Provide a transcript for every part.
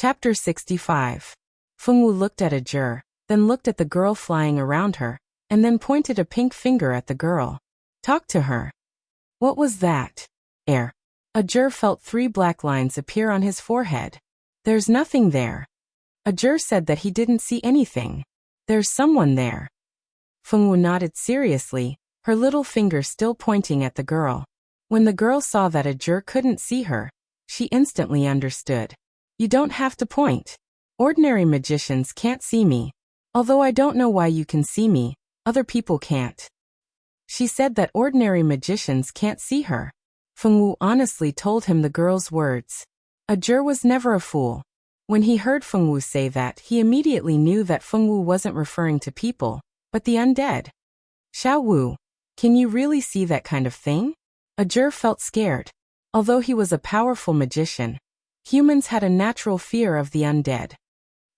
Chapter 65. Fengwu looked at Ajur, then looked at the girl flying around her, and then pointed a pink finger at the girl. Talk to her. What was that? Ajur felt 3 black lines appear on his forehead. There's nothing there. Ajur said that he didn't see anything. There's someone there. Fengwu nodded seriously, her little finger still pointing at the girl. When the girl saw that Ajur couldn't see her, she instantly understood. You don't have to point. Ordinary magicians can't see me. Although I don't know why you can see me, other people can't. She said that ordinary magicians can't see her. Fengwu honestly told him the girl's words. Ajur was never a fool. When he heard Fengwu say that, he immediately knew that Fengwu wasn't referring to people, but the undead. Xiao Wu, can you really see that kind of thing? Ajur felt scared. Although he was a powerful magician, humans had a natural fear of the undead.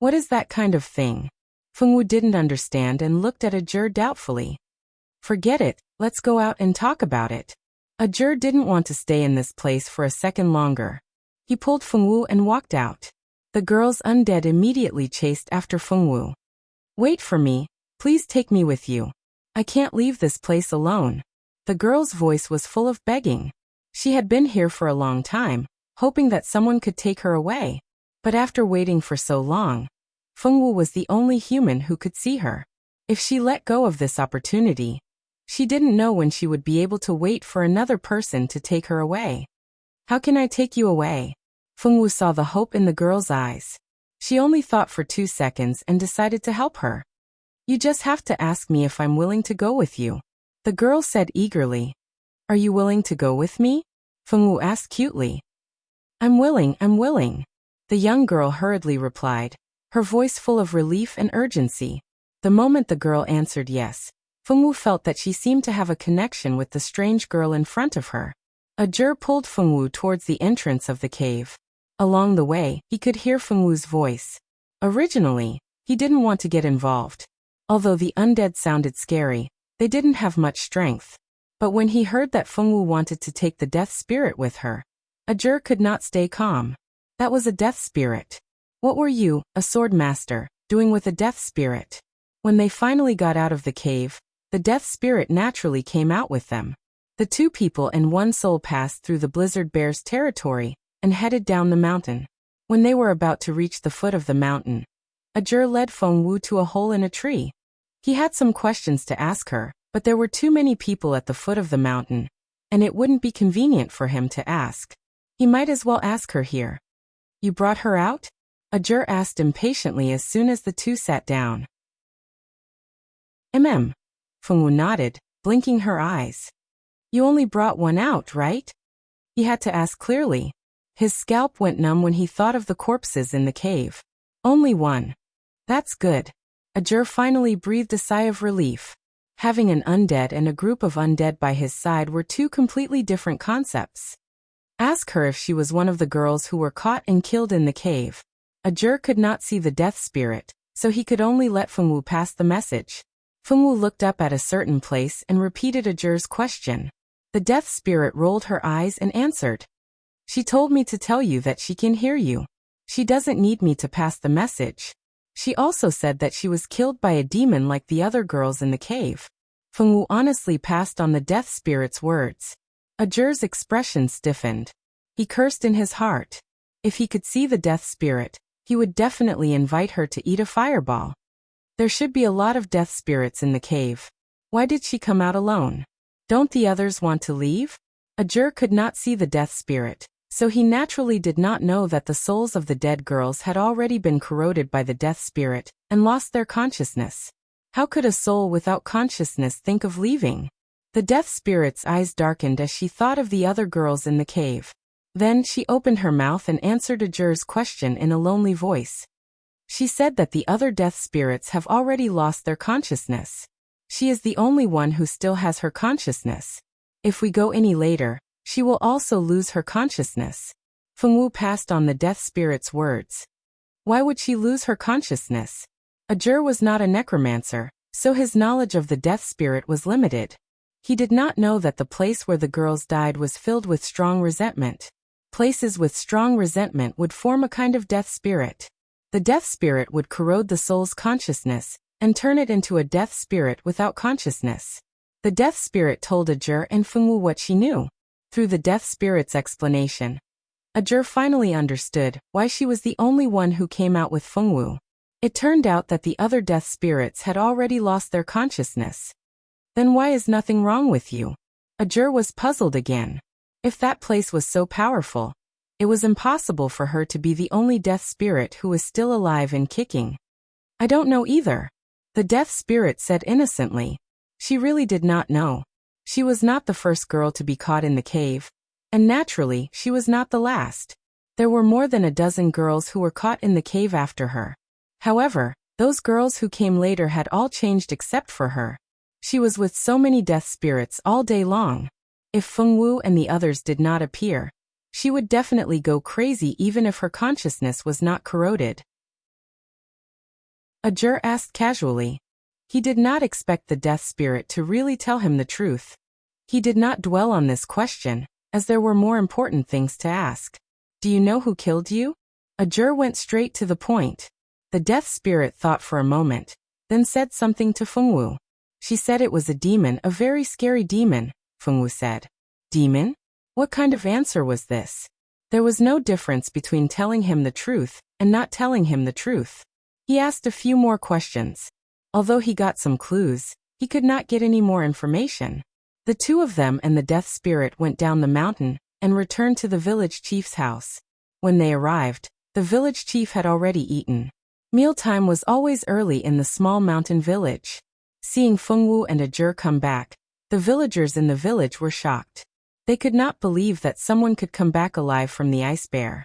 What is that kind of thing? Fengwu didn't understand and looked at Ajur doubtfully. Forget it, let's go out and talk about it. Ajur didn't want to stay in this place for a second longer. He pulled Fengwu and walked out. The girl's undead immediately chased after Fengwu. Wait for me, please take me with you. I can't leave this place alone. The girl's voice was full of begging. She had been here for a long time, hoping that someone could take her away. But after waiting for so long, Fengwu was the only human who could see her. If she let go of this opportunity, she didn't know when she would be able to wait for another person to take her away. How can I take you away? Fengwu saw the hope in the girl's eyes. She only thought for 2 seconds and decided to help her. You just have to ask me if I'm willing to go with you. The girl said eagerly. Are you willing to go with me? Fengwu asked cutely. I'm willing. The young girl hurriedly replied, her voice full of relief and urgency. The moment the girl answered yes, Fengwu felt that she seemed to have a connection with the strange girl in front of her. Ajur pulled Fengwu towards the entrance of the cave. Along the way, he could hear Fengwu's voice. Originally, he didn't want to get involved. Although the undead sounded scary, they didn't have much strength. But when he heard that Fengwu wanted to take the death spirit with her, Ajur could not stay calm. That was a death spirit. What were you, a sword master, doing with a death spirit? When they finally got out of the cave, the death spirit naturally came out with them. The 2 people and 1 soul passed through the blizzard bear's territory and headed down the mountain. When they were about to reach the foot of the mountain, Ajur led Fengwu to a hole in a tree. He had some questions to ask her, but there were too many people at the foot of the mountain, and it wouldn't be convenient for him to ask. He might as well ask her here. You brought her out? Ajur asked impatiently as soon as the 2 sat down. Fengwu nodded, blinking her eyes. You only brought 1 out, right? He had to ask clearly. His scalp went numb when he thought of the corpses in the cave. Only 1. That's good. Ajur finally breathed a sigh of relief. Having an undead and a group of undead by his side were 2 completely different concepts. Ask her if she was one of the girls who were caught and killed in the cave. Ajur could not see the death spirit, so he could only let Fengwu pass the message. Fengwu looked up at a certain place and repeated Ajur's question. The death spirit rolled her eyes and answered. She told me to tell you that she can hear you. She doesn't need me to pass the message. She also said that she was killed by a demon like the other girls in the cave. Fengwu honestly passed on the death spirit's words. Ajur's expression stiffened. He cursed in his heart. If he could see the death spirit, he would definitely invite her to eat a fireball. There should be a lot of death spirits in the cave. Why did she come out alone? Don't the others want to leave? Ajur could not see the death spirit, so he naturally did not know that the souls of the dead girls had already been corroded by the death spirit and lost their consciousness. How could a soul without consciousness think of leaving? The death spirit's eyes darkened as she thought of the other girls in the cave. Then she opened her mouth and answered Ajur's question in a lonely voice. She said that the other death spirits have already lost their consciousness. She is the only one who still has her consciousness. If we go any later, she will also lose her consciousness. Fengwu passed on the death spirit's words. Why would she lose her consciousness? Ajur was not a necromancer, so his knowledge of the death spirit was limited. He did not know that the place where the girls died was filled with strong resentment. Places with strong resentment would form a kind of death spirit. The death spirit would corrode the soul's consciousness and turn it into a death spirit without consciousness. The death spirit told Ajur and Fengwu what she knew. Through the death spirit's explanation, Ajur finally understood why she was the only one who came out with Fengwu. It turned out that the other death spirits had already lost their consciousness. Then why is nothing wrong with you? Ajur was puzzled again. If that place was so powerful, it was impossible for her to be the only death spirit who was still alive and kicking. I don't know either, the death spirit said innocently. She really did not know. She was not the first girl to be caught in the cave, and naturally, she was not the last. There were more than a dozen girls who were caught in the cave after her. However, those girls who came later had all changed except for her. She was with so many death spirits all day long. If Fengwu and the others did not appear, she would definitely go crazy even if her consciousness was not corroded. Ajur asked casually. He did not expect the death spirit to really tell him the truth. He did not dwell on this question, as there were more important things to ask. Do you know who killed you? Ajur went straight to the point. The death spirit thought for a moment, then said something to Fengwu. She said it was a demon, a very scary demon, Fengwu said. Demon? What kind of answer was this? There was no difference between telling him the truth and not telling him the truth. He asked a few more questions. Although he got some clues, he could not get any more information. The two of them and the death spirit went down the mountain and returned to the village chief's house. When they arrived, the village chief had already eaten. Mealtime was always early in the small mountain village. Seeing Fengwu and Ajur come back, the villagers in the village were shocked. They could not believe that someone could come back alive from the ice bear.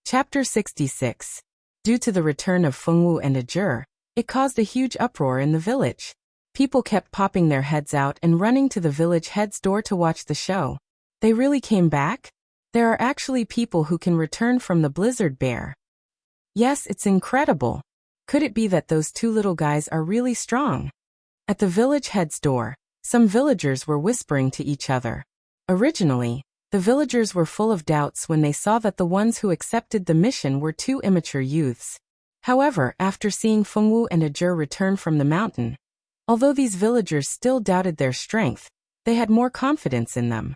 Chapter 66. Due to the return of Fengwu and Ajur, it caused a huge uproar in the village. People kept popping their heads out and running to the village head's door to watch the show. They really came back? There are actually people who can return from the blizzard bear. Yes, it's incredible. Could it be that those two little guys are really strong? At the village head's door, some villagers were whispering to each other. Originally, the villagers were full of doubts when they saw that the ones who accepted the mission were two immature youths. However, after seeing Fengwu and Ajur return from the mountain, although these villagers still doubted their strength, they had more confidence in them.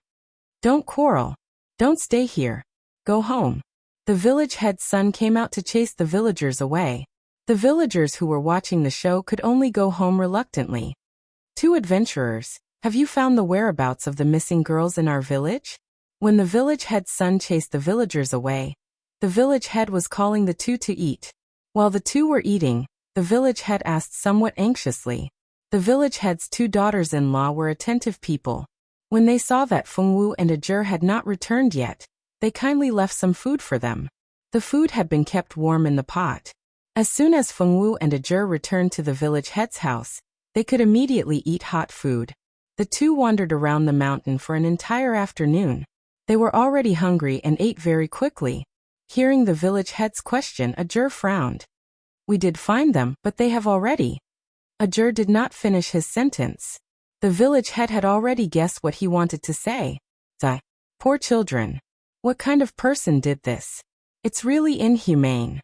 Don't quarrel. Don't stay here. Go home. The village head's son came out to chase the villagers away. The villagers who were watching the show could only go home reluctantly. Two adventurers, have you found the whereabouts of the missing girls in our village? When the village head's son chased the villagers away, the village head was calling the two to eat. While the two were eating, the village head asked somewhat anxiously. The village head's two daughters-in-law were attentive people. When they saw that Fengwu and Ajur had not returned yet, they kindly left some food for them. The food had been kept warm in the pot. As soon as Fengwu and Ajur returned to the village head's house, they could immediately eat hot food. The two wandered around the mountain for an entire afternoon. They were already hungry and ate very quickly. Hearing the village head's question, Ajur frowned. We did find them, but they have already. Ajur did not finish his sentence. The village head had already guessed what he wanted to say. The poor children. What kind of person did this? It's really inhumane.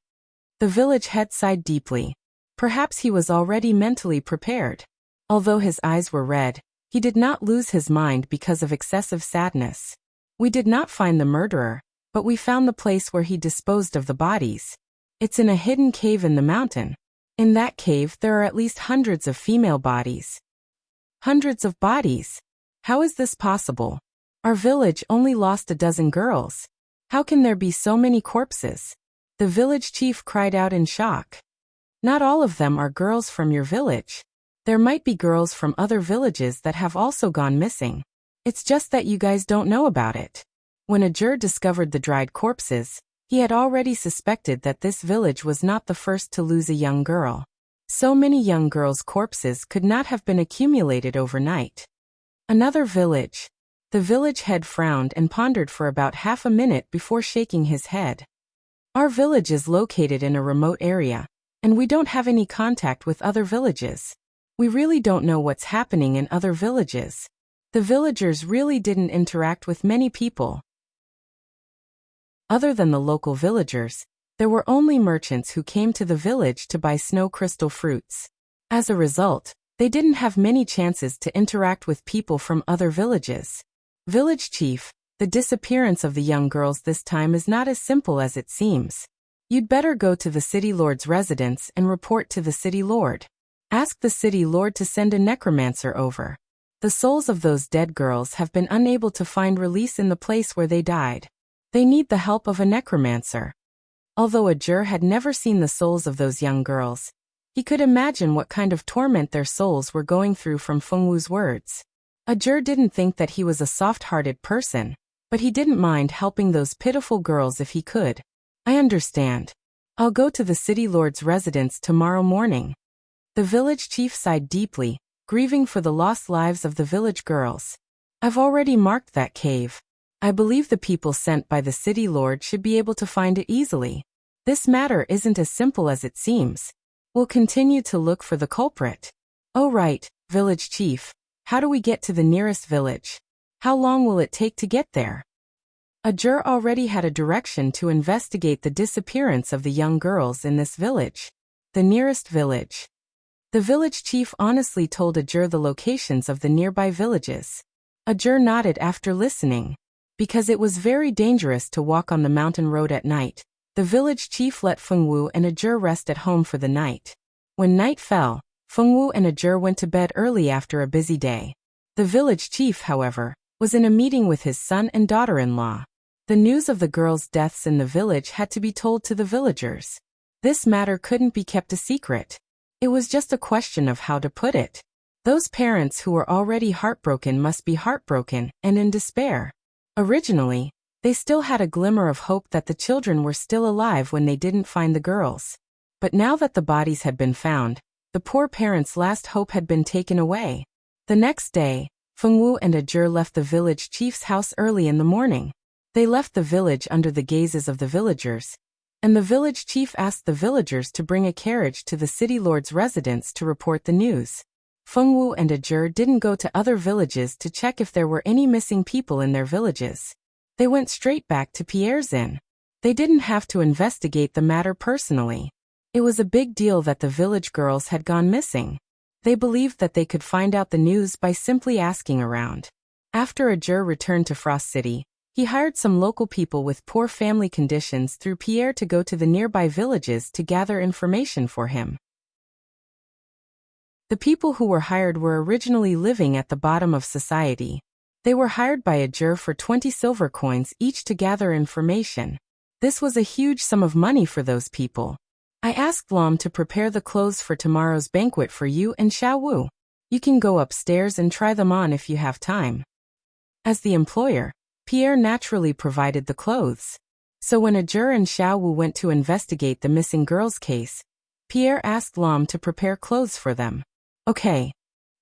The village head sighed deeply. Perhaps he was already mentally prepared. Although his eyes were red, he did not lose his mind because of excessive sadness. We did not find the murderer, but we found the place where he disposed of the bodies. It's in a hidden cave in the mountain. In that cave there are at least hundreds of female bodies. Hundreds of bodies? How is this possible? Our village only lost a dozen girls. How can there be so many corpses? The village chief cried out in shock. Not all of them are girls from your village. There might be girls from other villages that have also gone missing. It's just that you guys don't know about it. When Ajur discovered the dried corpses, he had already suspected that this village was not the first to lose a young girl. So many young girls' corpses could not have been accumulated overnight. Another village. The village head frowned and pondered for about half a minute before shaking his head. Our village is located in a remote area, and we don't have any contact with other villages. We really don't know what's happening in other villages. The villagers really didn't interact with many people. Other than the local villagers, there were only merchants who came to the village to buy snow crystal fruits. As a result, they didn't have many chances to interact with people from other villages. Village chief, the disappearance of the young girls this time is not as simple as it seems. You'd better go to the city lord's residence and report to the city lord. Ask the city lord to send a necromancer over. The souls of those dead girls have been unable to find release in the place where they died. They need the help of a necromancer. Although Ajur had never seen the souls of those young girls, he could imagine what kind of torment their souls were going through from Fengwu's words. Ajur didn't think that he was a soft-hearted person, but he didn't mind helping those pitiful girls if he could. I understand. I'll go to the city lord's residence tomorrow morning. The village chief sighed deeply, grieving for the lost lives of the village girls. I've already marked that cave. I believe the people sent by the city lord should be able to find it easily. This matter isn't as simple as it seems. We'll continue to look for the culprit. Oh right, village chief. How do we get to the nearest village? How long will it take to get there? Ajur already had a direction to investigate the disappearance of the young girls in this village. The nearest village. The village chief honestly told Ajur the locations of the nearby villages. Ajur nodded after listening. Because it was very dangerous to walk on the mountain road at night, the village chief let Fengwu and Ajur rest at home for the night. When night fell, Fengwu and Ajur went to bed early after a busy day. The village chief, however, was in a meeting with his son and daughter-in-law. The news of the girls' deaths in the village had to be told to the villagers. This matter couldn't be kept a secret. It was just a question of how to put it. Those parents who were already heartbroken must be heartbroken and in despair. Originally, they still had a glimmer of hope that the children were still alive when they didn't find the girls. But now that the bodies had been found, the poor parents' last hope had been taken away. The next day, Fengwu and Ajur left the village chief's house early in the morning. They left the village under the gazes of the villagers, and the village chief asked the villagers to bring a carriage to the city lord's residence to report the news. Fengwu and Ajur didn't go to other villages to check if there were any missing people in their villages. They went straight back to Pierre's inn. They didn't have to investigate the matter personally. It was a big deal that the village girls had gone missing. They believed that they could find out the news by simply asking around. After Ajur returned to Frost City, he hired some local people with poor family conditions through Pierre to go to the nearby villages to gather information for him. The people who were hired were originally living at the bottom of society. They were hired by Ajur for 20 silver coins each to gather information. This was a huge sum of money for those people. I asked Lam to prepare the clothes for tomorrow's banquet for you and Xiao Wu. You can go upstairs and try them on if you have time. As the employer, Pierre naturally provided the clothes. So when Ajur and Xiao Wu went to investigate the missing girls' case, Pierre asked Lam to prepare clothes for them. Okay.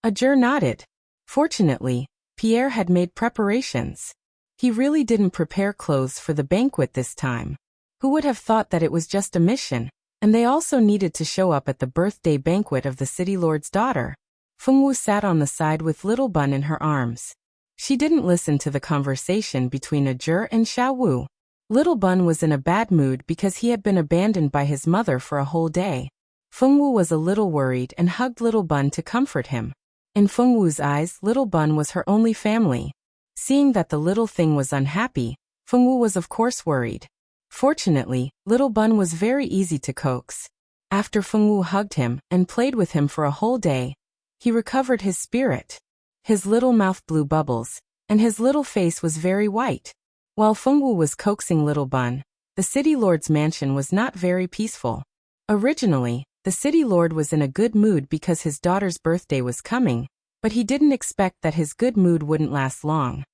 Ajur nodded. Fortunately, Pierre had made preparations. He really didn't prepare clothes for the banquet this time. Who would have thought that it was just a mission, and they also needed to show up at the birthday banquet of the city lord's daughter. Fengwu sat on the side with Little Bun in her arms. She didn't listen to the conversation between Ajur and Xiao Wu. Little Bun was in a bad mood because he had been abandoned by his mother for a whole day. Fengwu was a little worried and hugged Little Bun to comfort him. In Fengwu's eyes, Little Bun was her only family. Seeing that the little thing was unhappy, Fengwu was of course worried. Fortunately, Little Bun was very easy to coax. After Fengwu hugged him and played with him for a whole day, he recovered his spirit. His little mouth blew bubbles, and his little face was very white. While Fengwu was coaxing Little Bun, the city lord's mansion was not very peaceful. Originally, the city lord was in a good mood because his daughter's birthday was coming, but he didn't expect that his good mood wouldn't last long.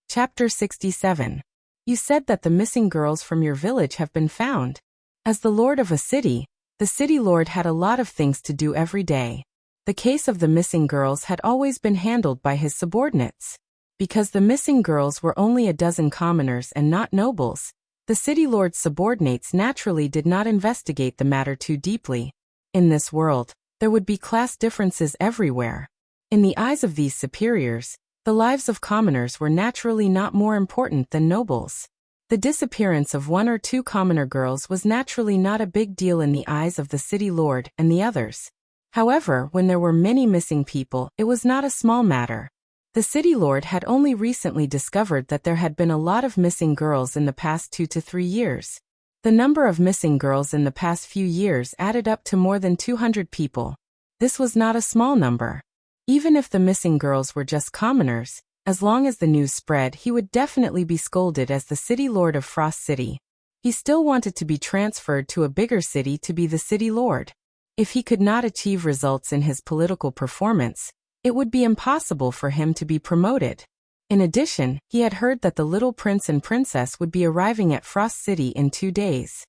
Chapter 67. You said that the missing girls from your village have been found. As the lord of a city, the city lord had a lot of things to do every day. The case of the missing girls had always been handled by his subordinates. Because the missing girls were only a dozen commoners and not nobles, the city lord's subordinates naturally did not investigate the matter too deeply. In this world, There would be class differences everywhere. In the eyes of these superiors, the lives of commoners were naturally not more important than nobles. The disappearance of one or two commoner girls was naturally not a big deal in the eyes of the city lord and the others. However, when there were many missing people, it was not a small matter. The city lord had only recently discovered that there had been a lot of missing girls in the past 2 to 3 years. The number of missing girls in the past few years added up to more than 200 people. This was not a small number. Even if the missing girls were just commoners, as long as the news spread, he would definitely be scolded as the city lord of Frost City. He still wanted to be transferred to a bigger city to be the city lord. If he could not achieve results in his political performance, it would be impossible for him to be promoted. In addition, he had heard that the little prince and princess would be arriving at Frost City in 2 days.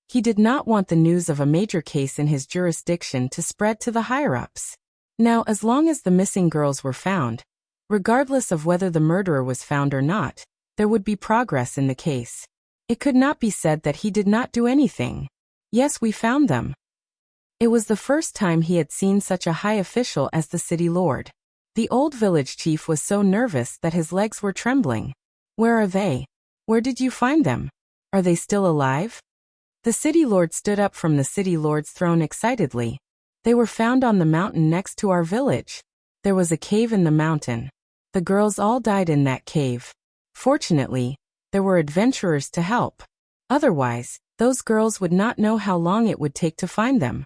He did not want the news of a major case in his jurisdiction to spread to the higher-ups. Now, as long as the missing girls were found, regardless of whether the murderer was found or not, there would be progress in the case. It could not be said that he did not do anything. Yes, we found them. It was the first time he had seen such a high official as the city lord. The old village chief was so nervous that his legs were trembling. Where are they? Where did you find them? Are they still alive? The city lord stood up from the city lord's throne excitedly. They were found on the mountain next to our village. There was a cave in the mountain. The girls all died in that cave. Fortunately, there were adventurers to help. Otherwise, those girls would not know how long it would take to find them.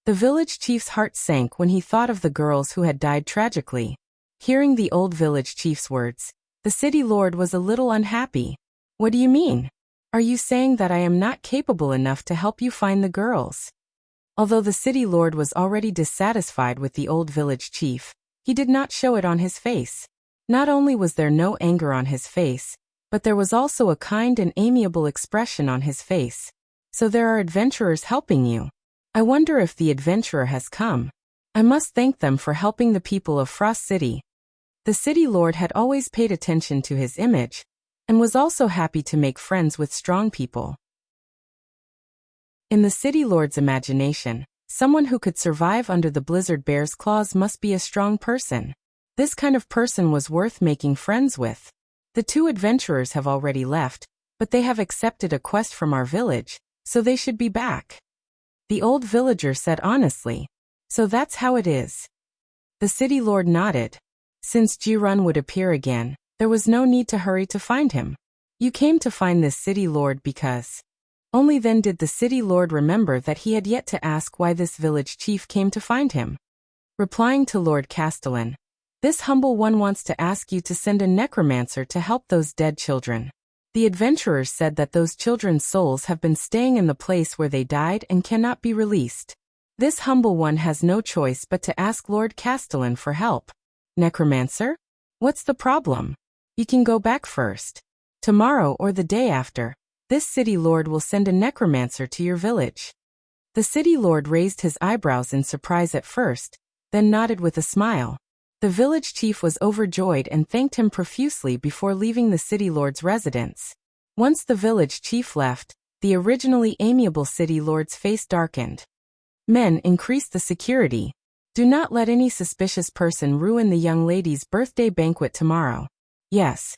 The village chief's heart sank when he thought of the girls who had died tragically. Hearing the old village chief's words, the city lord was a little unhappy. What do you mean? Are you saying that I am not capable enough to help you find the girls? Although the city lord was already dissatisfied with the old village chief, he did not show it on his face. Not only was there no anger on his face, but there was also a kind and amiable expression on his face. So there are adventurers helping you. I wonder if the adventurer has come. I must thank them for helping the people of Frost City. The city lord had always paid attention to his image, and was also happy to make friends with strong people. In the city lord's imagination, someone who could survive under the blizzard bear's claws must be a strong person. This kind of person was worth making friends with. The 2 adventurers have already left, but they have accepted a quest from our village, so they should be back. The old villager said honestly. So that's how it is. The city lord nodded. Since Jirun would appear again, there was no need to hurry to find him. You came to find this city lord because... Only then did the city lord remember that he had yet to ask why this village chief came to find him. Replying to Lord Castellan, this humble one wants to ask you to send a necromancer to help those dead children. The adventurers said that those children's souls have been staying in the place where they died and cannot be released. This humble one has no choice but to ask Lord Castellan for help. Necromancer? What's the problem? You can go back first. Tomorrow or the day after, this city lord will send a necromancer to your village. The city lord raised his eyebrows in surprise at first, then nodded with a smile. The village chief was overjoyed and thanked him profusely before leaving the city lord's residence. Once the village chief left, the originally amiable city lord's face darkened. Men, increase the security. Do not let any suspicious person ruin the young lady's birthday banquet tomorrow. Yes.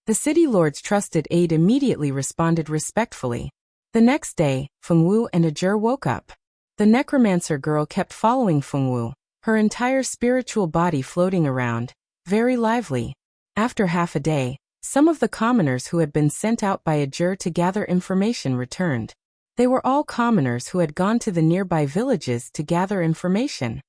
The city lord's trusted aide immediately responded respectfully. The next day, Fengwu and Ajur woke up. The necromancer girl kept following Fengwu, her entire spiritual body floating around, very lively. After half a day, some of the commoners who had been sent out by Ajur to gather information returned. They were all commoners who had gone to the nearby villages to gather information.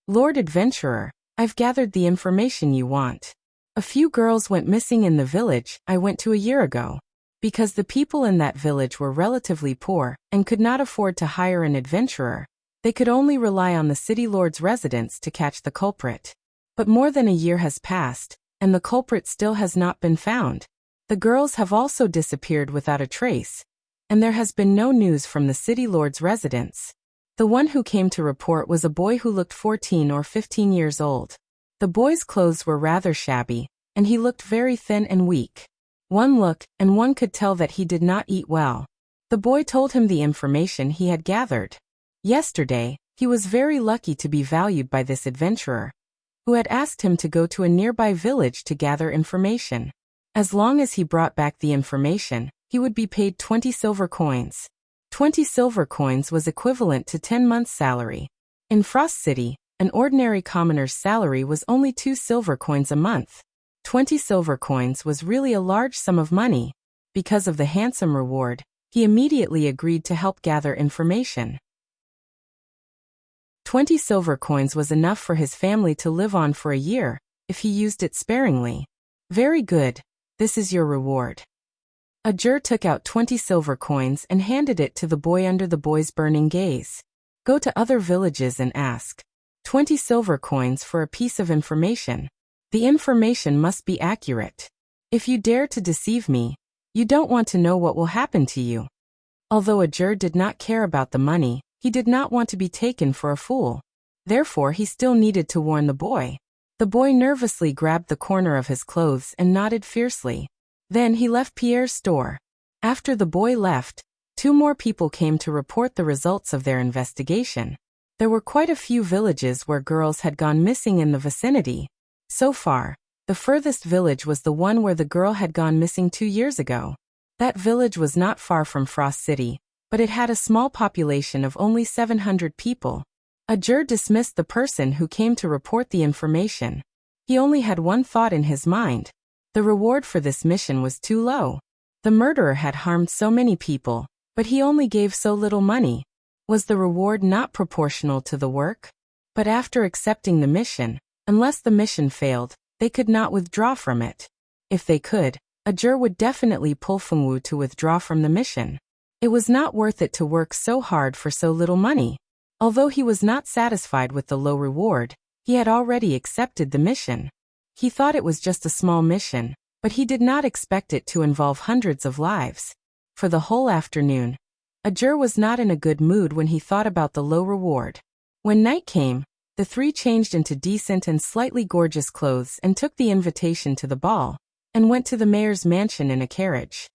Lord Adventurer, I've gathered the information you want. A few girls went missing in the village I went to a year ago. Because the people in that village were relatively poor and could not afford to hire an adventurer, they could only rely on the city lord's residence to catch the culprit. But more than a year has passed, and the culprit still has not been found. The girls have also disappeared without a trace, and there has been no news from the city lord's residence. The one who came to report was a boy who looked 14 or 15 years old. The boy's clothes were rather shabby, and he looked very thin and weak. One look, and one could tell that he did not eat well. The boy told him the information he had gathered. Yesterday, He was very lucky to be valued by this adventurer, who had asked him to go to a nearby village to gather information. As long as he brought back the information, he would be paid 20 silver coins. 20 silver coins was equivalent to 10 months' salary. In Frost City, an ordinary commoner's salary was only 2 silver coins a month. 20 silver coins was really a large sum of money. Because of the handsome reward, he immediately agreed to help gather information. 20 silver coins was enough for his family to live on for a year, if he used it sparingly. Very good. This is your reward. Ajur took out 20 silver coins and handed it to the boy under the boy's burning gaze. Go to other villages and ask. 20 silver coins for a piece of information. The information must be accurate. If you dare to deceive me, you don't want to know what will happen to you. Although Ajur did not care about the money, he did not want to be taken for a fool. Therefore he still needed to warn the boy. The boy nervously grabbed the corner of his clothes and nodded fiercely. Then he left Pierre's store. After the boy left, 2 more people came to report the results of their investigation. There were quite a few villages where girls had gone missing in the vicinity. So far, the furthest village was the one where the girl had gone missing 2 years ago. That village was not far from Frost City, but it had a small population of only 700 people. Ajur dismissed the person who came to report the information. He only had one thought in his mind. The reward for this mission was too low. The murderer had harmed so many people, but he only gave so little money. Was the reward not proportional to the work? But after accepting the mission, unless the mission failed, they could not withdraw from it. If they could, Ajur would definitely pull Fengwu to withdraw from the mission. It was not worth it to work so hard for so little money. Although he was not satisfied with the low reward, he had already accepted the mission. He thought it was just a small mission, but he did not expect it to involve hundreds of lives. For the whole afternoon, Ajur was not in a good mood when he thought about the low reward. When night came, the 3 changed into decent and slightly gorgeous clothes and took the invitation to the ball, and went to the mayor's mansion in a carriage.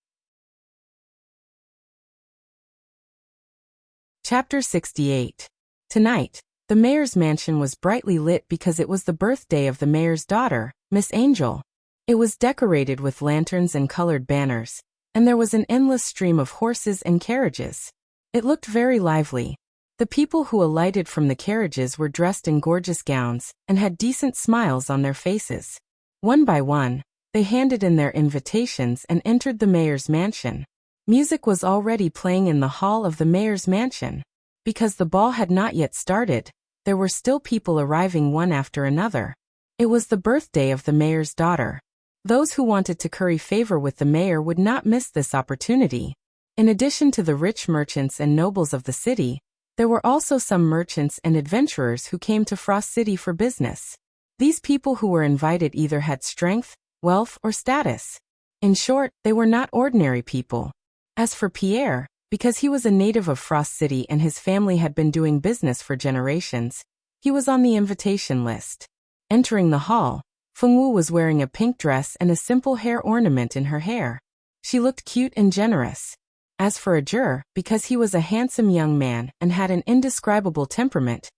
Chapter 68. Tonight, the mayor's mansion was brightly lit because it was the birthday of the mayor's daughter, Miss Angel. It was decorated with lanterns and colored banners, and there was an endless stream of horses and carriages. It looked very lively. The people who alighted from the carriages were dressed in gorgeous gowns and had decent smiles on their faces. One by one, they handed in their invitations and entered the mayor's mansion. Music was already playing in the hall of the mayor's mansion. Because the ball had not yet started, there were still people arriving one after another. It was the birthday of the mayor's daughter. Those who wanted to curry favor with the mayor would not miss this opportunity. In addition to the rich merchants and nobles of the city, there were also some merchants and adventurers who came to Frost City for business. These people who were invited either had strength, wealth, or status. In short, they were not ordinary people. As for Pierre, because he was a native of Frost City and his family had been doing business for generations, he was on the invitation list. Entering the hall, Fengwu was wearing a pink dress and a simple hair ornament in her hair. She looked cute and generous. As for Ajur, because he was a handsome young man and had an indescribable temperament,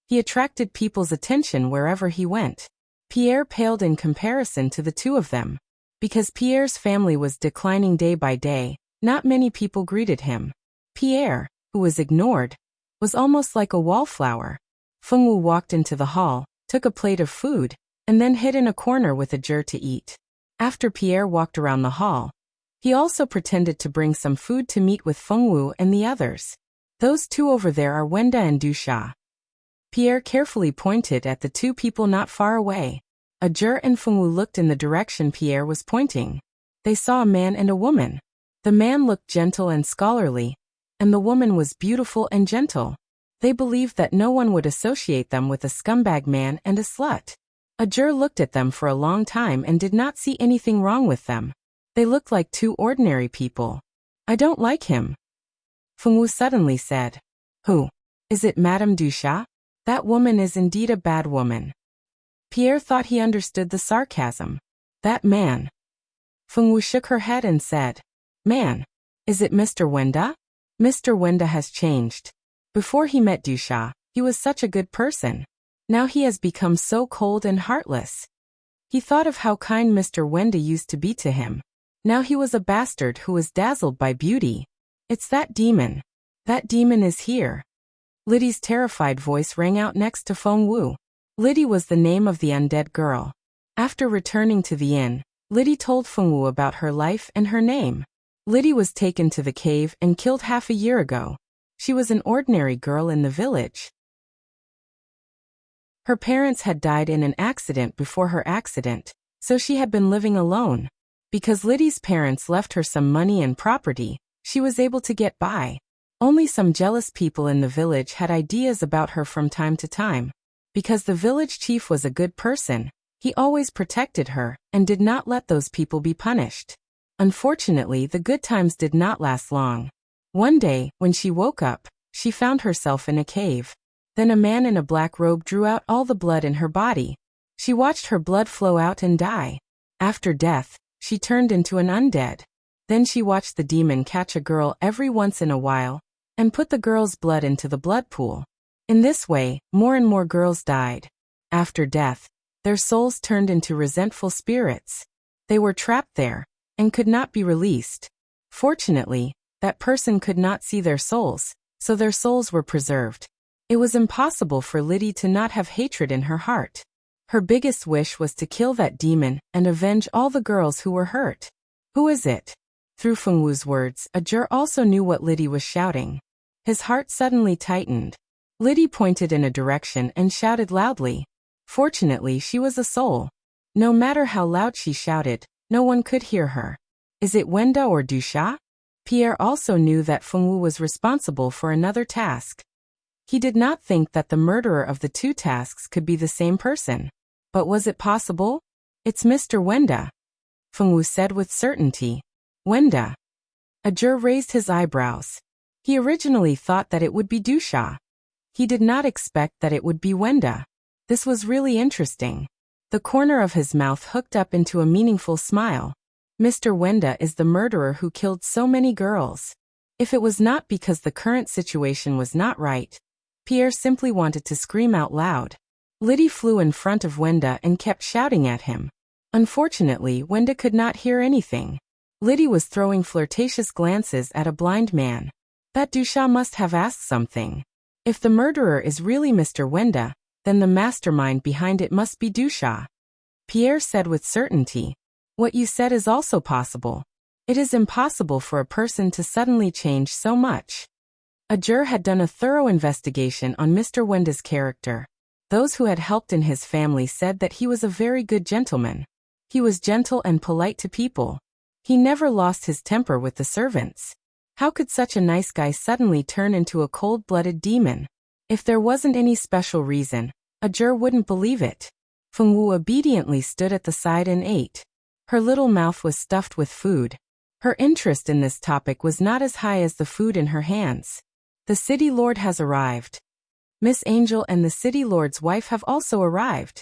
he attracted people's attention wherever he went. Pierre paled in comparison to the two of them. Because Pierre's family was declining day by day, not many people greeted him. Pierre, who was ignored, was almost like a wallflower. Fengwu walked into the hall, took a plate of food, and then hid in a corner with Ajur to eat. After Pierre walked around the hall, he also pretended to bring some food to meet with Fengwu and the others. Those 2 over there are Wenda and Dusha. Pierre carefully pointed at the 2 people not far away. Ajur and Fengwu looked in the direction Pierre was pointing. They saw a man and a woman. The man looked gentle and scholarly, and the woman was beautiful and gentle. They believed that no one would associate them with a scumbag man and a slut. Ajur looked at them for a long time and did not see anything wrong with them. They looked like 2 ordinary people. I don't like him. Fengwu suddenly said. Who? Is it Madame Dusha? That woman is indeed a bad woman. Pierre thought he understood the sarcasm. That man. Fengwu shook her head and said. Man. Is it Mr. Wenda? Mr. Wenda has changed. Before he met Dusha, He was such a good person. Now he has become so cold and heartless. He thought of how kind Mr. Wenda used to be to him. Now he was a bastard who was dazzled by beauty. It's that demon. That demon is here. Liddy's terrified voice rang out next to Feng Wu. Liddy was the name of the undead girl. After returning to the inn, Liddy told Feng Wu about her life and her name. Liddy was taken to the cave and killed half a year ago. She was an ordinary girl in the village. Her parents had died in an accident before her accident, so she had been living alone. Because Liddy's parents left her some money and property, she was able to get by. Only some jealous people in the village had ideas about her from time to time. Because the village chief was a good person, he always protected her and did not let those people be punished. Unfortunately, the good times did not last long. One day, when she woke up, she found herself in a cave. Then a man in a black robe drew out all the blood in her body. She watched her blood flow out and die. After death, she turned into an undead. Then she watched the demon catch a girl every once in a while and put the girl's blood into the blood pool. In this way, more and more girls died. After death, their souls turned into resentful spirits. They were trapped there and could not be released. Fortunately, that person could not see their souls, so their souls were preserved. It was impossible for Liddy to not have hatred in her heart. Her biggest wish was to kill that demon and avenge all the girls who were hurt. Who is it? Through Feng Wu's words, Ajur also knew what Liddy was shouting. His heart suddenly tightened. Liddy pointed in a direction and shouted loudly. Fortunately, she was a soul. No matter how loud she shouted, no one could hear her. Is it Wenda or Dusha? Pierre also knew that Feng Wu was responsible for another task. He did not think that the murderer of the two tasks could be the same person. But was it possible? It's Mr. Wenda, Feng Wu said with certainty. Wenda. Ajur raised his eyebrows. He originally thought that it would be Dusha. He did not expect that it would be Wenda. This was really interesting. The corner of his mouth hooked up into a meaningful smile. Mr. Wenda is the murderer who killed so many girls. If it was not because the current situation was not right, Pierre simply wanted to scream out loud. Liddy flew in front of Wenda and kept shouting at him. Unfortunately, Wenda could not hear anything. Liddy was throwing flirtatious glances at a blind man. That Dusha must have asked something. If the murderer is really Mr. Wenda, then the mastermind behind it must be Dusha. Pierre said with certainty. What you said is also possible. It is impossible for a person to suddenly change so much. Ajur had done a thorough investigation on Mr. Wenda's character. Those who had helped in his family said that he was a very good gentleman. He was gentle and polite to people. He never lost his temper with the servants. How could such a nice guy suddenly turn into a cold-blooded demon? If there wasn't any special reason, Ajur wouldn't believe it. Feng Wu obediently stood at the side and ate. Her little mouth was stuffed with food. Her interest in this topic was not as high as the food in her hands. The city lord has arrived. Miss Angel and the city lord's wife have also arrived.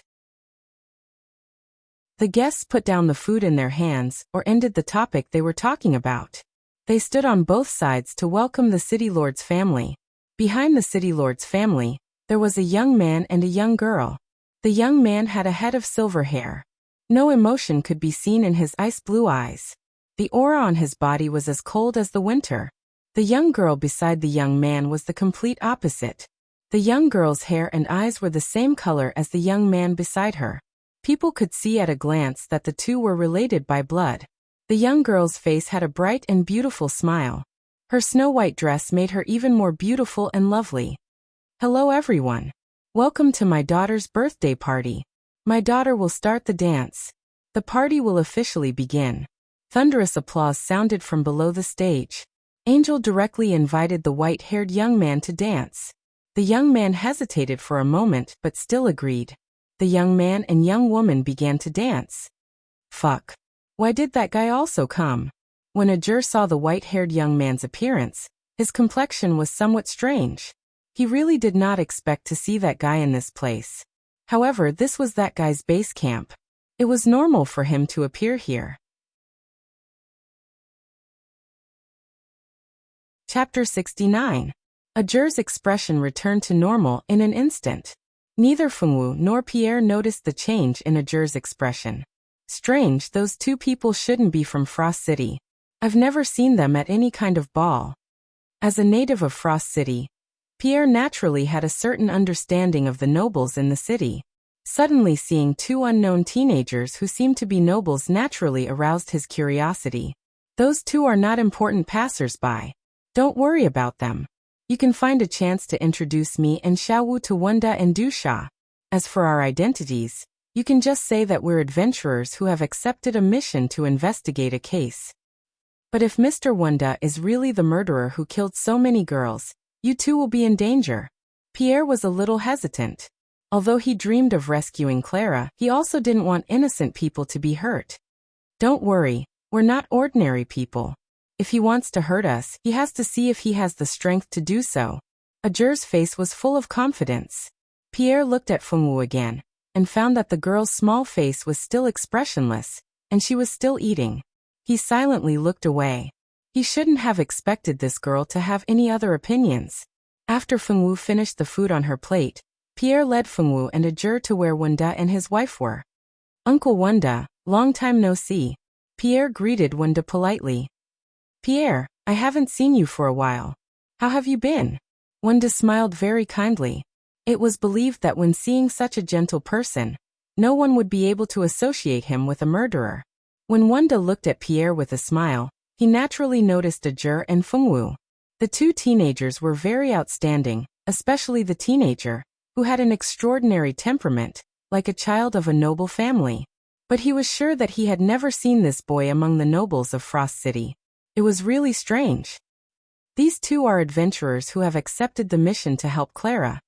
The guests put down the food in their hands or ended the topic they were talking about. They stood on both sides to welcome the city lord's family. Behind the city lord's family, there was a young man and a young girl. The young man had a head of silver hair. No emotion could be seen in his ice blue eyes. The aura on his body was as cold as the winter. The young girl beside the young man was the complete opposite. The young girl's hair and eyes were the same color as the young man beside her. People could see at a glance that the two were related by blood. The young girl's face had a bright and beautiful smile. Her snow-white dress made her even more beautiful and lovely. Hello everyone. Welcome to my daughter's birthday party. My daughter will start the dance. The party will officially begin. Thunderous applause sounded from below the stage. Angel directly invited the white-haired young man to dance. The young man hesitated for a moment but still agreed. The young man and young woman began to dance. Fuck. Why did that guy also come? When Ajur saw the white-haired young man's appearance, his complexion was somewhat strange. He really did not expect to see that guy in this place. However, this was that guy's base camp. It was normal for him to appear here. Chapter 69. Ajur's expression returned to normal in an instant. Neither Fengwu nor Pierre noticed the change in Ajur's expression. Strange, those two people shouldn't be from Frost City. I've never seen them at any kind of ball. As a native of Frost City, Pierre naturally had a certain understanding of the nobles in the city. Suddenly seeing two unknown teenagers who seemed to be nobles naturally aroused his curiosity. Those two are not important passers-by. Don't worry about them. You can find a chance to introduce me and Xiaowu to Wenda and Dusha. As for our identities, you can just say that we're adventurers who have accepted a mission to investigate a case. But if Mr. Wenda is really the murderer who killed so many girls, you two will be in danger. Pierre was a little hesitant. Although he dreamed of rescuing Clara, he also didn't want innocent people to be hurt. Don't worry, we're not ordinary people. If he wants to hurt us, he has to see if he has the strength to do so. Ajur's face was full of confidence. Pierre looked at Fengwu again, and found that the girl's small face was still expressionless, and she was still eating. He silently looked away. He shouldn't have expected this girl to have any other opinions. After Fengwu finished the food on her plate, Pierre led Fengwu and Ajur to where Wenda and his wife were. Uncle Wenda, long time no see. Pierre greeted Wenda politely. Pierre, I haven't seen you for a while. How have you been? Wenda smiled very kindly. It was believed that when seeing such a gentle person, no one would be able to associate him with a murderer. When Wenda looked at Pierre with a smile, he naturally noticed Ajur and Fengwu. The two teenagers were very outstanding, especially the teenager, who had an extraordinary temperament, like a child of a noble family. But he was sure that he had never seen this boy among the nobles of Frost City. It was really strange. These two are adventurers who have accepted the mission to help Clara.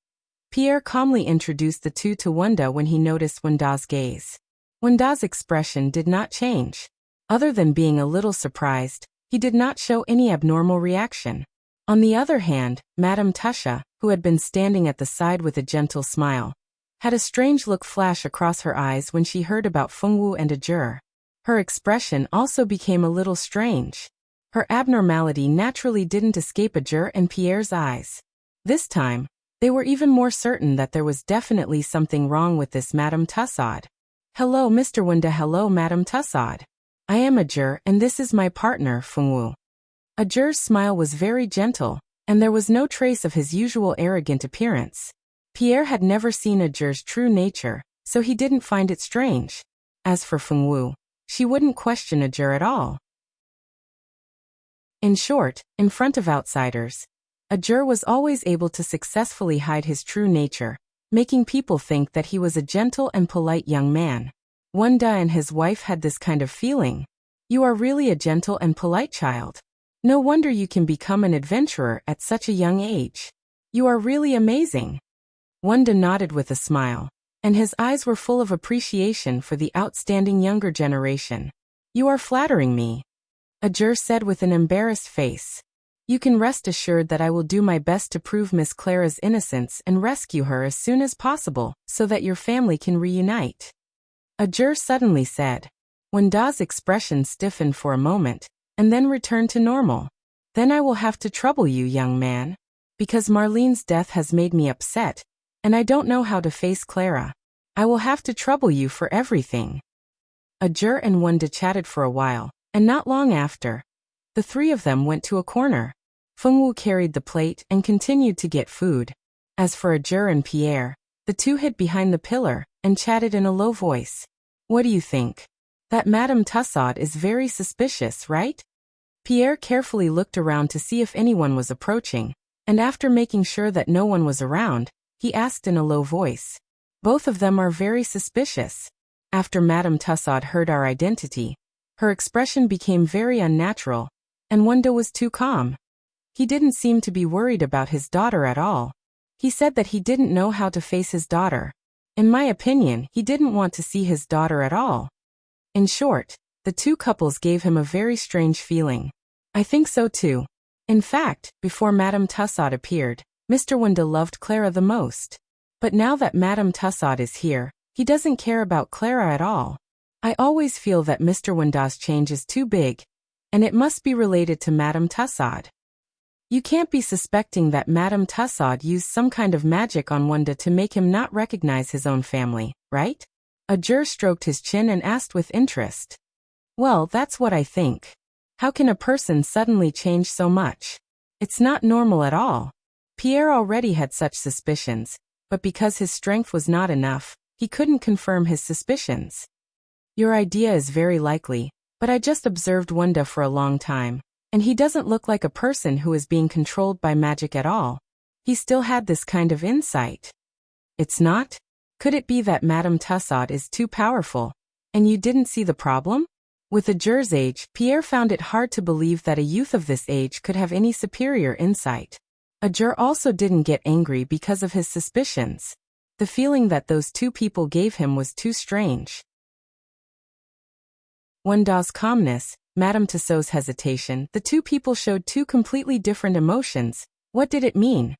Pierre calmly introduced the two to Wenda when he noticed Wenda's gaze. Wenda's expression did not change. Other than being a little surprised, he did not show any abnormal reaction. On the other hand, Madame Tusha, who had been standing at the side with a gentle smile, had a strange look flash across her eyes when she heard about Fengwu and Ajur. Her expression also became a little strange. Her abnormality naturally didn't escape Ajur and Pierre's eyes. This time, they were even more certain that there was definitely something wrong with this Madame Tussaud. Hello Mr. Wenda. Hello Madame Tussaud. I am Ajur and this is my partner, Fengwu. Ajur's smile was very gentle, and there was no trace of his usual arrogant appearance. Pierre had never seen Ajur's true nature, so he didn't find it strange. As for Fengwu, she wouldn't question Ajur at all. In short, in front of outsiders, Ajur was always able to successfully hide his true nature, making people think that he was a gentle and polite young man. Wenda and his wife had this kind of feeling. You are really a gentle and polite child. No wonder you can become an adventurer at such a young age. You are really amazing. Wenda nodded with a smile, and his eyes were full of appreciation for the outstanding younger generation. You are flattering me, Ajur said with an embarrassed face. You can rest assured that I will do my best to prove Miss Clara's innocence and rescue her as soon as possible, so that your family can reunite. Ajur suddenly said. Wenda's expression stiffened for a moment, and then returned to normal. Then I will have to trouble you, young man. Because Marlene's death has made me upset, and I don't know how to face Clara. I will have to trouble you for everything. Ajur and Wenda chatted for a while, and not long after, the three of them went to a corner. Fengwu carried the plate and continued to get food. As for Ajur and Pierre, the two hid behind the pillar and chatted in a low voice. What do you think? That Madame Tussaud is very suspicious, right? Pierre carefully looked around to see if anyone was approaching, and after making sure that no one was around, he asked in a low voice. Both of them are very suspicious. After Madame Tussaud heard our identity, her expression became very unnatural, and Wenda was too calm. He didn't seem to be worried about his daughter at all. He said that he didn't know how to face his daughter. In my opinion, he didn't want to see his daughter at all. In short, the two couples gave him a very strange feeling. I think so too. In fact, before Madame Tussaud appeared, Mr. Wenda loved Clara the most. But now that Madame Tussaud is here, he doesn't care about Clara at all. I always feel that Mr. Wenda's change is too big, and it must be related to Madame Tussaud. You can't be suspecting that Madame Tussaud used some kind of magic on Wanda to make him not recognize his own family, right? Ajur stroked his chin and asked with interest. Well, that's what I think. How can a person suddenly change so much? It's not normal at all. Pierre already had such suspicions, but because his strength was not enough, he couldn't confirm his suspicions. Your idea is very likely, but I just observed Wanda for a long time, and he doesn't look like a person who is being controlled by magic at all. He still had this kind of insight. It's not? Could it be that Madame Tussaud is too powerful, and you didn't see the problem? With Ajur's age, Pierre found it hard to believe that a youth of this age could have any superior insight. Ajur also didn't get angry because of his suspicions. The feeling that those two people gave him was too strange. Wanda's calmness, Madame Tussaud's hesitation, the two people showed two completely different emotions. What did it mean?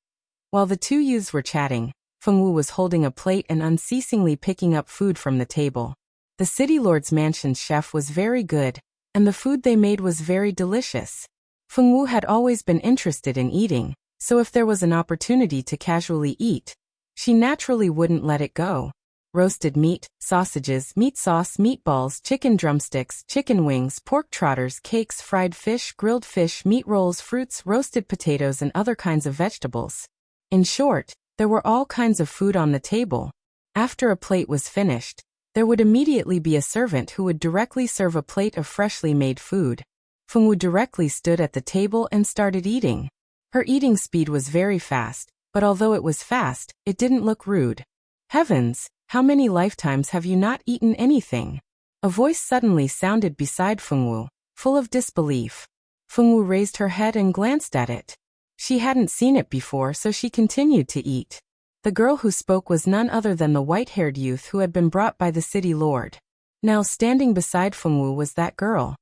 While the two youths were chatting, Fengwu was holding a plate and unceasingly picking up food from the table. The city lord's mansion's chef was very good, and the food they made was very delicious. Fengwu had always been interested in eating, so if there was an opportunity to casually eat, she naturally wouldn't let it go. Roasted meat, sausages, meat sauce, meatballs, chicken drumsticks, chicken wings, pork trotters, cakes, fried fish, grilled fish, meat rolls, fruits, roasted potatoes and other kinds of vegetables. In short, there were all kinds of food on the table. After a plate was finished, there would immediately be a servant who would directly serve a plate of freshly made food. Fengwu directly stood at the table and started eating. Her eating speed was very fast, but although it was fast, it didn't look rude. Heavens, how many lifetimes have you not eaten anything? A voice suddenly sounded beside Fengwu, full of disbelief. Fengwu raised her head and glanced at it. She hadn't seen it before, so she continued to eat. The girl who spoke was none other than the white-haired youth who had been brought by the city lord. Now standing beside Fengwu was that girl.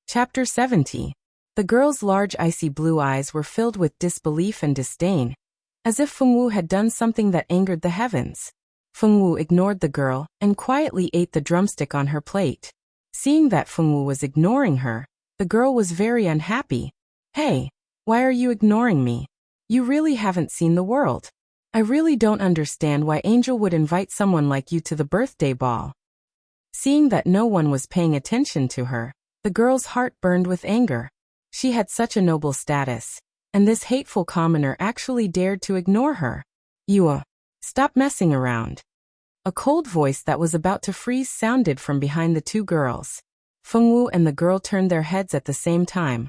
Chapter 70. The girl's large icy blue eyes were filled with disbelief and disdain, as if Fengwu had done something that angered the heavens. Fengwu ignored the girl and quietly ate the drumstick on her plate. Seeing that Fengwu was ignoring her, the girl was very unhappy. Hey, why are you ignoring me? You really haven't seen the world. I really don't understand why Angel would invite someone like you to the birthday ball. Seeing that no one was paying attention to her, the girl's heart burned with anger. She had such a noble status, and this hateful commoner actually dared to ignore her. Stop messing around. A cold voice that was about to freeze sounded from behind the two girls. Fengwu and the girl turned their heads at the same time,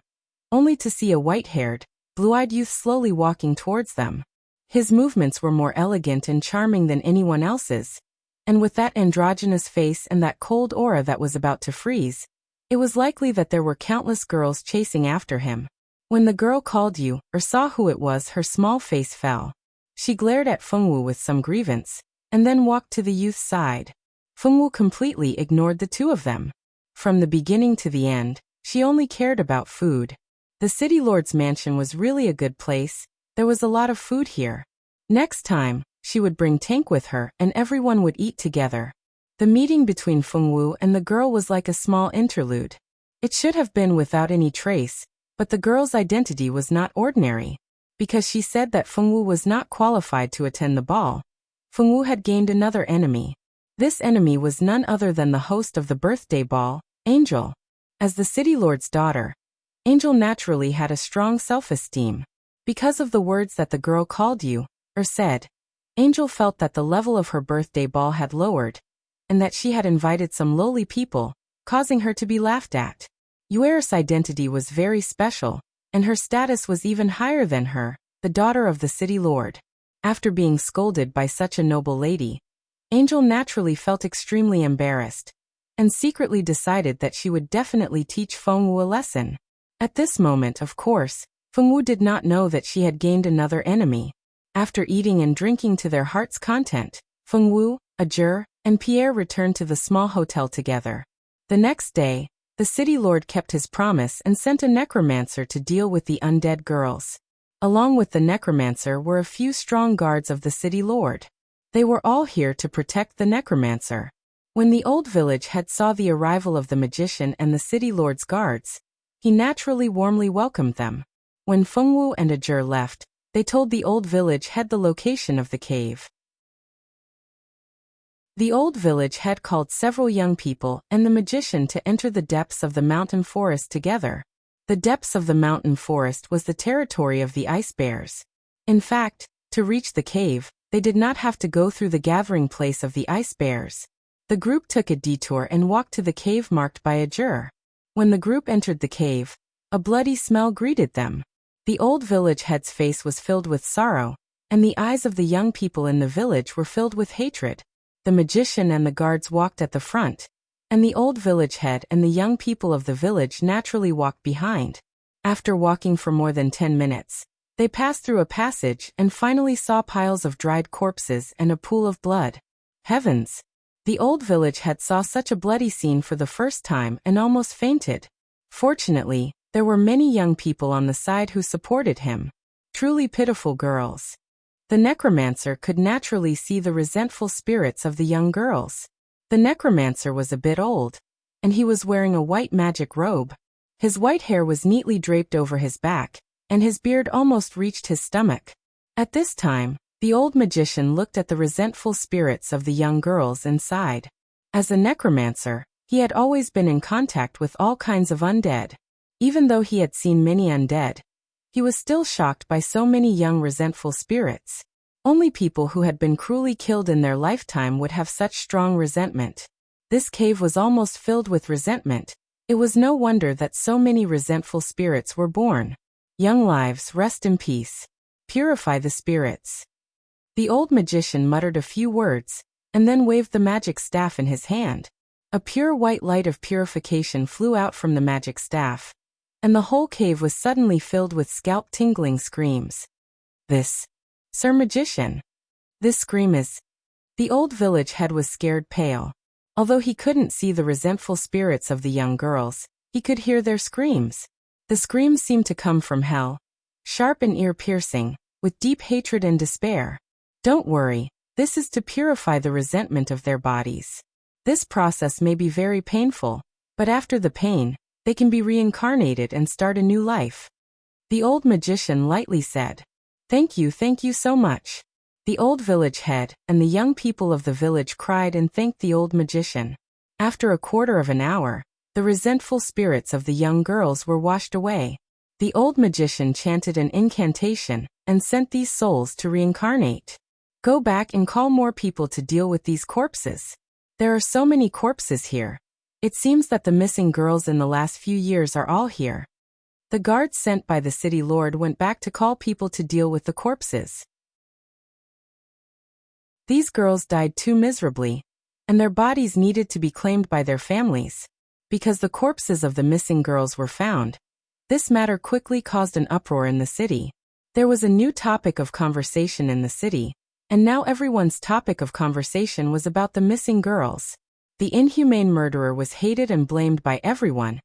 only to see a white-haired, blue-eyed youth slowly walking towards them. His movements were more elegant and charming than anyone else's, and with that androgynous face and that cold aura that was about to freeze, it was likely that there were countless girls chasing after him. When the girl called you, or saw who it was, her small face fell. She glared at Fengwu with some grievance, and then walked to the youth's side. Fengwu completely ignored the two of them. From the beginning to the end, she only cared about food. The city lord's mansion was really a good place. There was a lot of food here. Next time, she would bring Tank with her and everyone would eat together. The meeting between Fengwu and the girl was like a small interlude. It should have been without any trace, but the girl's identity was not ordinary. Because she said that Fengwu was not qualified to attend the ball, Fengwu had gained another enemy. This enemy was none other than the host of the birthday ball, Angel. As the city lord's daughter, Angel naturally had a strong self-esteem. Because of the words that the girl called you, or said, Angel felt that the level of her birthday ball had lowered, and that she had invited some lowly people, causing her to be laughed at. Yuer's identity was very special, and her status was even higher than her, the daughter of the city lord. After being scolded by such a noble lady, Angel naturally felt extremely embarrassed, and secretly decided that she would definitely teach Fengwu a lesson. At this moment, of course, Fengwu did not know that she had gained another enemy. After eating and drinking to their heart's content, Fengwu, Ajur, and Pierre returned to the small hotel together. The next day, the city lord kept his promise and sent a necromancer to deal with the undead girls. Along with the necromancer were a few strong guards of the city lord. They were all here to protect the necromancer. When the old village head saw the arrival of the magician and the city lord's guards, he naturally warmly welcomed them. When Fengwu and Ajur left, they told the old village head the location of the cave. The old village head called several young people and the magician to enter the depths of the mountain forest together. The depths of the mountain forest was the territory of the ice bears. In fact, to reach the cave, they did not have to go through the gathering place of the ice bears. The group took a detour and walked to the cave marked by Ajur. When the group entered the cave, a bloody smell greeted them. The old village head's face was filled with sorrow, and the eyes of the young people in the village were filled with hatred. The magician and the guards walked at the front, and the old village head and the young people of the village naturally walked behind. After walking for more than 10 minutes, they passed through a passage and finally saw piles of dried corpses and a pool of blood. Heavens! The old village head saw such a bloody scene for the first time and almost fainted. Fortunately, there were many young people on the side who supported him. Truly pitiful girls. The necromancer could naturally see the resentful spirits of the young girls. The necromancer was a bit old, and he was wearing a white magic robe. His white hair was neatly draped over his back, and his beard almost reached his stomach. At this time, the old magician looked at the resentful spirits of the young girls inside. As a necromancer, he had always been in contact with all kinds of undead. Even though he had seen many undead, he was still shocked by so many young resentful spirits. Only people who had been cruelly killed in their lifetime would have such strong resentment. This cave was almost filled with resentment. It was no wonder that so many resentful spirits were born. Young lives, rest in peace. Purify the spirits. The old magician muttered a few words, and then waved the magic staff in his hand. A pure white light of purification flew out from the magic staff, and the whole cave was suddenly filled with scalp-tingling screams. This, Sir Magician. This scream is... The old village head was scared pale. Although he couldn't see the resentful spirits of the young girls, he could hear their screams. The screams seemed to come from hell, sharp and ear-piercing, with deep hatred and despair. Don't worry, this is to purify the resentment of their bodies. This process may be very painful, but after the pain, they can be reincarnated and start a new life. The old magician lightly said, thank you so much." The old village head and the young people of the village cried and thanked the old magician. After a quarter of an hour, the resentful spirits of the young girls were washed away. The old magician chanted an incantation and sent these souls to reincarnate. Go back and call more people to deal with these corpses. There are so many corpses here. It seems that the missing girls in the last few years are all here. The guards sent by the city lord went back to call people to deal with the corpses. These girls died too miserably, and their bodies needed to be claimed by their families. Because the corpses of the missing girls were found, this matter quickly caused an uproar in the city. There was a new topic of conversation in the city, and now everyone's topic of conversation was about the missing girls. The inhumane murderer was hated and blamed by everyone,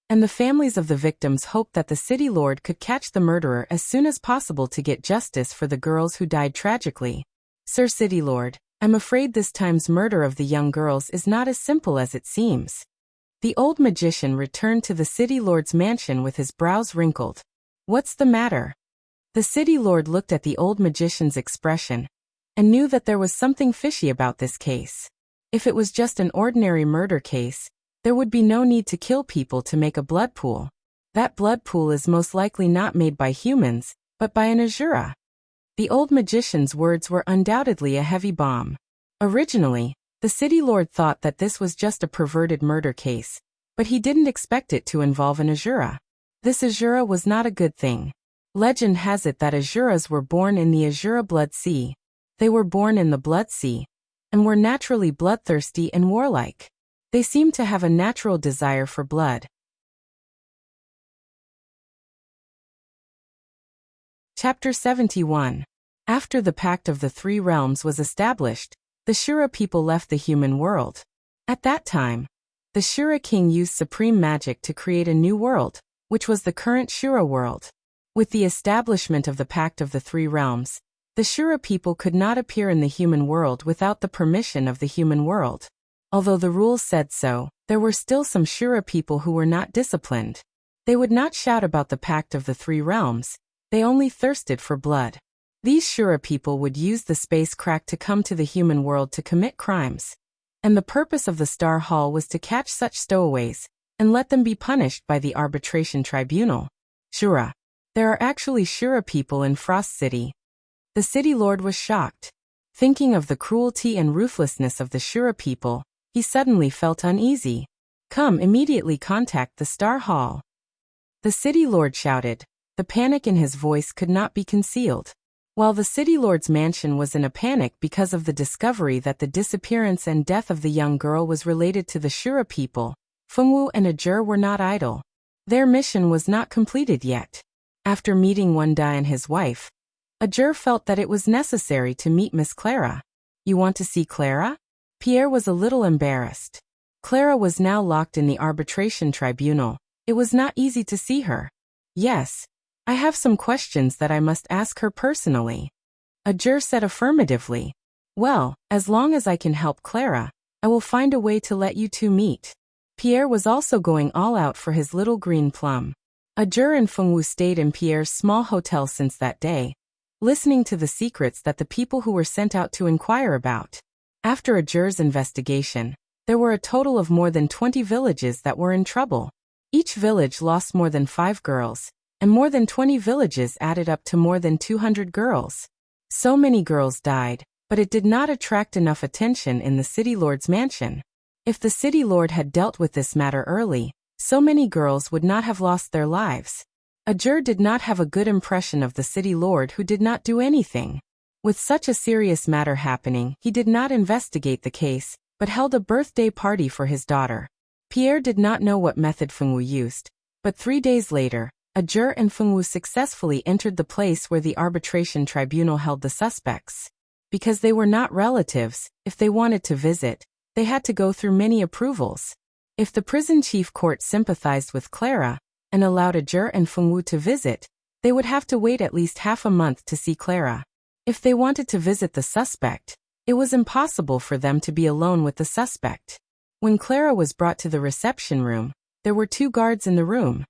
and the families of the victims hoped that the city lord could catch the murderer as soon as possible to get justice for the girls who died tragically. Sir City Lord, I'm afraid this time's murder of the young girls is not as simple as it seems. The old magician returned to the city lord's mansion with his brows wrinkled. What's the matter? The city lord looked at the old magician's expression and knew that there was something fishy about this case. If it was just an ordinary murder case, there would be no need to kill people to make a blood pool. That blood pool is most likely not made by humans, but by an Asura. The old magician's words were undoubtedly a heavy bomb. Originally, the city lord thought that this was just a perverted murder case, but he didn't expect it to involve an Asura. This Asura was not a good thing. Legend has it that Asuras were born in the Asura Blood Sea. They were born in the Blood Sea, and were naturally bloodthirsty and warlike. They seemed to have a natural desire for blood. Chapter 71. After the Pact of the Three Realms was established, the Shura people left the human world. At that time, the Shura king used supreme magic to create a new world, which was the current Shura world. With the establishment of the Pact of the Three Realms, the Shura people could not appear in the human world without the permission of the human world. Although the rules said so, there were still some Shura people who were not disciplined. They would not shout about the Pact of the Three Realms, they only thirsted for blood. These Shura people would use the space crack to come to the human world to commit crimes. And the purpose of the Star Hall was to catch such stowaways, and let them be punished by the arbitration tribunal. Shura. There are actually Shura people in Frost City. The city lord was shocked. Thinking of the cruelty and ruthlessness of the Shura people, he suddenly felt uneasy. Come, immediately contact the Star Hall. The city lord shouted. The panic in his voice could not be concealed. While the city lord's mansion was in a panic because of the discovery that the disappearance and death of the young girl was related to the Shura people, Fengwu and Ajur were not idle. Their mission was not completed yet. After meeting Wanda and his wife, Ajur felt that it was necessary to meet Miss Clara. You want to see Clara? Pierre was a little embarrassed. Clara was now locked in the arbitration tribunal. It was not easy to see her. Yes. I have some questions that I must ask her personally. Ajur said affirmatively. Well, as long as I can help Clara, I will find a way to let you two meet. Pierre was also going all out for his little green plum. Ajur and Fengwu stayed in Pierre's small hotel since that day, listening to the secrets that the people who were sent out to inquire about. After Ajur's investigation, there were a total of more than 20 villages that were in trouble. Each village lost more than 5 girls. And more than 20 villages added up to more than 200 girls. So many girls died, but it did not attract enough attention in the city lord's mansion. If the city lord had dealt with this matter early, so many girls would not have lost their lives. Ajur did not have a good impression of the city lord who did not do anything. With such a serious matter happening, he did not investigate the case, but held a birthday party for his daughter. Pierre did not know what method Fengwu used, but 3 days later, Ajur and Fengwu successfully entered the place where the arbitration tribunal held the suspects. Because they were not relatives, if they wanted to visit, they had to go through many approvals. If the prison chief court sympathized with Clara and allowed Ajur and Fengwu to visit, they would have to wait at least half a month to see Clara. If they wanted to visit the suspect, it was impossible for them to be alone with the suspect. When Clara was brought to the reception room, there were 2 guards in the room.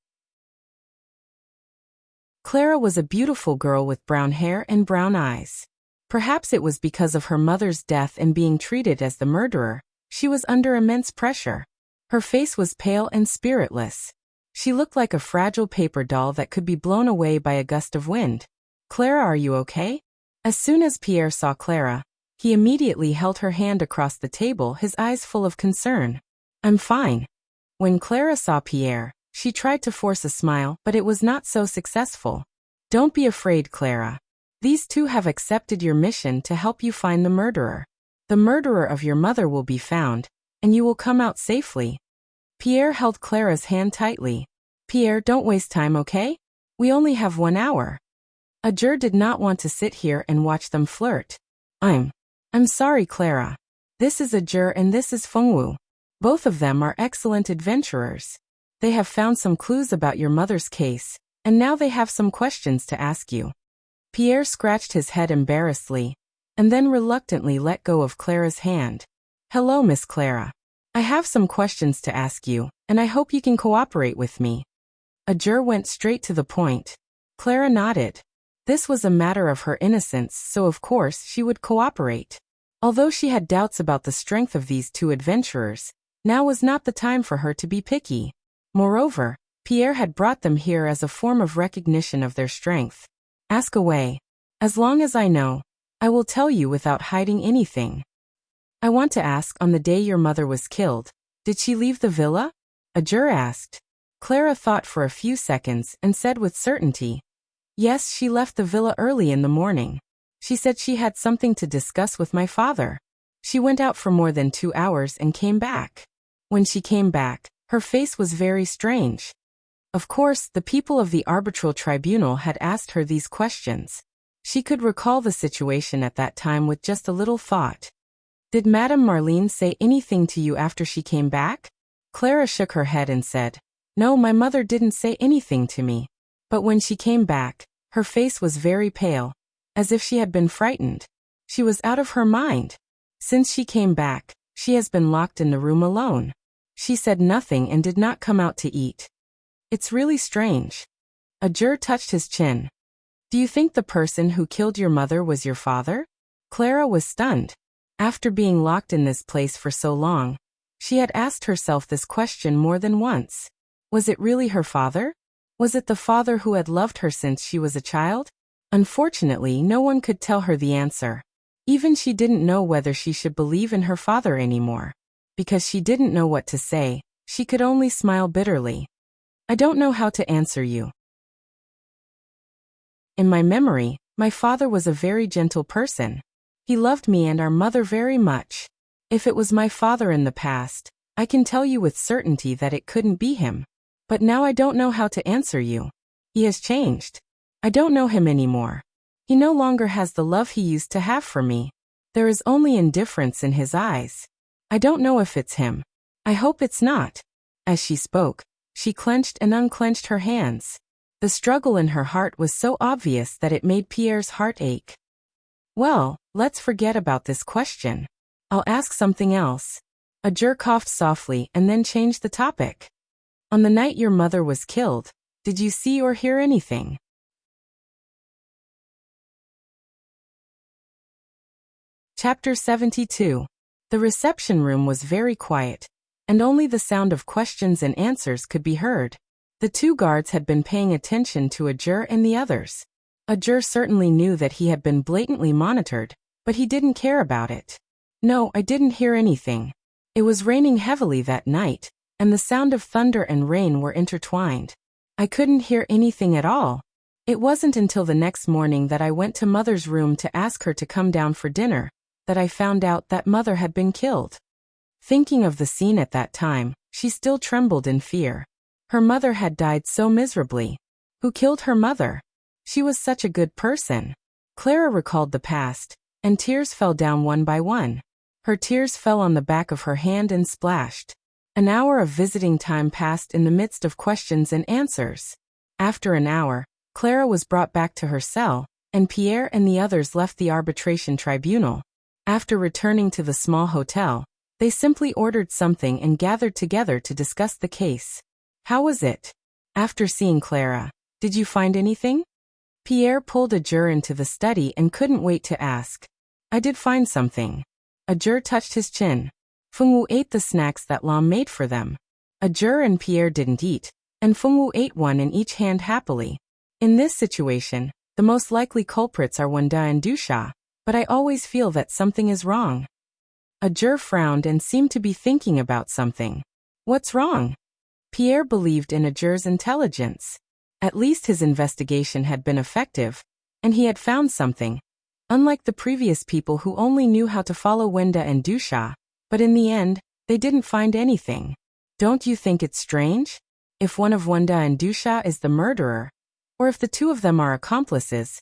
Clara was a beautiful girl with brown hair and brown eyes. Perhaps it was because of her mother's death and being treated as the murderer, she was under immense pressure. Her face was pale and spiritless. She looked like a fragile paper doll that could be blown away by a gust of wind. Clara, are you okay? As soon as Pierre saw Clara, he immediately held her hand across the table, his eyes full of concern. I'm fine. When Clara saw Pierre, she tried to force a smile, but it was not so successful. Don't be afraid, Clara. These 2 have accepted your mission to help you find the murderer. The murderer of your mother will be found, and you will come out safely. Pierre held Clara's hand tightly. Pierre, don't waste time, okay? We only have 1 hour. Ajur did not want to sit here and watch them flirt. I'm sorry, Clara. This is Ajur and this is Fengwu. Both of them are excellent adventurers. They have found some clues about your mother's case, and now they have some questions to ask you. Pierre scratched his head embarrassedly, and then reluctantly let go of Clara's hand. Hello, Miss Clara. I have some questions to ask you, and I hope you can cooperate with me. Ajur went straight to the point. Clara nodded. This was a matter of her innocence, so of course she would cooperate. Although she had doubts about the strength of these 2 adventurers, now was not the time for her to be picky. Moreover, Pierre had brought them here as a form of recognition of their strength. Ask away. As long as I know, I will tell you without hiding anything. I want to ask, on the day your mother was killed, did she leave the villa? Ajur asked. Clara thought for a few seconds and said with certainty. Yes, she left the villa early in the morning. She said she had something to discuss with my father. She went out for more than 2 hours and came back. When she came back, her face was very strange. Of course, the people of the arbitral tribunal had asked her these questions. She could recall the situation at that time with just a little thought. Did Madame Marlene say anything to you after she came back? Clara shook her head and said, No, my mother didn't say anything to me. But when she came back, her face was very pale, as if she had been frightened. She was out of her mind. Since she came back, She has been locked in the room alone. She said nothing and did not come out to eat. It's really strange. A juror touched his chin. Do you think the person who killed your mother was your father? Clara was stunned. After being locked in this place for so long, she had asked herself this question more than once. Was it really her father? Was it the father who had loved her since she was a child? Unfortunately, no one could tell her the answer. Even she didn't know whether she should believe in her father anymore. Because she didn't know what to say, she could only smile bitterly. I don't know how to answer you. In my memory, my father was a very gentle person. He loved me and our mother very much. If it was my father in the past, I can tell you with certainty that it couldn't be him. But now I don't know how to answer you. He has changed. I don't know him anymore. He no longer has the love he used to have for me. There is only indifference in his eyes. I don't know if it's him. I hope it's not. As she spoke, she clenched and unclenched her hands. The struggle in her heart was so obvious that it made Pierre's heart ache. Well, let's forget about this question. I'll ask something else. A juror coughed softly and then changed the topic. On the night your mother was killed, did you see or hear anything? Chapter 72. The reception room was very quiet, and only the sound of questions and answers could be heard. The two guards had been paying attention to a juror and the others. A juror certainly knew that he had been blatantly monitored, but he didn't care about it. No, I didn't hear anything. It was raining heavily that night, and the sound of thunder and rain were intertwined. I couldn't hear anything at all. It wasn't until the next morning that I went to Mother's room to ask her to come down for dinner that I found out that Mother had been killed. Thinking of the scene at that time, she still trembled in fear. Her mother had died so miserably. Who killed her mother? She was such a good person. Clara recalled the past, and tears fell down one by one. Her tears fell on the back of her hand and splashed. An hour of visiting time passed in the midst of questions and answers. After an hour, Clara was brought back to her cell, and Pierre and the others left the arbitration tribunal. After returning to the small hotel, they simply ordered something and gathered together to discuss the case. How was it? After seeing Clara, did you find anything? Pierre pulled a juror into the study and couldn't wait to ask. I did find something. A juror touched his chin. Fengwu ate the snacks that Lam made for them. A juror and Pierre didn't eat, and Fengwu ate one in each hand happily. In this situation, the most likely culprits are Wenda and Dusha, but I always feel that something is wrong. A juror frowned and seemed to be thinking about something. What's wrong? Pierre believed in a juror's intelligence. At least his investigation had been effective, and he had found something. Unlike the previous people who only knew how to follow Wenda and Dusha, but in the end, they didn't find anything. Don't you think it's strange? If one of Wenda and Dusha is the murderer, or if the two of them are accomplices,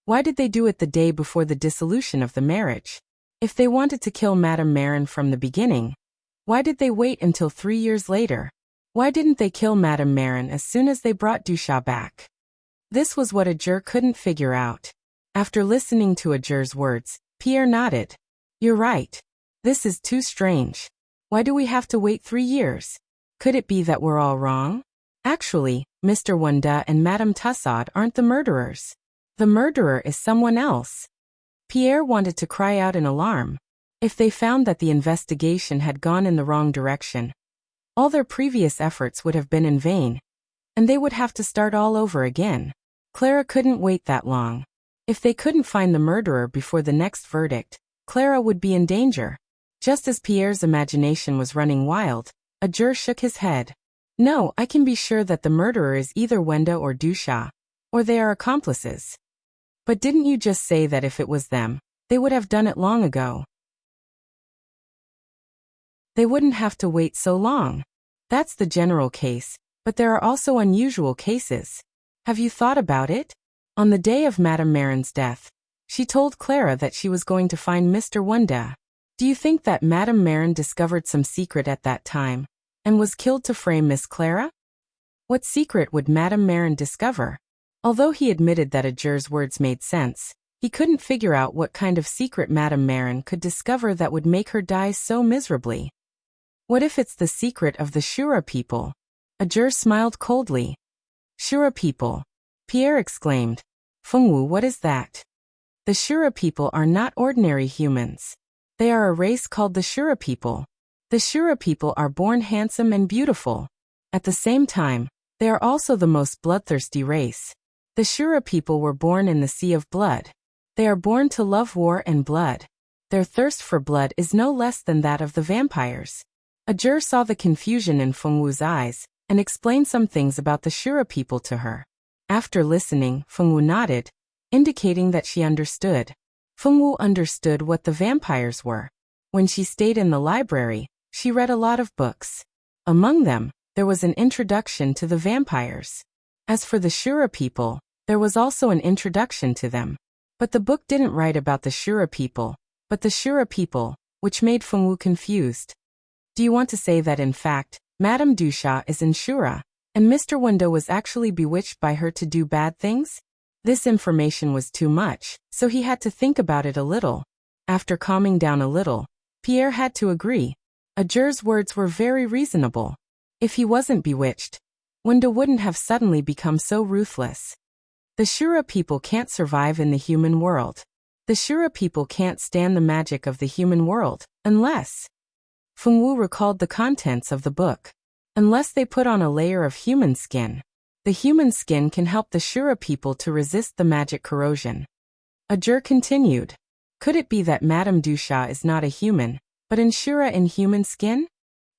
why did they do it the day before the dissolution of the marriage? If they wanted to kill Madame Marin from the beginning, why did they wait until 3 years later? Why didn't they kill Madame Marin as soon as they brought Dusha back? This was what a juror couldn't figure out. After listening to a juror's words, Pierre nodded. You're right. This is too strange. Why do we have to wait 3 years? Could it be that we're all wrong? Actually, Mr. Wenda and Madame Tussaud aren't the murderers. The murderer is someone else. Pierre wanted to cry out in alarm. If they found that the investigation had gone in the wrong direction, all their previous efforts would have been in vain, and they would have to start all over again. Clara couldn't wait that long. If they couldn't find the murderer before the next verdict, Clara would be in danger. Just as Pierre's imagination was running wild, a juror shook his head. No, I can be sure that the murderer is either Wenda or Dusha, or they are accomplices. But didn't you just say that if it was them, they would have done it long ago? They wouldn't have to wait so long. That's the general case, but there are also unusual cases. Have you thought about it? On the day of Madame Marin's death, she told Clara that she was going to find Mr. Wenda. Do you think that Madame Marin discovered some secret at that time, and was killed to frame Miss Clara? What secret would Madame Marin discover? Although he admitted that a juror's words made sense, He couldn't figure out what kind of secret Madame Marin could discover that would make her die so miserably. What if it's the secret of the Shura people? Ajur smiled coldly. Shura people? Pierre exclaimed. Fengwu, what is that? The Shura people are not ordinary humans. They are a race called the Shura people. The Shura people are born handsome and beautiful. At the same time, they are also the most bloodthirsty race. The Shura people were born in the sea of blood. They are born to love war and blood. Their thirst for blood is no less than that of the vampires. Ajur saw the confusion in Fengwu's eyes, and explained some things about the Shura people to her. After listening, Fengwu nodded, indicating that she understood. Fengwu understood what the vampires were. When she stayed in the library, she read a lot of books. Among them, there was an introduction to the vampires. As for the Shura people, there was also an introduction to them. But the book didn't write about the Shura people, but the Shura people, which made Fengwu confused. Do you want to say that in fact, Madame Duchat is in Shura, and Mr. Wendo was actually bewitched by her to do bad things? This information was too much, so he had to think about it a little. After calming down a little, Pierre had to agree. Ajur's words were very reasonable. If he wasn't bewitched, Wendo wouldn't have suddenly become so ruthless. The Shura people can't survive in the human world. The Shura people can't stand the magic of the human world, unless... Fengwu recalled the contents of the book. Unless they put on a layer of human skin. The human skin can help the Shura people to resist the magic corrosion. Ajur continued. Could it be that Madame Duchat is not a human, but in Shura in human skin?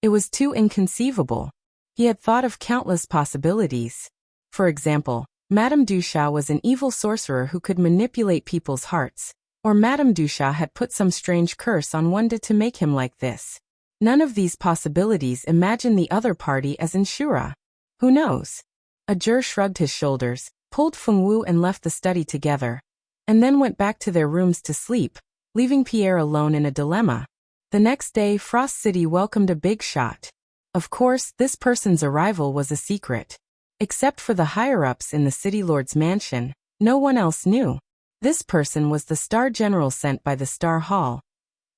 It was too inconceivable. He had thought of countless possibilities. For example, Madame Duchat was an evil sorcerer who could manipulate people's hearts, or Madame Duchat had put some strange curse on Wenda to make him like this. None of these possibilities imagine the other party as in Shura. Who knows? Ajur shrugged his shoulders, pulled Fengwu and left the study together, and then went back to their rooms to sleep, leaving Pierre alone in a dilemma. The next day, Frost City welcomed a big shot. Of course, this person's arrival was a secret. Except for the higher-ups in the city lord's mansion, no one else knew. This person was the star general sent by the Star Hall.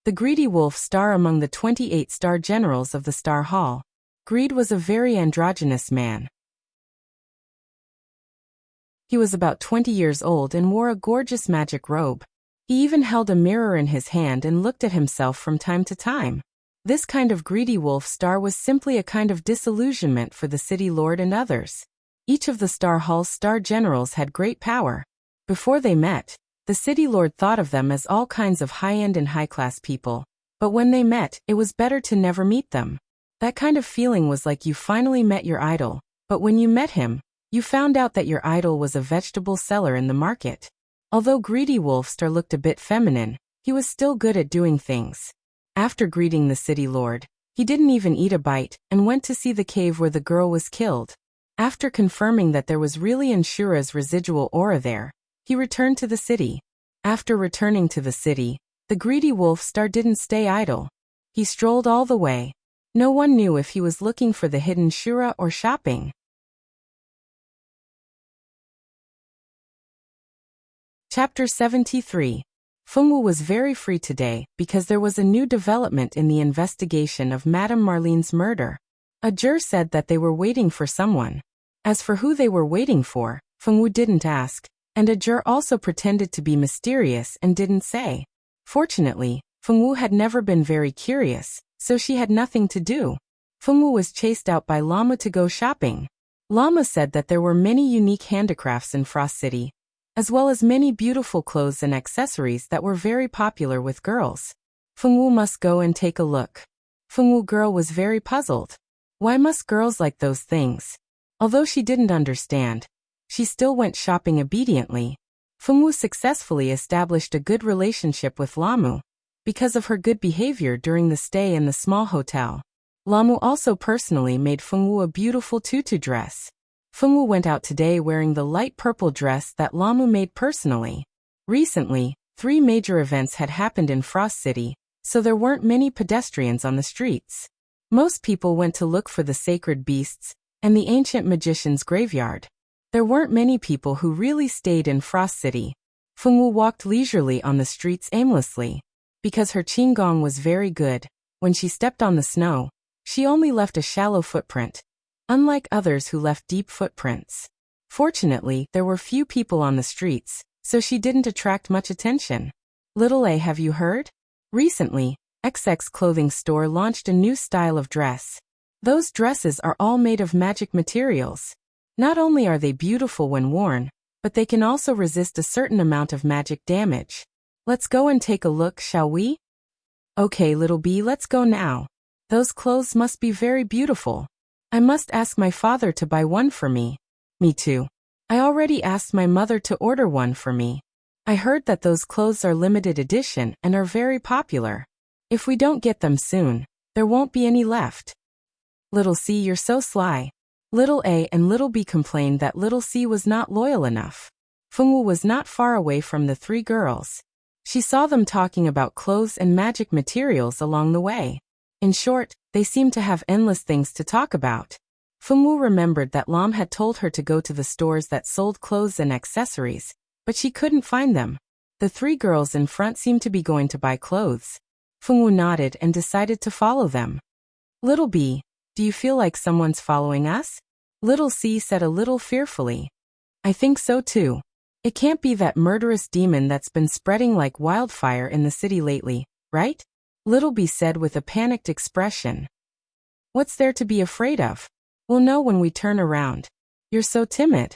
The greedy wolf star among the 28 star generals of the Star Hall. Greed was a very androgynous man. He was about 20 years old and wore a gorgeous magic robe. He even held a mirror in his hand and looked at himself from time to time. This kind of greedy wolf star was simply a kind of disillusionment for the city lord and others. Each of the Star Hall's star generals had great power. Before they met, the city lord thought of them as all kinds of high-end and high-class people. But when they met, it was better to never meet them. That kind of feeling was like you finally met your idol, but when you met him, you found out that your idol was a vegetable seller in the market. Although Greedy Wolfstar looked a bit feminine, he was still good at doing things. After greeting the city lord, he didn't even eat a bite and went to see the cave where the girl was killed. After confirming that there was really Anshura's residual aura there, he returned to the city. After returning to the city, the Greedy Wolfstar didn't stay idle. He strolled all the way. No one knew if he was looking for the hidden Shura or shopping. Chapter 73. Fengwu was very free today because there was a new development in the investigation of Madame Marlene's murder. Ajur said that they were waiting for someone. As for who they were waiting for, Fengwu didn't ask, and Ajur also pretended to be mysterious and didn't say. Fortunately, Fengwu had never been very curious, so she had nothing to do. Fengwu was chased out by Lama to go shopping. Lama said that there were many unique handicrafts in Frost City, as well as many beautiful clothes and accessories that were very popular with girls. Fengwu must go and take a look. Fengwu girl was very puzzled. Why must girls like those things? Although she didn't understand, she still went shopping obediently. Fengwu successfully established a good relationship with Lamu because of her good behavior during the stay in the small hotel. Lamu also personally made Fengwu a beautiful tutu dress. Fengwu went out today wearing the light purple dress that Lamu made personally. Recently, 3 major events had happened in Frost City, so there weren't many pedestrians on the streets. Most people went to look for the sacred beasts and the ancient magician's graveyard. There weren't many people who really stayed in Frost City. Fengwu walked leisurely on the streets aimlessly. Because her qigong was very good, when she stepped on the snow, she only left a shallow footprint, unlike others who left deep footprints. Fortunately, there were few people on the streets, so she didn't attract much attention. Little A, have you heard? Recently, XX clothing store launched a new style of dress. Those dresses are all made of magic materials. Not only are they beautiful when worn, but they can also resist a certain amount of magic damage. Let's go and take a look, shall we? Okay, little B, let's go now. Those clothes must be very beautiful. I must ask my father to buy one for me. Me too. I already asked my mother to order one for me. I heard that those clothes are limited edition and are very popular. If we don't get them soon, there won't be any left. Little C, you're so sly. Little A and Little B complained that Little C was not loyal enough. Fengwu was not far away from the three girls. She saw them talking about clothes and magic materials along the way. In short, they seemed to have endless things to talk about. Fengwu remembered that Lam had told her to go to the stores that sold clothes and accessories, but she couldn't find them. The three girls in front seemed to be going to buy clothes. Fengwu nodded and decided to follow them. Little B, do you feel like someone's following us? Little C said a little fearfully. I think so too. It can't be that murderous demon that's been spreading like wildfire in the city lately, right? Little B said with a panicked expression. What's there to be afraid of? We'll know when we turn around. You're so timid.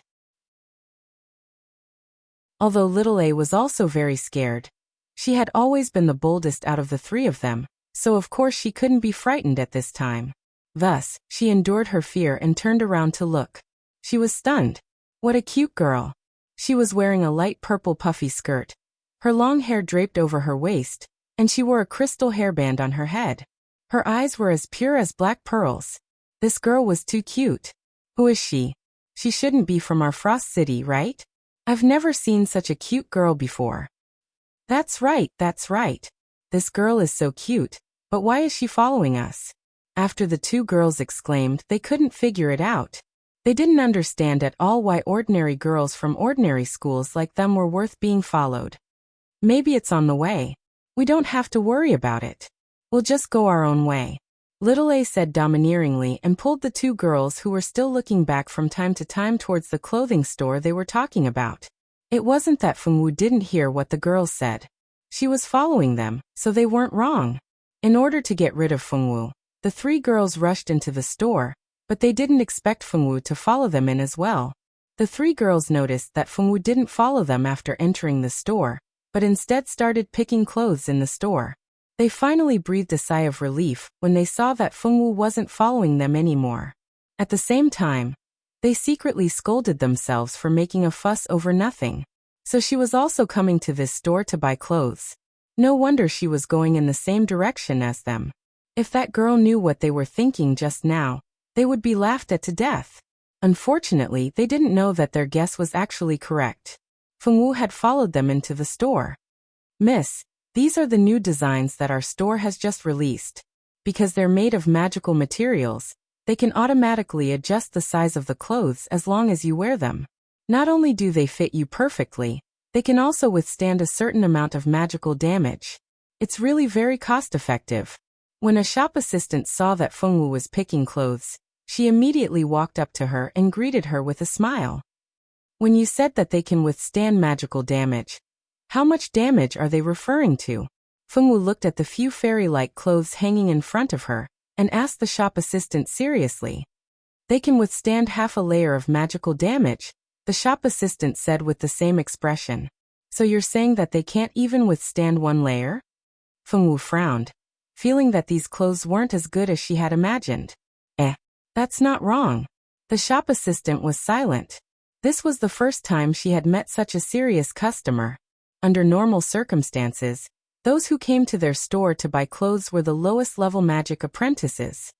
Although Little A was also very scared. She had always been the boldest out of the three of them, so of course she couldn't be frightened at this time. Thus, she endured her fear and turned around to look. She was stunned. What a cute girl. She was wearing a light purple puffy skirt. Her long hair draped over her waist, and she wore a crystal hairband on her head. Her eyes were as pure as black pearls. This girl was too cute. Who is she? She shouldn't be from our Frost City, right? I've never seen such a cute girl before. That's right, that's right. This girl is so cute, but why is she following us? After the two girls exclaimed, they couldn't figure it out. They didn't understand at all why ordinary girls from ordinary schools like them were worth being followed. Maybe it's on the way. We don't have to worry about it. We'll just go our own way. Little A said domineeringly and pulled the two girls who were still looking back from time to time towards the clothing store they were talking about. It wasn't that Fengwu didn't hear what the girls said. She was following them, so they weren't wrong. In order to get rid of Fengwu, the three girls rushed into the store, but they didn't expect Fengwu to follow them in as well. The three girls noticed that Fengwu didn't follow them after entering the store, but instead started picking clothes in the store. They finally breathed a sigh of relief when they saw that Fengwu wasn't following them anymore. At the same time, they secretly scolded themselves for making a fuss over nothing. So she was also coming to this store to buy clothes. No wonder she was going in the same direction as them. If that girl knew what they were thinking just now, they would be laughed at to death. Unfortunately, they didn't know that their guess was actually correct. Fengwu had followed them into the store. Miss, these are the new designs that our store has just released. Because they're made of magical materials, they can automatically adjust the size of the clothes as long as you wear them. Not only do they fit you perfectly, they can also withstand a certain amount of magical damage. It's really very cost-effective. When a shop assistant saw that Fengwu was picking clothes, she immediately walked up to her and greeted her with a smile. When you said that they can withstand magical damage, how much damage are they referring to? Fengwu looked at the few fairy-like clothes hanging in front of her, and asked the shop assistant seriously. They can withstand half a layer of magical damage, the shop assistant said with the same expression. So you're saying that they can't even withstand one layer? Fengwu frowned, feeling that these clothes weren't as good as she had imagined. That's not wrong. The shop assistant was silent. This was the first time she had met such a serious customer. Under normal circumstances, those who came to their store to buy clothes were the lowest level magic apprentices.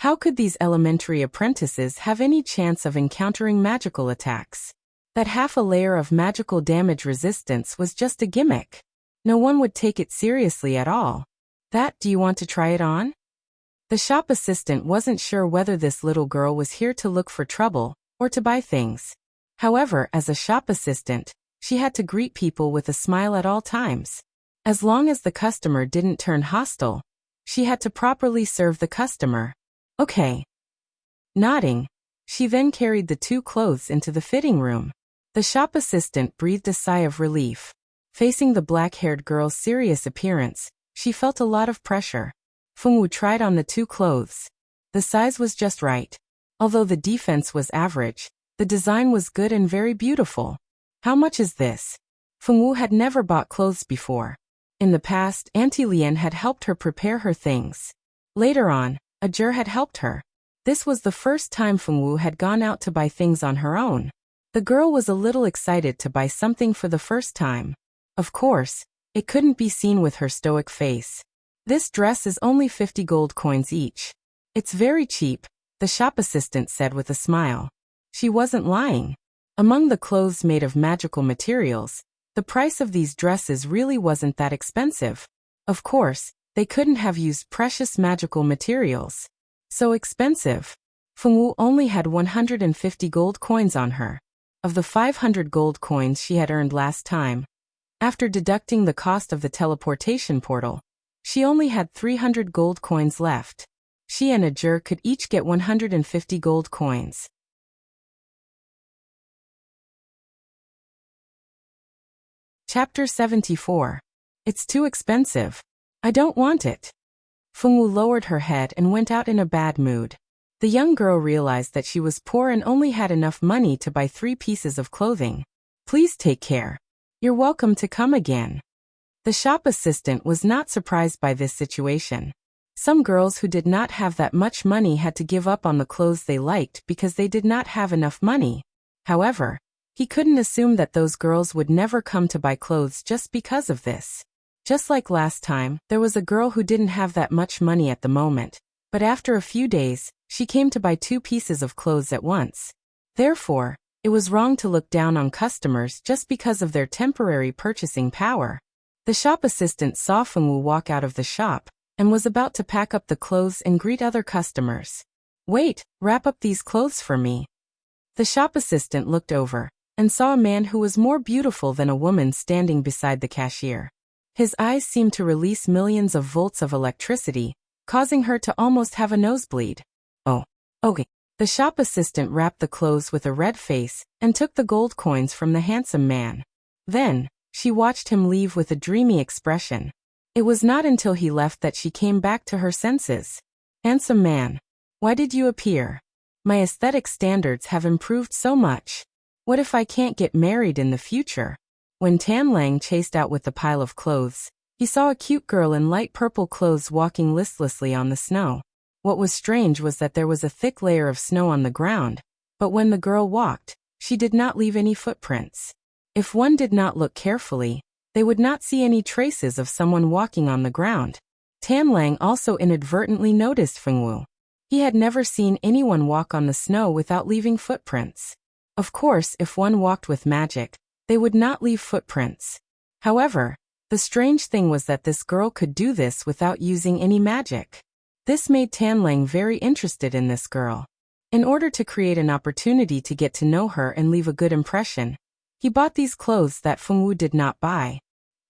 How could these elementary apprentices have any chance of encountering magical attacks? That half a layer of magical damage resistance was just a gimmick. No one would take it seriously at all. Do you want to try it on? The shop assistant wasn't sure whether this little girl was here to look for trouble or to buy things. However, as a shop assistant, she had to greet people with a smile at all times. As long as the customer didn't turn hostile, she had to properly serve the customer. Okay. Nodding, she then carried the 2 clothes into the fitting room. The shop assistant breathed a sigh of relief. Facing the black-haired girl's serious appearance, she felt a lot of pressure. Fengwu tried on the 2 clothes. The size was just right. Although the defense was average, the design was good and very beautiful. How much is this? Fengwu had never bought clothes before. In the past, Auntie Lian had helped her prepare her things. Later on, a jur had helped her. This was the first time Fengwu had gone out to buy things on her own. The girl was a little excited to buy something for the first time. Of course, it couldn't be seen with her stoic face. This dress is only 50 gold coins each. It's very cheap, the shop assistant said with a smile. She wasn't lying. Among the clothes made of magical materials, the price of these dresses really wasn't that expensive. Of course, they couldn't have used precious magical materials. So expensive. Fengwu only had 150 gold coins on her. Of the 500 gold coins she had earned last time, after deducting the cost of the teleportation portal, she only had 300 gold coins left. She and a jur could each get 150 gold coins. Chapter 74. It's too expensive. I don't want it. Fengwu lowered her head and went out in a bad mood. The young girl realized that she was poor and only had enough money to buy 3 pieces of clothing. Please take care. You're welcome to come again. The shop assistant was not surprised by this situation. Some girls who did not have that much money had to give up on the clothes they liked because they did not have enough money. However, he couldn't assume that those girls would never come to buy clothes just because of this. Just like last time, there was a girl who didn't have that much money at the moment, but after a few days, she came to buy 2 pieces of clothes at once. Therefore, it was wrong to look down on customers just because of their temporary purchasing power. The shop assistant saw Fengwu walk out of the shop and was about to pack up the clothes and greet other customers. Wait, wrap up these clothes for me. The shop assistant looked over and saw a man who was more beautiful than a woman standing beside the cashier. His eyes seemed to release millions of volts of electricity, causing her to almost have a nosebleed. Oh, okay. The shop assistant wrapped the clothes with a red face and took the gold coins from the handsome man. Then, she watched him leave with a dreamy expression. It was not until he left that she came back to her senses. Handsome man, why did you appear? My aesthetic standards have improved so much. What if I can't get married in the future? When Tan Lang chased out with the pile of clothes, he saw a cute girl in light purple clothes walking listlessly on the snow. What was strange was that there was a thick layer of snow on the ground, but when the girl walked, she did not leave any footprints. If one did not look carefully, they would not see any traces of someone walking on the ground. Tan Lang also inadvertently noticed Fengwu. He had never seen anyone walk on the snow without leaving footprints. Of course, if one walked with magic, they would not leave footprints. However, the strange thing was that this girl could do this without using any magic. This made Tan Lang very interested in this girl. In order to create an opportunity to get to know her and leave a good impression, he bought these clothes that Fengwu did not buy.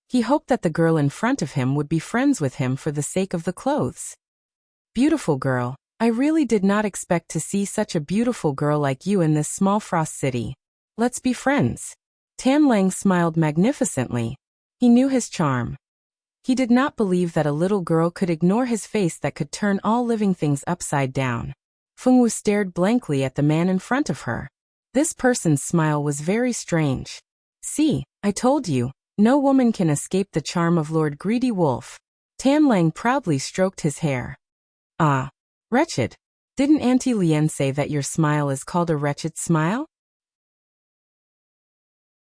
He hoped that the girl in front of him would be friends with him for the sake of the clothes. Beautiful girl, I really did not expect to see such a beautiful girl like you in this small frost city. Let's be friends. Tan Lang smiled magnificently. He knew his charm. He did not believe that a little girl could ignore his face that could turn all living things upside down. Fengwu stared blankly at the man in front of her. This person's smile was very strange. See, I told you, no woman can escape the charm of Lord Greedy Wolf. Tan Lang proudly stroked his hair. Ah, wretched. Didn't Auntie Lian say that your smile is called a wretched smile?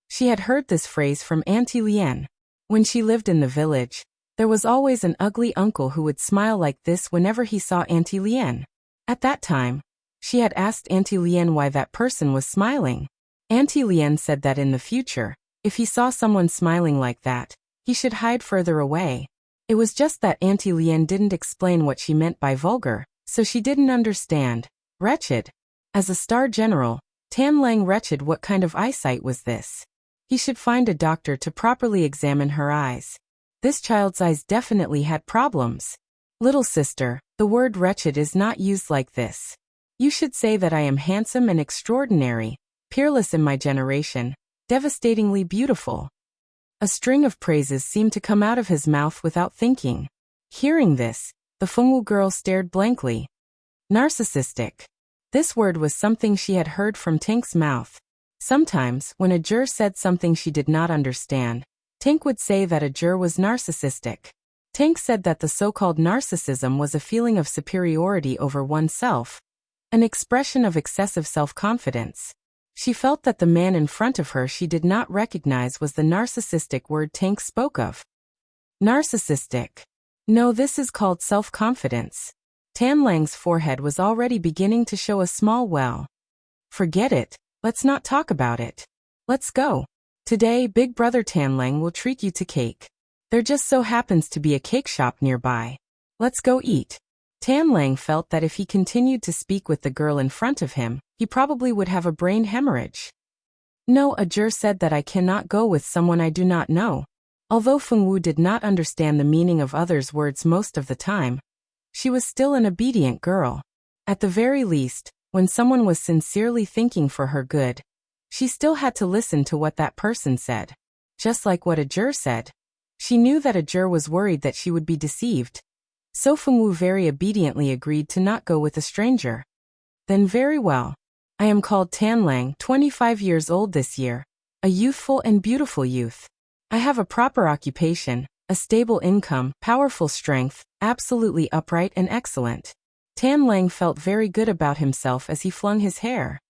She had heard this phrase from Auntie Lian. When she lived in the village, there was always an ugly uncle who would smile like this whenever he saw Auntie Lian. At that time, she had asked Auntie Lian why that person was smiling. Auntie Lian said that in the future, if he saw someone smiling like that, he should hide further away. It was just that Auntie Lian didn't explain what she meant by vulgar, so she didn't understand. Wretched. As a star general, Tan Lang wretched, what kind of eyesight was this? He should find a doctor to properly examine her eyes. This child's eyes definitely had problems. Little sister, the word wretched is not used like this. You should say that I am handsome and extraordinary, peerless in my generation, devastatingly beautiful. A string of praises seemed to come out of his mouth without thinking. Hearing this, the Fengwu girl stared blankly. Narcissistic. This word was something she had heard from Tank's mouth. Sometimes, when a jur said something she did not understand, Tank would say that a jur was narcissistic. Tank said that the so-called narcissism was a feeling of superiority over oneself, an expression of excessive self-confidence. She felt that the man in front of her she did not recognize was the narcissistic word Tank spoke of. Narcissistic. No, this is called self-confidence. Tan Lang's forehead was already beginning to show a small well. Forget it. Let's not talk about it. Let's go. Today, Big Brother Tan Lang will treat you to cake. There just so happens to be a cake shop nearby. Let's go eat. Tan Lang felt that if he continued to speak with the girl in front of him, he probably would have a brain hemorrhage. No, a jur said that I cannot go with someone I do not know. Although Fengwu did not understand the meaning of others' words most of the time, she was still an obedient girl. At the very least, when someone was sincerely thinking for her good, she still had to listen to what that person said. Just like what a jur said. She knew that a jur was worried that she would be deceived. So Fengwu very obediently agreed to not go with a stranger. Then very well. I am called Tan Lang, 25 years old this year, a youthful and beautiful youth. I have a proper occupation, a stable income, powerful strength, absolutely upright and excellent. Tan Lang felt very good about himself as he flung his hair.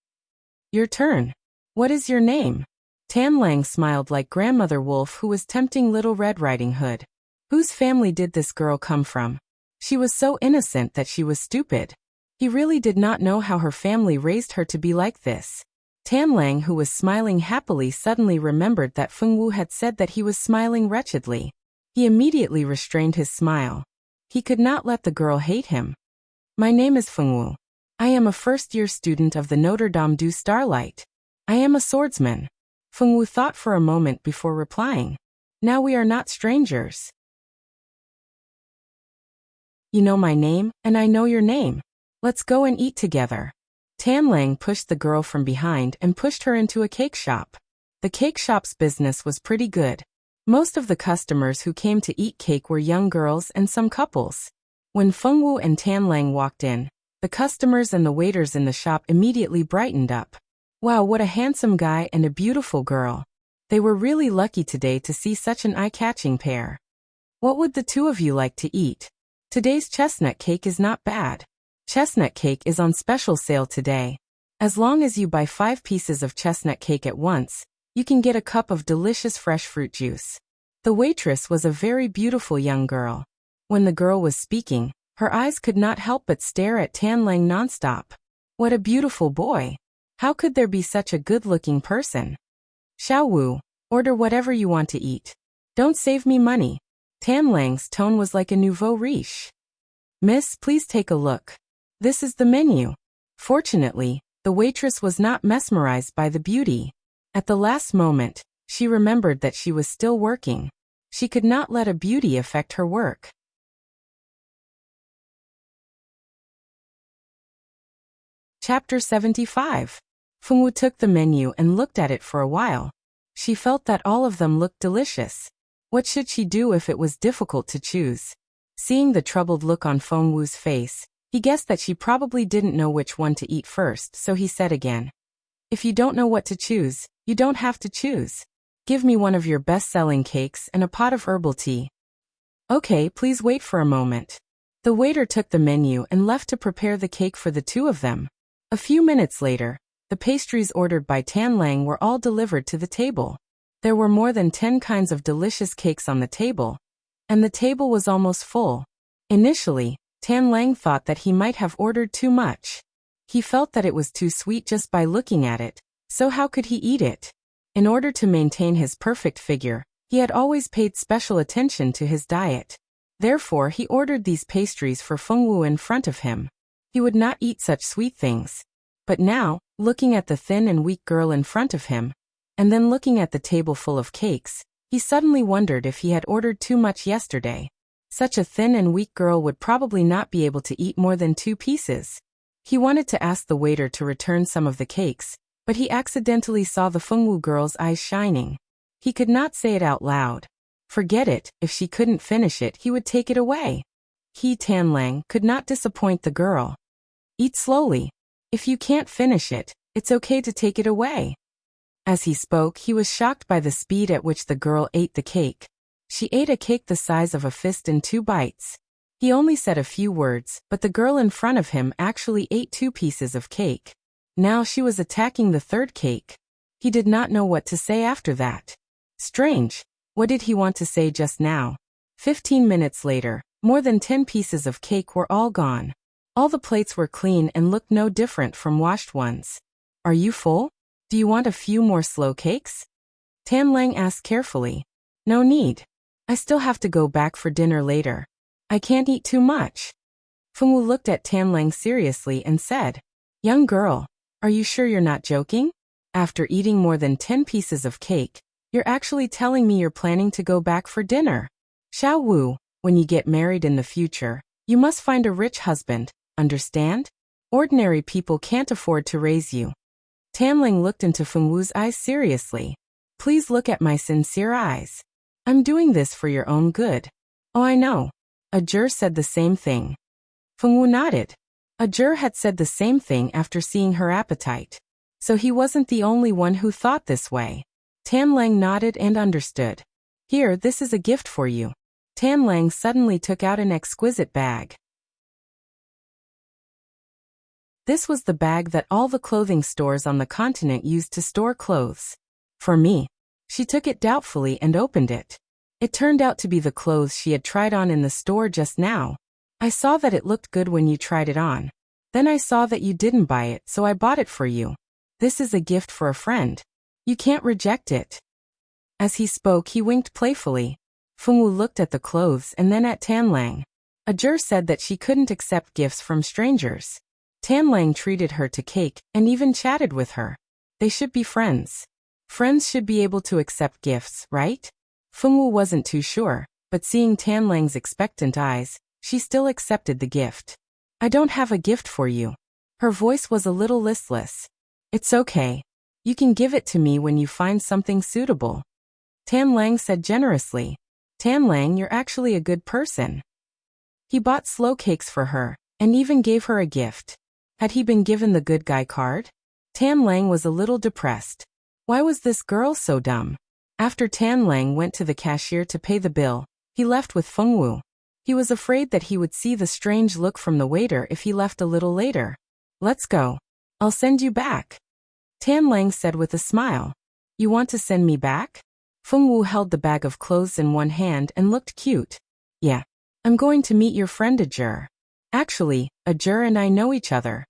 Your turn. What is your name? Tan Lang smiled like Grandmother Wolf who was tempting Little Red Riding Hood. Whose family did this girl come from? She was so innocent that she was stupid. He really did not know how her family raised her to be like this. Tan Lang, who was smiling happily, suddenly remembered that Fengwu had said that he was smiling wretchedly. He immediately restrained his smile. He could not let the girl hate him. My name is Fengwu. I am a first-year student of the Notre Dame du Starlight. I am a swordsman. Fengwu thought for a moment before replying. Now we are not strangers. You know my name, and I know your name. Let's go and eat together. Tan Lang pushed the girl from behind and pushed her into a cake shop. The cake shop's business was pretty good. Most of the customers who came to eat cake were young girls and some couples. When Fengwu and Tan Lang walked in, the customers and the waiters in the shop immediately brightened up. Wow, what a handsome guy and a beautiful girl. They were really lucky today to see such an eye-catching pair. What would the two of you like to eat? Today's chestnut cake is not bad. Chestnut cake is on special sale today. As long as you buy 5 pieces of chestnut cake at once, you can get a cup of delicious fresh fruit juice. The waitress was a very beautiful young girl. When the girl was speaking, her eyes could not help but stare at Tan Lang nonstop. What a beautiful boy. How could there be such a good-looking person? Xiao Wu, order whatever you want to eat. Don't save me money. Tan Lang's tone was like a nouveau riche. Miss, please take a look. This is the menu. Fortunately, the waitress was not mesmerized by the beauty. At the last moment, she remembered that she was still working. She could not let a beauty affect her work. Chapter 75. Fengwu took the menu and looked at it for a while. She felt that all of them looked delicious. What should she do if it was difficult to choose? Seeing the troubled look on Fengwu's face, he guessed that she probably didn't know which one to eat first, so he said again. If you don't know what to choose, you don't have to choose. Give me one of your best-selling cakes and a pot of herbal tea. Okay, please wait for a moment. The waiter took the menu and left to prepare the cake for the two of them. A few minutes later, the pastries ordered by Tan Lang were all delivered to the table. There were more than 10 kinds of delicious cakes on the table, and the table was almost full. Initially, Tan Lang thought that he might have ordered too much. He felt that it was too sweet just by looking at it, so how could he eat it? In order to maintain his perfect figure, he had always paid special attention to his diet. Therefore, he ordered these pastries for Fengwu in front of him. He would not eat such sweet things. But now, looking at the thin and weak girl in front of him, and then looking at the table full of cakes. He suddenly wondered if he had ordered too much yesterday. Such a thin and weak girl would probably not be able to eat more than 2 pieces. He wanted to ask the waiter to return some of the cakes, but he accidentally saw the Fengwu girl's eyes shining. He could not say it out loud. Forget it, if she couldn't finish it he would take it away. He, Tanlang, could not disappoint the girl. Eat slowly. If you can't finish it, it's okay to take it away. As he spoke he was shocked by the speed at which the girl ate the cake. She ate a cake the size of a fist in 2 bites. He only said a few words, but the girl in front of him actually ate 2 pieces of cake. Now she was attacking the 3rd cake. He did not know what to say after that. Strange. What did he want to say just now? 15 minutes later, more than 10 pieces of cake were all gone. All the plates were clean and looked no different from washed ones. Are you full? Do you want a few more slow cakes? Tanlang asked carefully. No need. I still have to go back for dinner later. I can't eat too much. Fengwu looked at Tanlang seriously and said, Young girl, are you sure you're not joking? After eating more than 10 pieces of cake, you're actually telling me you're planning to go back for dinner. Xiao Wu, when you get married in the future, you must find a rich husband, understand? Ordinary people can't afford to raise you. Tanlang looked into Fengwu's eyes seriously. Please look at my sincere eyes. I'm doing this for your own good. Oh, I know. Ajur said the same thing. Fengwu nodded. Ajur had said the same thing after seeing her appetite. So he wasn't the only one who thought this way. Tanlang nodded and understood. Here, this is a gift for you. Tanlang suddenly took out an exquisite bag. This was the bag that all the clothing stores on the continent used to store clothes. For me. She took it doubtfully and opened it. It turned out to be the clothes she had tried on in the store just now. I saw that it looked good when you tried it on. Then I saw that you didn't buy it, so I bought it for you. This is a gift for a friend. You can't reject it. As he spoke he winked playfully. Fengwu looked at the clothes and then at Tanlang. Ajur said that she couldn't accept gifts from strangers. Tanlang treated her to cake and even chatted with her. They should be friends. Friends should be able to accept gifts, right? Fengwu wasn't too sure, but seeing Tanlang's expectant eyes, she still accepted the gift. I don't have a gift for you. Her voice was a little listless. It's okay. You can give it to me when you find something suitable. Tanlang said generously. Tanlang, you're actually a good person. He bought slow cakes for her, and even gave her a gift. Had he been given the good guy card? Tanlang was a little depressed. Why was this girl so dumb? After Tanlang went to the cashier to pay the bill, he left with Fengwu. He was afraid that he would see the strange look from the waiter if he left a little later. Let's go. I'll send you back. Tanlang said with a smile. You want to send me back? Fengwu held the bag of clothes in one hand and looked cute. Yeah. I'm going to meet your friend Ajur. Actually, Ajur and I know each other.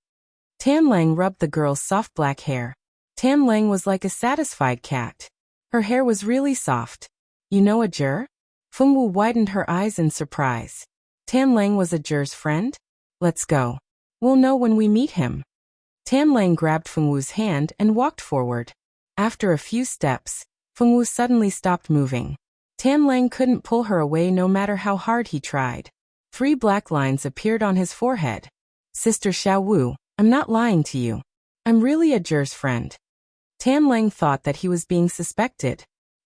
Tanlang rubbed the girl's soft black hair. Tanlang was like a satisfied cat. Her hair was really soft. You know Ajur? Fengwu widened her eyes in surprise. Tanlang was Ajur's friend? Let's go. We'll know when we meet him. Tanlang grabbed Fengwu's hand and walked forward. After a few steps, Fengwu suddenly stopped moving. Tanlang couldn't pull her away no matter how hard he tried. 3 black lines appeared on his forehead. Sister Xiao Wu, I'm not lying to you. I'm really Ajur's friend. Tanlang thought that he was being suspected.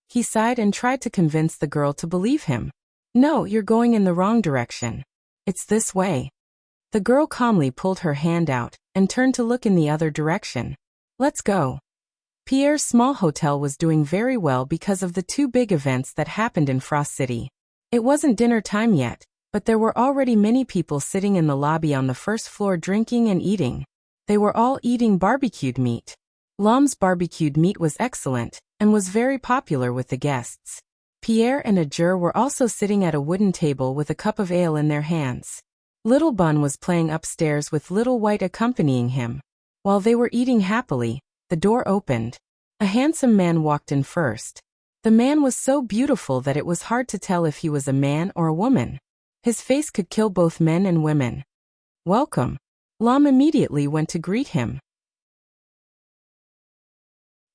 He sighed and tried to convince the girl to believe him. No, you're going in the wrong direction. It's this way. The girl calmly pulled her hand out and turned to look in the other direction. Let's go. Pierre's small hotel was doing very well because of the 2 big events that happened in Frost City. It wasn't dinner time yet, but there were already many people sitting in the lobby on the first floor drinking and eating. They were all eating barbecued meat. Lam's barbecued meat was excellent and was very popular with the guests. Pierre and Ajur were also sitting at a wooden table with a cup of ale in their hands. Little Bun was playing upstairs with Little White accompanying him. While they were eating happily, the door opened. A handsome man walked in first. The man was so beautiful that it was hard to tell if he was a man or a woman. His face could kill both men and women. Welcome. Lam immediately went to greet him.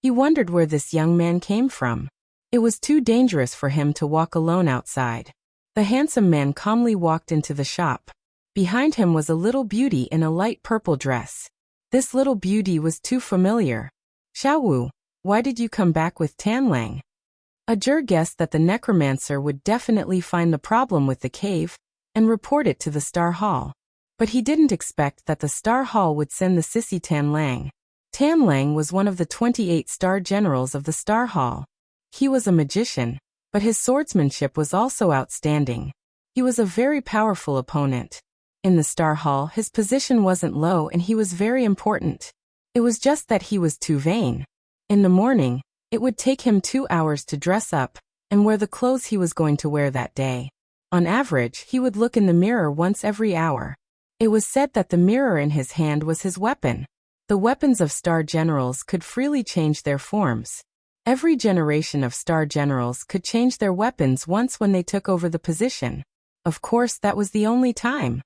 He wondered where this young man came from. It was too dangerous for him to walk alone outside. The handsome man calmly walked into the shop. Behind him was a little beauty in a light purple dress. This little beauty was too familiar. Xiaowu, why did you come back with Tanlang? Ajur guessed that the necromancer would definitely find the problem with the cave and report it to the Star Hall. But he didn't expect that the Star Hall would send the sissy Tanlang. Tanlang was one of the 28 star generals of the Star Hall. He was a magician, but his swordsmanship was also outstanding. He was a very powerful opponent. In the Star Hall, his position wasn't low and he was very important. It was just that he was too vain. In the morning, it would take him 2 hours to dress up and wear the clothes he was going to wear that day. On average, he would look in the mirror once every hour. It was said that the mirror in his hand was his weapon. The weapons of star generals could freely change their forms. Every generation of star generals could change their weapons once when they took over the position. Of course, that was the only time.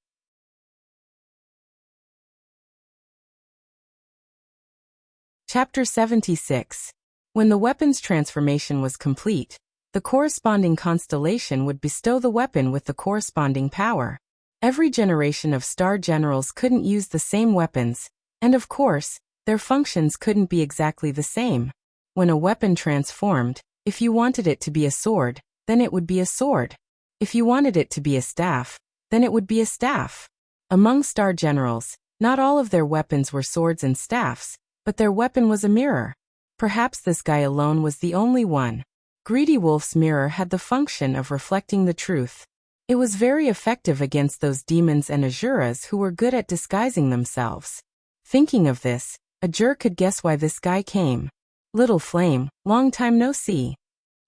Chapter 76. When the weapon's transformation was complete, the corresponding constellation would bestow the weapon with the corresponding power. Every generation of star generals couldn't use the same weapons, and of course, their functions couldn't be exactly the same. When a weapon transformed, if you wanted it to be a sword, then it would be a sword. If you wanted it to be a staff, then it would be a staff. Among star generals, not all of their weapons were swords and staffs, but their weapon was a mirror. Perhaps this guy alone was the only one. Greedy Wolf's mirror had the function of reflecting the truth. It was very effective against those demons and asuras who were good at disguising themselves. Thinking of this, Ajur could guess why this guy came. Little Flame, long time no see.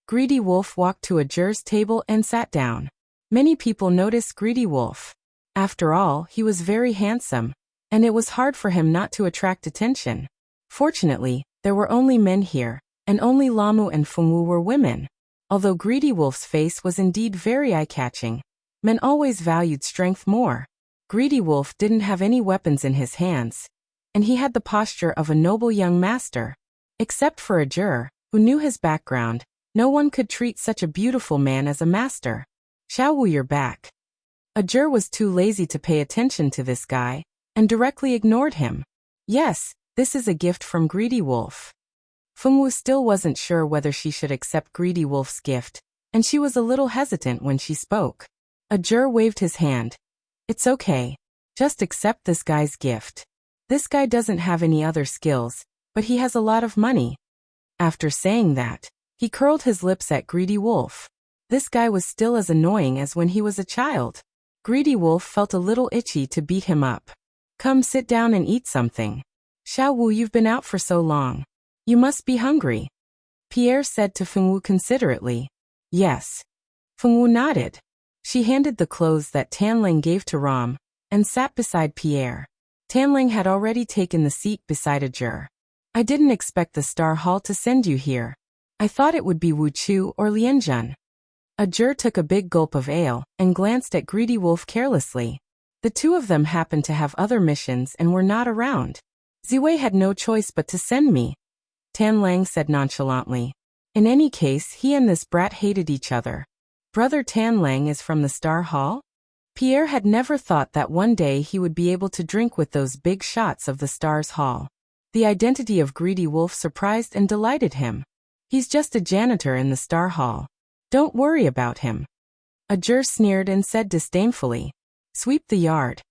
Greedy Wolf walked to Ajur's table and sat down. Many people noticed Greedy Wolf. After all, he was very handsome, and it was hard for him not to attract attention. Fortunately, there were only men here, and only Lamu and Fengwu were women. Although Greedy Wolf's face was indeed very eye-catching, men always valued strength more. Greedy Wolf didn't have any weapons in his hands, and he had the posture of a noble young master. Except for Ajur, who knew his background, no one could treat such a beautiful man as a master. Xiaowu, you're back. Ajur was too lazy to pay attention to this guy, and directly ignored him. Yes, this is a gift from Greedy Wolf. Fengwu still wasn't sure whether she should accept Greedy Wolf's gift, and she was a little hesitant when she spoke. Ajur waved his hand. It's okay. Just accept this guy's gift. This guy doesn't have any other skills, but he has a lot of money. After saying that, he curled his lips at Greedy Wolf. This guy was still as annoying as when he was a child. Greedy Wolf felt a little itchy to beat him up. Come sit down and eat something. Xiaowu, you've been out for so long. You must be hungry. Pierre said to Fengwu considerately. Yes. Fengwu nodded. She handed the clothes that Tanlang gave to Ram, and sat beside Pierre. Tanlang had already taken the seat beside Ajur. I didn't expect the Star Hall to send you here. I thought it would be Wu Chu or Lianjun. Ajur took a big gulp of ale, and glanced at Greedy Wolf carelessly. The two of them happened to have other missions and were not around. Ziwei had no choice but to send me, Tanlang said nonchalantly. In any case, he and this brat hated each other. Brother Tanlang is from the Star Hall? Pierre had never thought that one day he would be able to drink with those big shots of the Star's Hall. The identity of Greedy Wolf surprised and delighted him. He's just a janitor in the Star Hall. Don't worry about him. Ajur sneered and said disdainfully. Sweep the yard.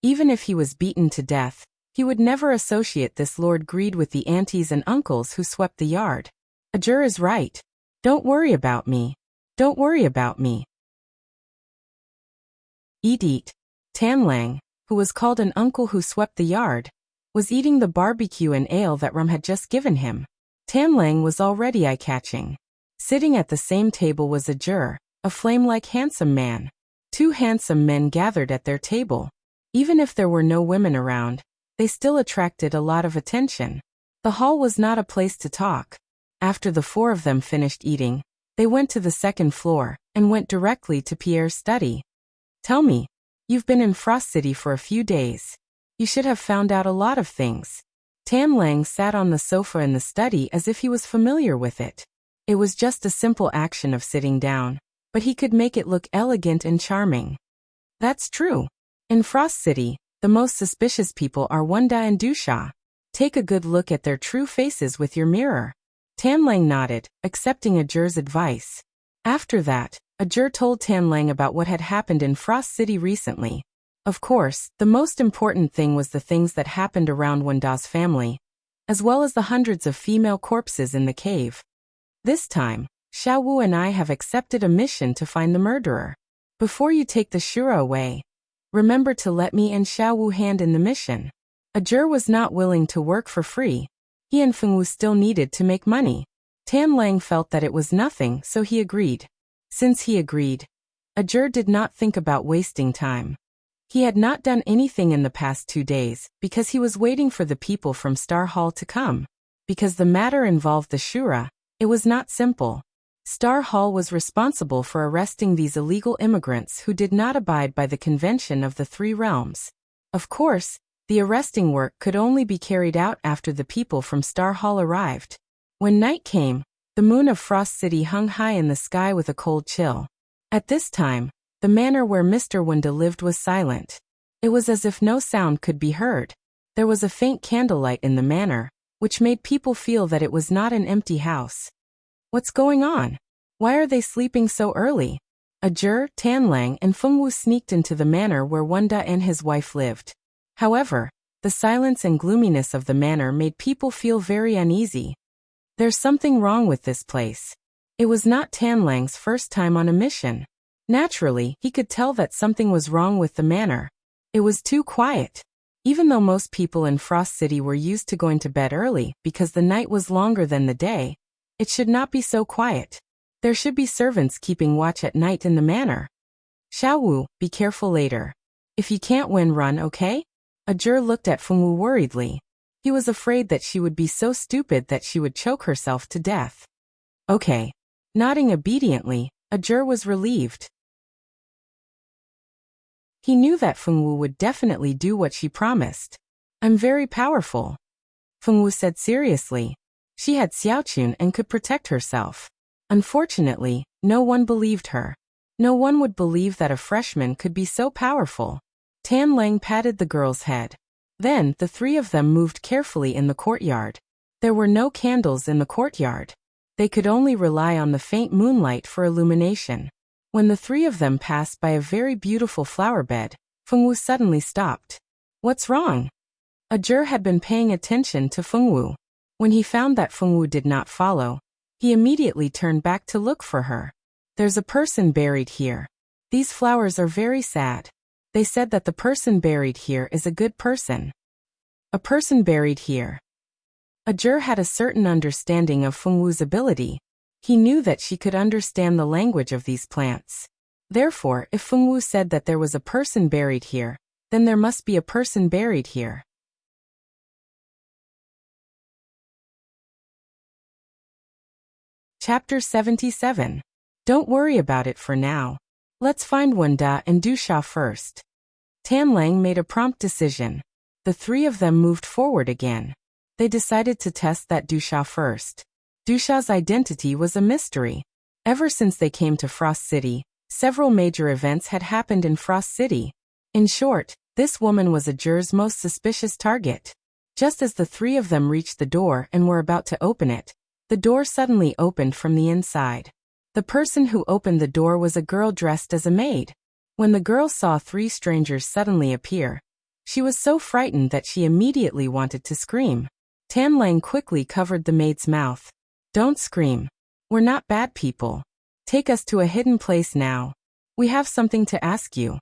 Even if he was beaten to death, he would never associate this Lord Greed with the aunties and uncles who swept the yard. Ajur is right. Don't worry about me. Don't worry about me. Eat. Tanlang, who was called an uncle who swept the yard, was eating the barbecue and ale that Rum had just given him. Tanlang was already eye-catching. Sitting at the same table was Ajur, a flame-like handsome man. Two handsome men gathered at their table. Even if there were no women around, they still attracted a lot of attention. The hall was not a place to talk. After the four of them finished eating, they went to the second floor, and went directly to Pierre's study. Tell me, you've been in Frost City for a few days. You should have found out a lot of things. Tan Lang sat on the sofa in the study as if he was familiar with it. It was just a simple action of sitting down, but he could make it look elegant and charming. That's true. In Frost City, the most suspicious people are Wanda and Dusha. Take a good look at their true faces with your mirror. Tan Lang nodded, accepting Ajur's advice. After that, Ajur told Tan Lang about what had happened in Frost City recently. Of course, the most important thing was the things that happened around Wanda's family, as well as the hundreds of female corpses in the cave. This time, Xiao Wu and I have accepted a mission to find the murderer. Before you take the Shura away, remember to let me and Xiao Wu hand in the mission. Ajur was not willing to work for free. He and Feng Wu still needed to make money. Tan Lang felt that it was nothing, so he agreed. Since he agreed, Ajur did not think about wasting time. He had not done anything in the past 2 days because he was waiting for the people from Star Hall to come. Because the matter involved the Shura, it was not simple. Star Hall was responsible for arresting these illegal immigrants who did not abide by the Convention of the Three Realms. Of course, the arresting work could only be carried out after the people from Star Hall arrived. When night came, the moon of Frost City hung high in the sky with a cold chill. At this time, the manor where Mr. Wanda lived was silent. It was as if no sound could be heard. There was a faint candlelight in the manor, which made people feel that it was not an empty house. What's going on? Why are they sleeping so early? Ajur, Tan Lang, and Feng Wu sneaked into the manor where Wanda and his wife lived. However, the silence and gloominess of the manor made people feel very uneasy. There's something wrong with this place. It was not Tan Lang's first time on a mission. Naturally, he could tell that something was wrong with the manor. It was too quiet. Even though most people in Frost City were used to going to bed early because the night was longer than the day, it should not be so quiet. There should be servants keeping watch at night in the manor. Xiao Wu, be careful later. If you can't win, run, okay? Ajur looked at Feng Wu worriedly. He was afraid that she would be so stupid that she would choke herself to death. Okay. Nodding obediently, Ajur was relieved. He knew that Feng Wu would definitely do what she promised. I'm very powerful, Feng Wu said seriously. She had Xiaoqun and could protect herself. Unfortunately, no one believed her. No one would believe that a freshman could be so powerful. Tan Lang patted the girl's head. Then, the three of them moved carefully in the courtyard. There were no candles in the courtyard. They could only rely on the faint moonlight for illumination. When the three of them passed by a very beautiful flower bed, Feng Wu suddenly stopped. What's wrong? Ajur had been paying attention to Feng Wu. When he found that Feng Wu did not follow, he immediately turned back to look for her. There's a person buried here. These flowers are very sad. They said that the person buried here is a good person. A person buried here. Ajur had a certain understanding of Feng Wu's ability. He knew that she could understand the language of these plants. Therefore, if Feng Wu said that there was a person buried here, then there must be a person buried here. Chapter 77. Don't worry about it for now. Let's find Wanda and Dusha first. Tan Lang made a prompt decision. The three of them moved forward again. They decided to test that Dusha first. Dusha's identity was a mystery. Ever since they came to Frost City, several major events had happened in Frost City. In short, this woman was Ajur's most suspicious target. Just as the three of them reached the door and were about to open it, the door suddenly opened from the inside. The person who opened the door was a girl dressed as a maid. When the girl saw three strangers suddenly appear, she was so frightened that she immediately wanted to scream. Tan Lang quickly covered the maid's mouth. Don't scream. We're not bad people. Take us to a hidden place now. We have something to ask you.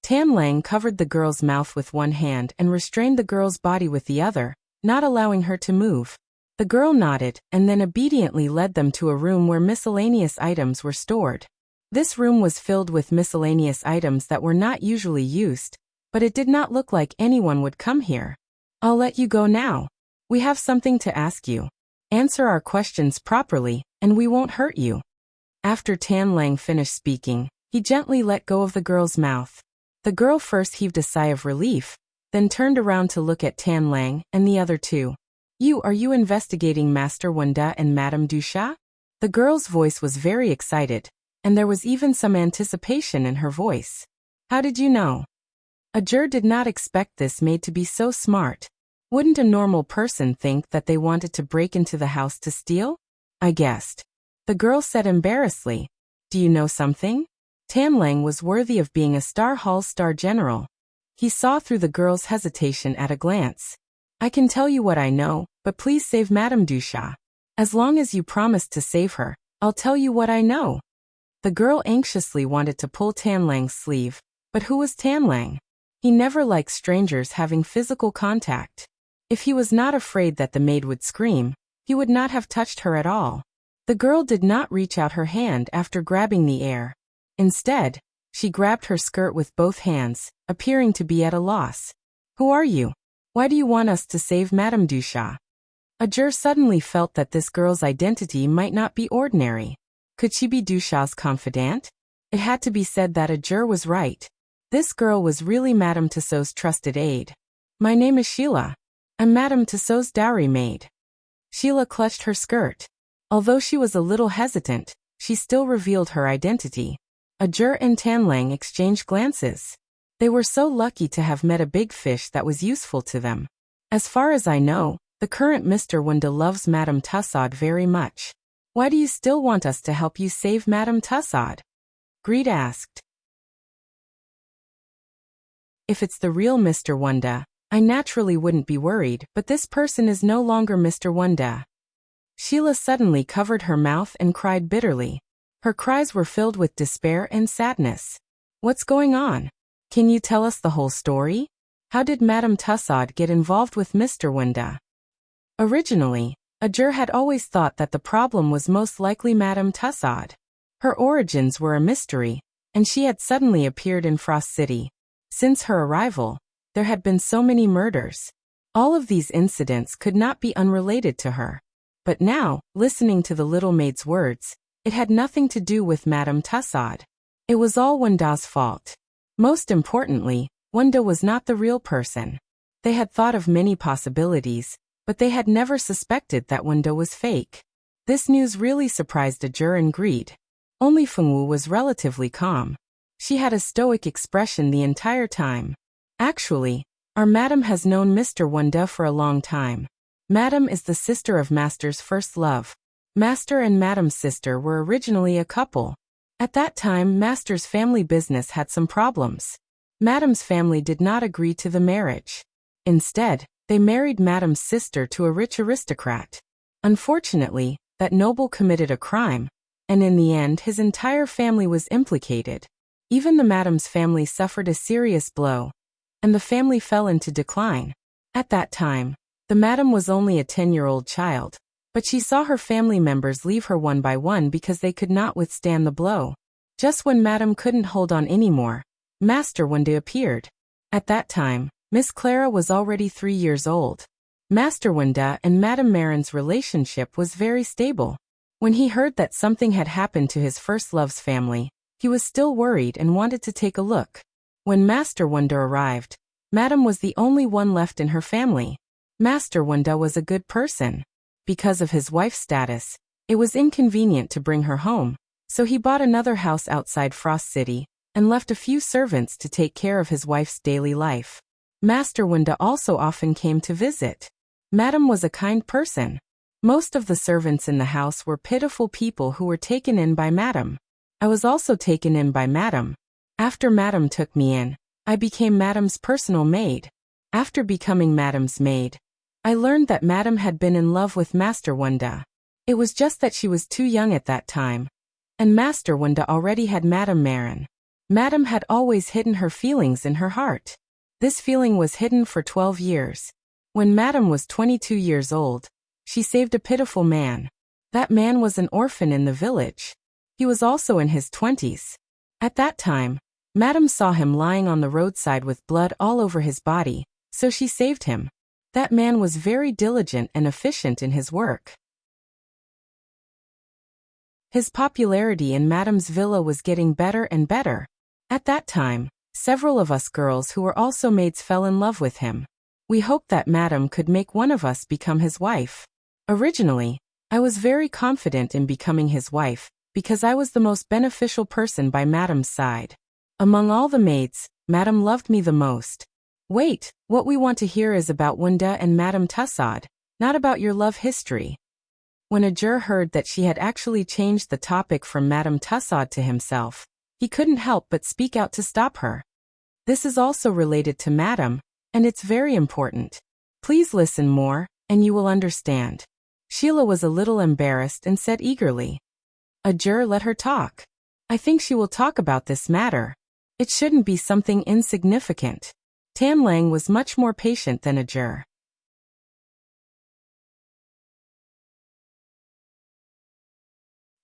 Tan Lang covered the girl's mouth with one hand and restrained the girl's body with the other, not allowing her to move. The girl nodded and then obediently led them to a room where miscellaneous items were stored. This room was filled with miscellaneous items that were not usually used, but it did not look like anyone would come here. I'll let you go now. We have something to ask you. Answer our questions properly, and we won't hurt you. After Tan Lang finished speaking, he gently let go of the girl's mouth. The girl first heaved a sigh of relief, then turned around to look at Tan Lang and the other two. Are you investigating Master Wanda and Madame Dusha? The girl's voice was very excited, and there was even some anticipation in her voice. How did you know? Ajur did not expect this maid to be so smart. Wouldn't a normal person think that they wanted to break into the house to steal? I guessed. The girl said embarrassedly. Do you know something? Tan Lang was worthy of being a Star Hall star general. He saw through the girl's hesitation at a glance. I can tell you what I know, but please save Madame Dusha. As long as you promise to save her, I'll tell you what I know. The girl anxiously wanted to pull Tan Lang's sleeve, but who was Tan Lang? He never liked strangers having physical contact. If he was not afraid that the maid would scream, he would not have touched her at all. The girl did not reach out her hand after grabbing the air. Instead, she grabbed her skirt with both hands, appearing to be at a loss. Who are you? Why do you want us to save Madame Dusha? Ajur suddenly felt that this girl's identity might not be ordinary. Could she be Dusha's confidant? It had to be said that Ajur was right. This girl was really Madame Tussauds' trusted aide. My name is Sheila. I'm Madame Tussauds' dowry maid. Sheila clutched her skirt. Although she was a little hesitant, she still revealed her identity. Ajur and Tan Lang exchanged glances. They were so lucky to have met a big fish that was useful to them. As far as I know, the current Mr. Wanda loves Madame Tussaud very much. Why do you still want us to help you save Madame Tussaud? Greed asked. If it's the real Mr. Wanda, I naturally wouldn't be worried, but this person is no longer Mr. Wanda. Sheila suddenly covered her mouth and cried bitterly. Her cries were filled with despair and sadness. What's going on? Can you tell us the whole story? How did Madame Tussaud get involved with Mr. Wanda? Originally, Ajur had always thought that the problem was most likely Madame Tussaud. Her origins were a mystery, and she had suddenly appeared in Frost City. Since her arrival, there had been so many murders. All of these incidents could not be unrelated to her. But now, listening to the little maid's words, it had nothing to do with Madame Tussaud. It was all Wanda's fault. Most importantly, Wanda was not the real person. They had thought of many possibilities, but they had never suspected that Wanda was fake. This news really surprised Ajur and Greed. Only Fengwu was relatively calm. She had a stoic expression the entire time. Actually, our madam has known Mr. Wanda for a long time. Madam is the sister of Master's first love. Master and Madam's sister were originally a couple. At that time, Master's family business had some problems. Madam's family did not agree to the marriage. Instead, they married Madam's sister to a rich aristocrat. Unfortunately, that noble committed a crime, and in the end his entire family was implicated. Even the Madam's family suffered a serious blow, and the family fell into decline. At that time, the Madam was only a 10-year-old child, but she saw her family members leave her one by one because they could not withstand the blow. Just when Madam couldn't hold on anymore, Master Wanda appeared. At that time, Miss Clara was already 3 years old. Master Wanda and Madame Marin's relationship was very stable. When he heard that something had happened to his first love's family, he was still worried and wanted to take a look. When Master Wanda arrived, Madam was the only one left in her family. Master Wanda was a good person. Because of his wife's status, it was inconvenient to bring her home, so he bought another house outside Frost City and left a few servants to take care of his wife's daily life. Master Wanda also often came to visit. Madam was a kind person. Most of the servants in the house were pitiful people who were taken in by Madam. I was also taken in by Madam. After Madam took me in, I became Madam's personal maid. After becoming Madam's maid, I learned that Madam had been in love with Master Wanda. It was just that she was too young at that time, and Master Wanda already had Madame Marin. Madam had always hidden her feelings in her heart. This feeling was hidden for 12 years. When Madam was 22 years old, she saved a pitiful man. That man was an orphan in the village. He was also in his 20s. At that time, Madam saw him lying on the roadside with blood all over his body, so she saved him. That man was very diligent and efficient in his work. His popularity in Madam's villa was getting better and better. At that time, Several of us girls who were also maids fell in love with him. We hoped that Madam could make one of us become his wife. Originally, I was very confident in becoming his wife, because I was the most beneficial person by Madam's side. Among all the maids, Madam loved me the most. Wait, what we want to hear is about Wunda and Madam Tussaud, not about your love history. When Ajur heard that she had actually changed the topic from Madam Tussaud to himself, he couldn't help but speak out to stop her. This is also related to Madam, and it's very important. Please listen more, and you will understand. Sheila was a little embarrassed and said eagerly. Ajur, let her talk. I think she will talk about this matter. It shouldn't be something insignificant. Tan Lang was much more patient than Ajur.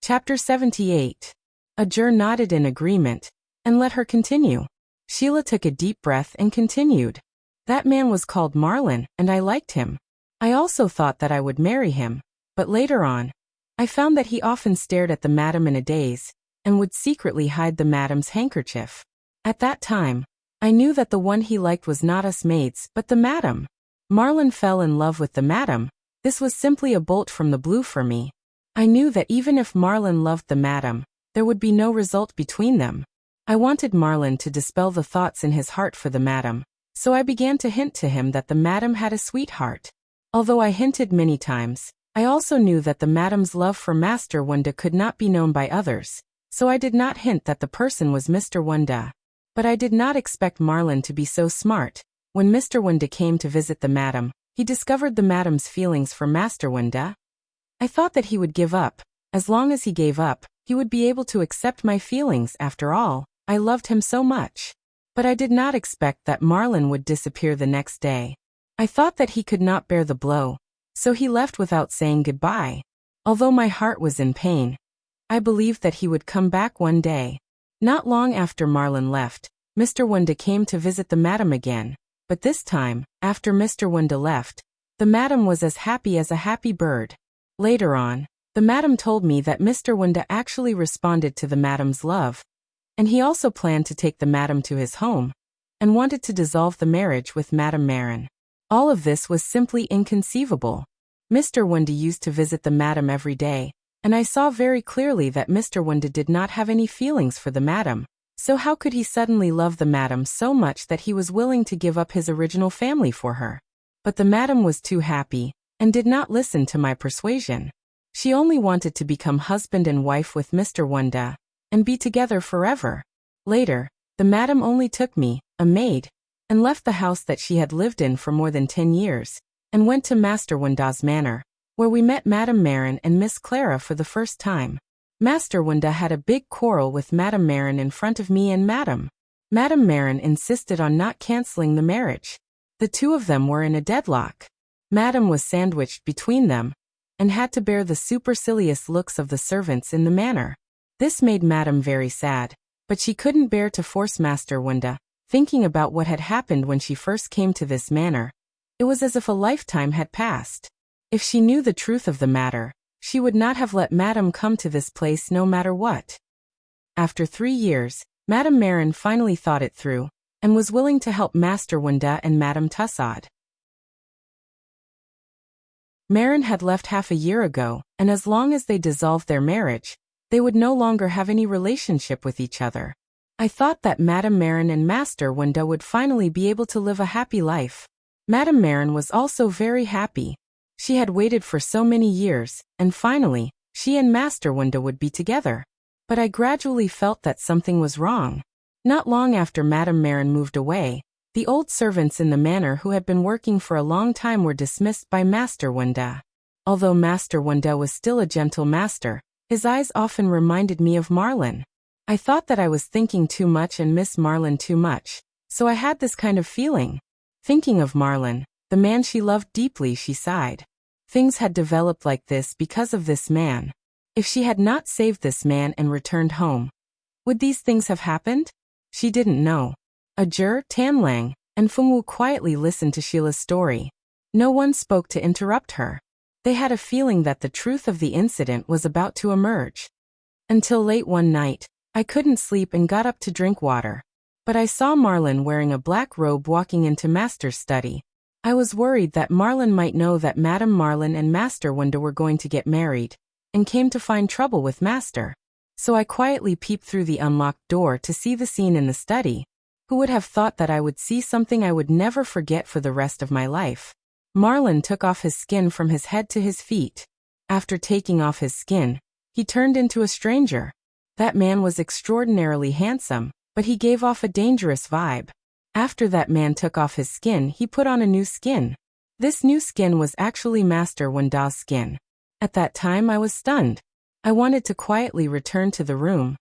Chapter 78. Ajur nodded in agreement, and let her continue. Sheila took a deep breath and continued. That man was called Marlin, and I liked him. I also thought that I would marry him, but later on, I found that he often stared at the madam in a daze, and would secretly hide the madam's handkerchief. At that time, I knew that the one he liked was not us maids, but the madam. Marlin fell in love with the madam. This was simply a bolt from the blue for me. I knew that even if Marlin loved the madam, there would be no result between them. I wanted Marlin to dispel the thoughts in his heart for the madam, so I began to hint to him that the madam had a sweetheart. Although I hinted many times, I also knew that the madam's love for Master Wunda could not be known by others, so I did not hint that the person was Mr. Wunda. But I did not expect Marlin to be so smart. When Mr. Wunda came to visit the madam, he discovered the madam's feelings for Master Wunda. I thought that he would give up. As long as he gave up, he would be able to accept my feelings. After all, I loved him so much. But I did not expect that Marlin would disappear the next day. I thought that he could not bear the blow, so he left without saying goodbye. Although my heart was in pain, I believed that he would come back one day. Not long after Marlin left, Mr. Wunda came to visit the madam again, but this time, after Mr. Wunda left, the madam was as happy as a happy bird. Later on, the madam told me that Mr. Wunda actually responded to the madam's love, and he also planned to take the madam to his home, and wanted to dissolve the marriage with Madame Marin. All of this was simply inconceivable. Mr. Wunda used to visit the madam every day, and I saw very clearly that Mr. Wunda did not have any feelings for the madam, so how could he suddenly love the madam so much that he was willing to give up his original family for her? But the madam was too happy, and did not listen to my persuasion. She only wanted to become husband and wife with Mr. Wunda, and be together forever. Later, the madam only took me, a maid, and left the house that she had lived in for more than 10 years, and went to Master Wunda's manor, where we met Madame Marin and Miss Clara for the first time. Master Wunda had a big quarrel with Madame Marin in front of me and Madame. Madame Marin insisted on not cancelling the marriage. The two of them were in a deadlock. Madame was sandwiched between them, and had to bear the supercilious looks of the servants in the manor. This made Madame very sad, but she couldn't bear to force Master Wunda. Thinking about what had happened when she first came to this manor, it was as if a lifetime had passed. If she knew the truth of the matter, she would not have let Madame come to this place no matter what. After 3 years, Madame Marin finally thought it through, and was willing to help Master Wunda and Madame Tussaud. Marin had left half a year ago, and as long as they dissolved their marriage, they would no longer have any relationship with each other. I thought that Madame Marin and Master Wunda would finally be able to live a happy life. Madame Marin was also very happy. She had waited for so many years, and finally, she and Master Wunda would be together. But I gradually felt that something was wrong. Not long after Madame Marin moved away, the old servants in the manor who had been working for a long time were dismissed by Master Wunda. Although Master Wunda was still a gentle master, his eyes often reminded me of Marlin. I thought that I was thinking too much and miss Marlin too much, so I had this kind of feeling. Thinking of Marlin, the man she loved deeply, she sighed. Things had developed like this because of this man. If she had not saved this man and returned home, would these things have happened? She didn't know. Ajur, Tan Lang, and Fengwu quietly listened to Sheila's story. No one spoke to interrupt her. They had a feeling that the truth of the incident was about to emerge. Until late one night, I couldn't sleep and got up to drink water. But I saw Marlin wearing a black robe walking into Master's study. I was worried that Marlin might know that Madame Marlin and Master Wunda were going to get married, and came to find trouble with Master. So I quietly peeped through the unlocked door to see the scene in the study. Who would have thought that I would see something I would never forget for the rest of my life? Marlin took off his skin from his head to his feet. After taking off his skin, he turned into a stranger. That man was extraordinarily handsome, but he gave off a dangerous vibe. After that man took off his skin, he put on a new skin. This new skin was actually Master Wunda's skin. At that time I was stunned. I wanted to quietly return to the room,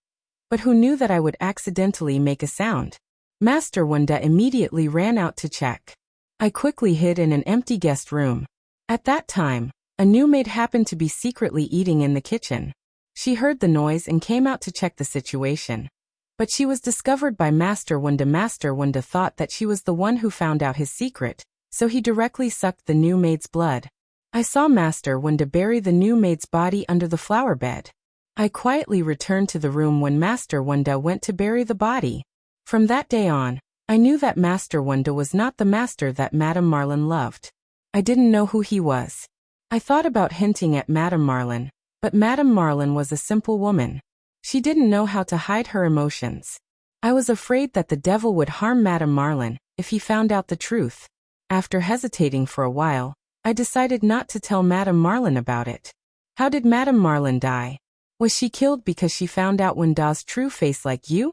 but who knew that I would accidentally make a sound? Master Wunda immediately ran out to check. I quickly hid in an empty guest room. At that time, a new maid happened to be secretly eating in the kitchen. She heard the noise and came out to check the situation. But she was discovered by Master Wunda. Master Wunda thought that she was the one who found out his secret, so he directly sucked the new maid's blood. I saw Master Wunda bury the new maid's body under the flower bed. I quietly returned to the room when Master Wunda went to bury the body. From that day on, I knew that Master Wunda was not the master that Madame Marlin loved. I didn't know who he was. I thought about hinting at Madame Marlin, but Madame Marlin was a simple woman. She didn't know how to hide her emotions. I was afraid that the devil would harm Madame Marlin if he found out the truth. After hesitating for a while, I decided not to tell Madame Marlin about it. How did Madame Marlin die? Was she killed because she found out Wunda's true face like you?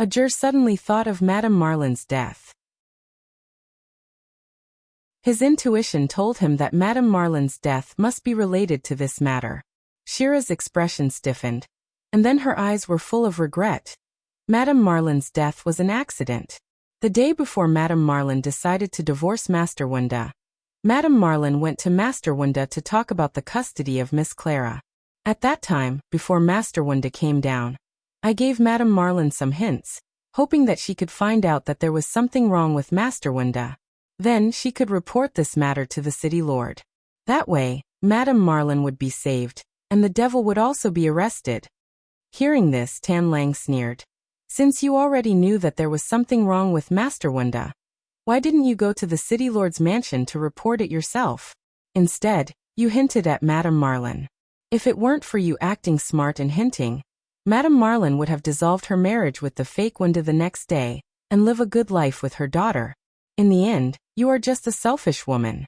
Ajur suddenly thought of Madame Marlin's death. His intuition told him that Madame Marlin's death must be related to this matter. Shira's expression stiffened, and then her eyes were full of regret. Madame Marlin's death was an accident. The day before Madame Marlin decided to divorce Master Wunda, Madame Marlin went to Master Wunda to talk about the custody of Miss Clara. At that time, before Master Wunda came down, I gave Madame Marlin some hints, hoping that she could find out that there was something wrong with Master Wunda. Then she could report this matter to the city lord. That way, Madame Marlin would be saved, and the devil would also be arrested. Hearing this, Tan Lang sneered. Since you already knew that there was something wrong with Master Wunda, why didn't you go to the city lord's mansion to report it yourself? Instead, you hinted at Madame Marlin. If it weren't for you acting smart and hinting, Madame Marlin would have dissolved her marriage with the fake Wunda the next day, and live a good life with her daughter. In the end, you are just a selfish woman.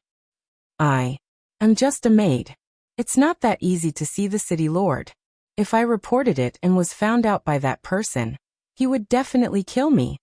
I'm just a maid. It's not that easy to see the city lord. If I reported it and was found out by that person, he would definitely kill me.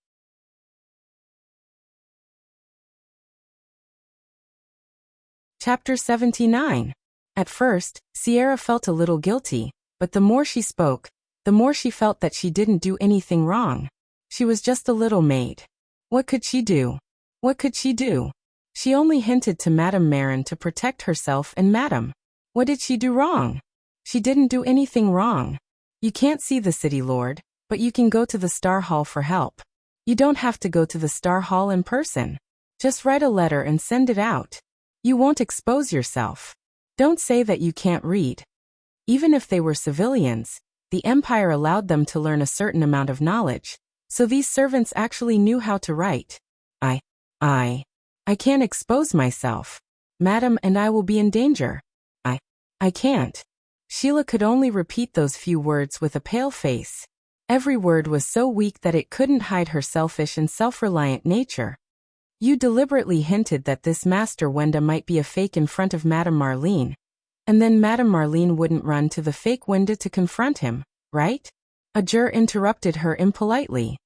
Chapter 79. At first, Sierra felt a little guilty, but the more she spoke, the more she felt that she didn't do anything wrong. She was just a little maid. What could she do? What could she do? She only hinted to Madame Marin to protect herself and Madame. What did she do wrong? She didn't do anything wrong. You can't see the city lord, but you can go to the Star Hall for help. You don't have to go to the Star Hall in person. Just write a letter and send it out. You won't expose yourself. Don't say that you can't read. Even if they were civilians, the Empire allowed them to learn a certain amount of knowledge, so these servants actually knew how to write. I can't expose myself. Madam, and I will be in danger. I can't. Sheila could only repeat those few words with a pale face. Every word was so weak that it couldn't hide her selfish and self-reliant nature. You deliberately hinted that this Master Wunda might be a fake in front of Madame Marlene, and then Madame Marlene wouldn't run to the fake Wunda to confront him, right? Ajur interrupted her impolitely.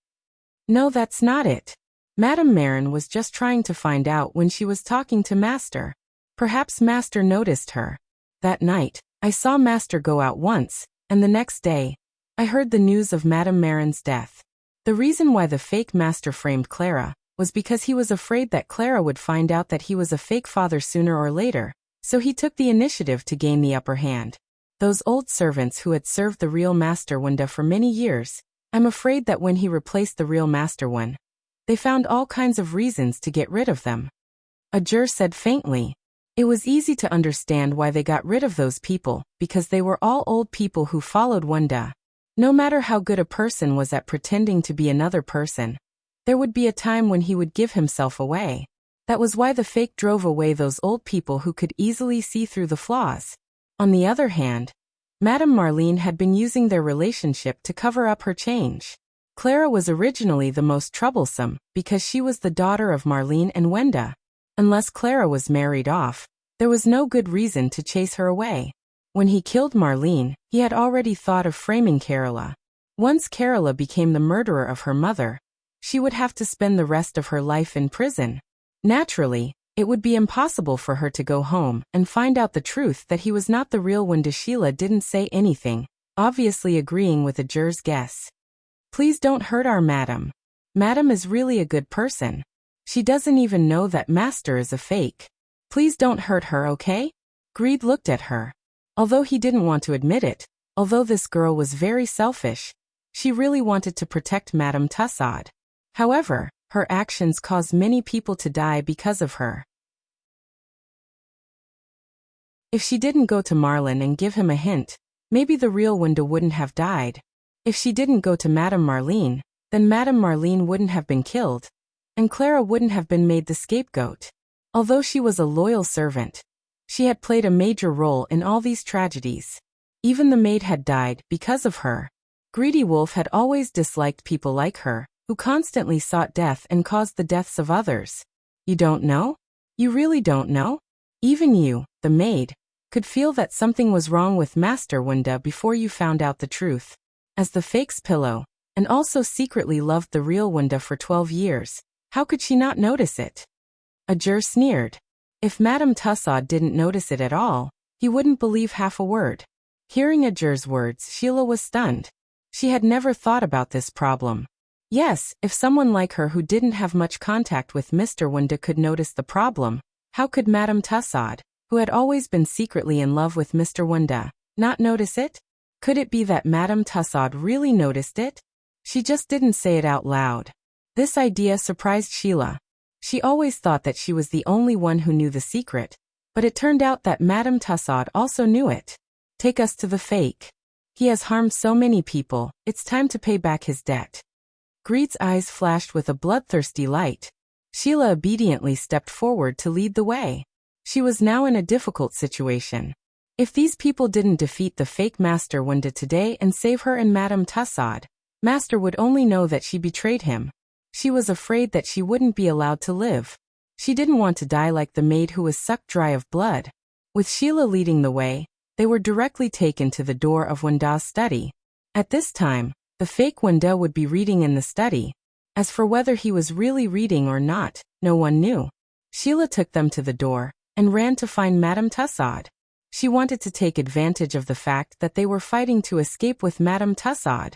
No, that's not it. Madame Marin was just trying to find out when she was talking to Master. Perhaps Master noticed her. That night, I saw Master go out once, and the next day, I heard the news of Madame Marin's death. The reason why the fake Master framed Clara was because he was afraid that Clara would find out that he was a fake father sooner or later, so he took the initiative to gain the upper hand. Those old servants who had served the real Master Wunda for many years, I'm afraid that when he replaced the real Master one, they found all kinds of reasons to get rid of them. Ajur said faintly. It was easy to understand why they got rid of those people, because they were all old people who followed Wunda. No matter how good a person was at pretending to be another person, There would be a time when he would give himself away. That was why the fake drove away those old people who could easily see through the flaws. On the other hand, Madame Marlene had been using their relationship to cover up her change. Clara was originally the most troublesome because she was the daughter of Marlene and Wenda. Unless Clara was married off, there was no good reason to chase her away. When he killed Marlene, he had already thought of framing Carola. Once Carola became the murderer of her mother, she would have to spend the rest of her life in prison. Naturally, it would be impossible for her to go home and find out the truth that he was not the real Wenda. Sheila didn't say anything, obviously agreeing with the juror's guess. Please don't hurt our madam. Madam is really a good person. She doesn't even know that Master is a fake. Please don't hurt her, okay? Greed looked at her. Although he didn't want to admit it, although this girl was very selfish, she really wanted to protect Madame Tussaud. However, her actions caused many people to die because of her. If she didn't go to Marlon and give him a hint, maybe the real Wenda wouldn't have died. If she didn't go to Madame Marlene, then Madame Marlene wouldn't have been killed, and Clara wouldn't have been made the scapegoat. Although she was a loyal servant, she had played a major role in all these tragedies. Even the maid had died because of her. Greedy Wolf had always disliked people like her, who constantly sought death and caused the deaths of others. You don't know? You really don't know? Even you, the maid, could feel that something was wrong with Master Wenda before you found out the truth. As the fake's pillow, and also secretly loved the real Wenda for 12 years, how could she not notice it? A juror sneered. If Madame Tussaud didn't notice it at all, he wouldn't believe half a word. Hearing a juror's words, Sheila was stunned. She had never thought about this problem. Yes, if someone like her who didn't have much contact with Mr. Wenda could notice the problem, how could Madame Tussaud, who had always been secretly in love with Mr. Wenda, not notice it? Could it be that Madame Tussaud really noticed it? She just didn't say it out loud. This idea surprised Sheila. She always thought that she was the only one who knew the secret, but it turned out that Madame Tussaud also knew it. Take us to the fake. He has harmed so many people, it's time to pay back his debt. Greed's eyes flashed with a bloodthirsty light. Sheila obediently stepped forward to lead the way. She was now in a difficult situation. If these people didn't defeat the fake Master Wenda today and save her and Madame Tussaud, Master would only know that she betrayed him. She was afraid that she wouldn't be allowed to live. She didn't want to die like the maid who was sucked dry of blood. With Sheila leading the way, they were directly taken to the door of Wenda's study. At this time, the fake Wenda would be reading in the study. As for whether he was really reading or not, no one knew. Sheila took them to the door and ran to find Madame Tussaud. She wanted to take advantage of the fact that they were fighting to escape with Madame Tussaud.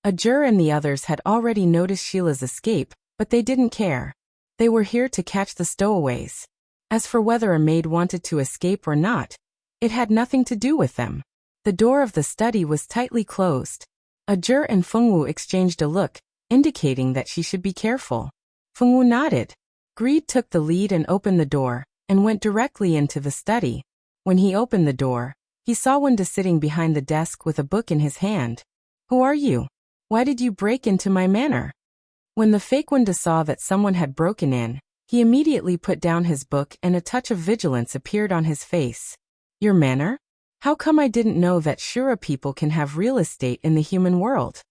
A juror and the others had already noticed Sheila's escape, but they didn't care. They were here to catch the stowaways. As for whether a maid wanted to escape or not, it had nothing to do with them. The door of the study was tightly closed. A juror and Fengwu exchanged a look, indicating that she should be careful. Fengwu nodded. Greed took the lead and opened the door, and went directly into the study. When he opened the door, he saw Wenda sitting behind the desk with a book in his hand. Who are you? Why did you break into my manor? When the fake Wenda saw that someone had broken in, he immediately put down his book and a touch of vigilance appeared on his face. Your manor? How come I didn't know that Shura people can have real estate in the human world?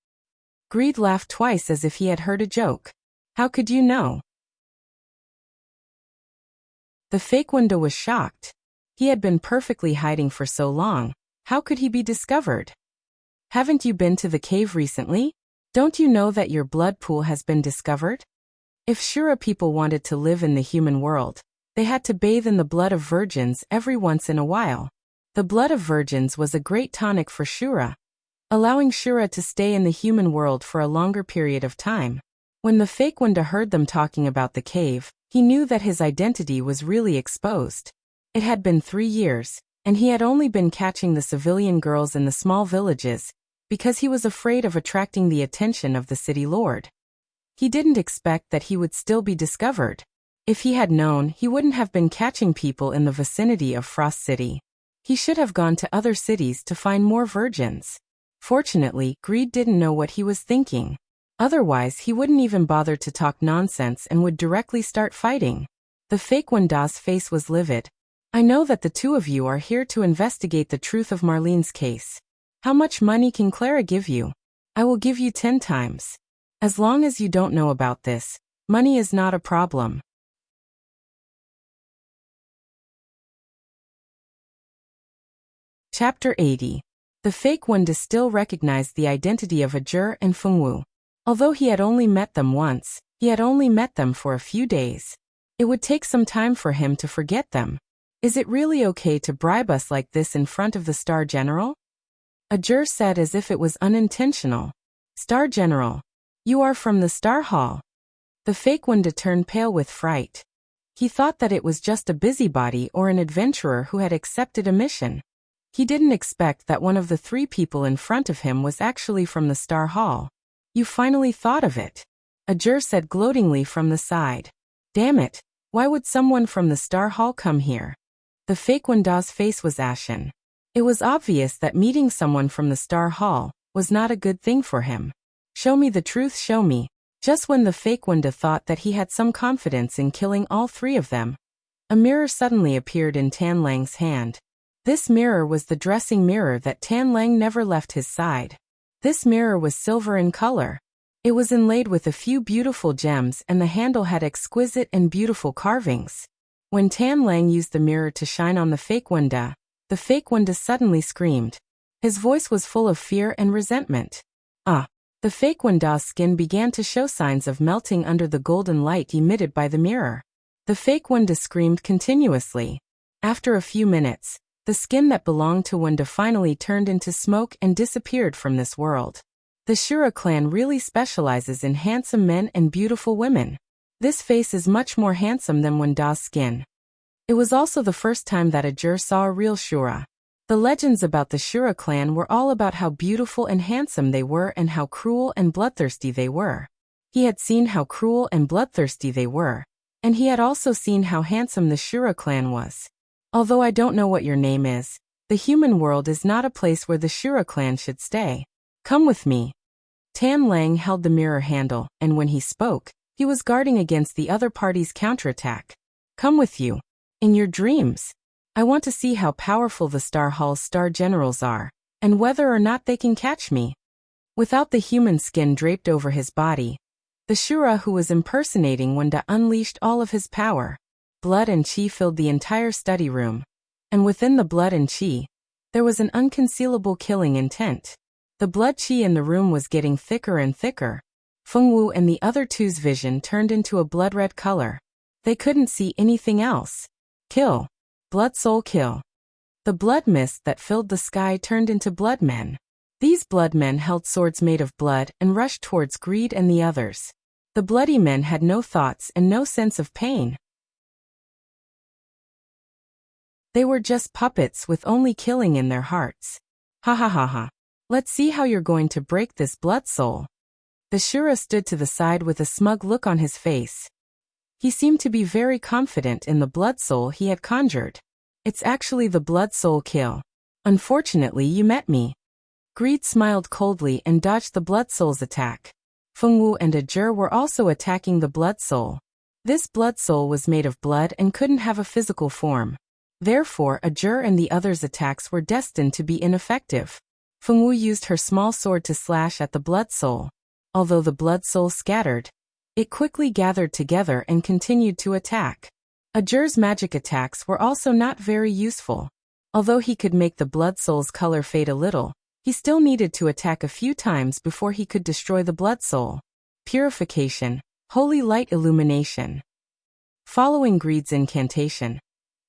Greed laughed twice as if he had heard a joke. How could you know? The fake Wenda was shocked. He had been perfectly hiding for so long. How could he be discovered? Haven't you been to the cave recently? Don't you know that your blood pool has been discovered? If Shura people wanted to live in the human world, they had to bathe in the blood of virgins every once in a while. The blood of virgins was a great tonic for Shura, allowing Shura to stay in the human world for a longer period of time. When the fake Wenda heard them talking about the cave, he knew that his identity was really exposed. It had been 3 years, and he had only been catching the civilian girls in the small villages, because he was afraid of attracting the attention of the city lord. He didn't expect that he would still be discovered. If he had known, he wouldn't have been catching people in the vicinity of Frost City. He should have gone to other cities to find more virgins. Fortunately, Greed didn't know what he was thinking. Otherwise, he wouldn't even bother to talk nonsense and would directly start fighting. The fake Wenda's face was livid. I know that the two of you are here to investigate the truth of Marlene's case. How much money can Clara give you? I will give you 10 times. As long as you don't know about this, money is not a problem. Chapter 80. The fake Wenda still recognized the identity of Ajur and Fengwu. Although he had only met them once, he had only met them for a few days. It would take some time for him to forget them. Is it really okay to bribe us like this in front of the Star General? Ajur said as if it was unintentional. Star General. You are from the Star Hall. The fake Wenda turned pale with fright. He thought that it was just a busybody or an adventurer who had accepted a mission. He didn't expect that one of the 3 people in front of him was actually from the Star Hall. You finally thought of it. Ajur said gloatingly from the side. Damn it, why would someone from the Star Hall come here? The fake Wenda's face was ashen. It was obvious that meeting someone from the Star Hall was not a good thing for him. Show me the truth, show me. Just when the fake Wenda thought that he had some confidence in killing all 3 of them, a mirror suddenly appeared in Tan Lang's hand. This mirror was the dressing mirror that Tan Lang never left his side. This mirror was silver in color. It was inlaid with a few beautiful gems and the handle had exquisite and beautiful carvings. When Tan Lang used the mirror to shine on the fake Wenda suddenly screamed. His voice was full of fear and resentment. The fake Wenda's skin began to show signs of melting under the golden light emitted by the mirror. The fake Wenda screamed continuously. After a few minutes, the skin that belonged to Wenda finally turned into smoke and disappeared from this world. The Shura clan really specializes in handsome men and beautiful women. This face is much more handsome than Wenda's skin. It was also the first time that Ajur saw a real Shura. The legends about the Shura clan were all about how beautiful and handsome they were and how cruel and bloodthirsty they were. He had seen how cruel and bloodthirsty they were, and he had also seen how handsome the Shura clan was. Although I don't know what your name is, the human world is not a place where the Shura clan should stay. Come with me. Tan Lang held the mirror handle, and when he spoke, he was guarding against the other party's counterattack. Come with you. In your dreams. I want to see how powerful the Star Hall's Star Generals are, and whether or not they can catch me. Without the human skin draped over his body, the Shura who was impersonating Wenda unleashed all of his power. Blood and chi filled the entire study room. And within the blood and chi, there was an unconcealable killing intent. The blood chi in the room was getting thicker and thicker. Fengwu and the other 2's vision turned into a blood-red color. They couldn't see anything else. Kill. Blood soul kill. The blood mist that filled the sky turned into blood men. These blood men held swords made of blood and rushed towards Greed and the others. The bloody men had no thoughts and no sense of pain. They were just puppets with only killing in their hearts. Ha ha ha ha. Let's see how you're going to break this blood soul. The Shura stood to the side with a smug look on his face. He seemed to be very confident in the blood soul he had conjured. It's actually the blood soul kill. Unfortunately, you met me. Greed smiled coldly and dodged the blood soul's attack. Fengwu and Ajur were also attacking the blood soul. This blood soul was made of blood and couldn't have a physical form. Therefore, Ajur and the others' attacks were destined to be ineffective. Fengwu used her small sword to slash at the blood soul. Although the blood soul scattered, it quickly gathered together and continued to attack. Ajur's magic attacks were also not very useful. Although he could make the blood soul's color fade a little, he still needed to attack a few times before he could destroy the blood soul. Purification, holy light illumination. Following Greed's incantation,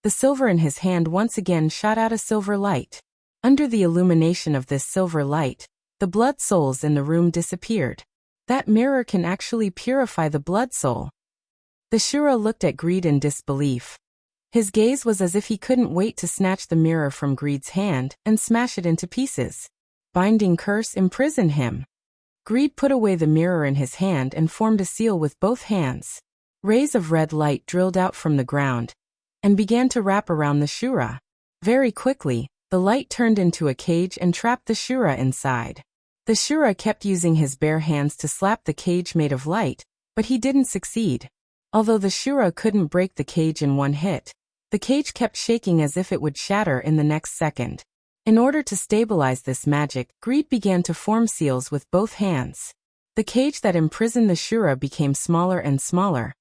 the silver in his hand once again shot out a silver light. Under the illumination of this silver light, the blood souls in the room disappeared. That mirror can actually purify the blood soul. The Shura looked at Greed in disbelief. His gaze was as if he couldn't wait to snatch the mirror from Greed's hand and smash it into pieces. Binding curse imprison him. Greed put away the mirror in his hand and formed a seal with both hands. Rays of red light drilled out from the ground and began to wrap around the Shura. Very quickly, the light turned into a cage and trapped the Shura inside. The Shura kept using his bare hands to slap the cage made of light, but he didn't succeed. Although the Shura couldn't break the cage in one hit, the cage kept shaking as if it would shatter in the next second. In order to stabilize this magic, Greed began to form seals with both hands. The cage that imprisoned the Shura became smaller and smaller,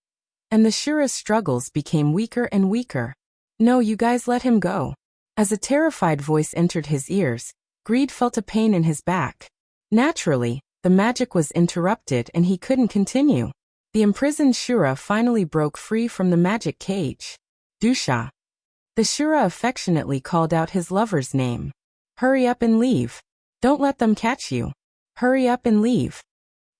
and the Shura's struggles became weaker and weaker. "No, you guys let him go." As a terrified voice entered his ears, Greed felt a pain in his back. Naturally, the magic was interrupted and he couldn't continue. The imprisoned Shura finally broke free from the magic cage. Dusha. The Shura affectionately called out his lover's name. "Hurry up and leave. Don't let them catch you. Hurry up and leave."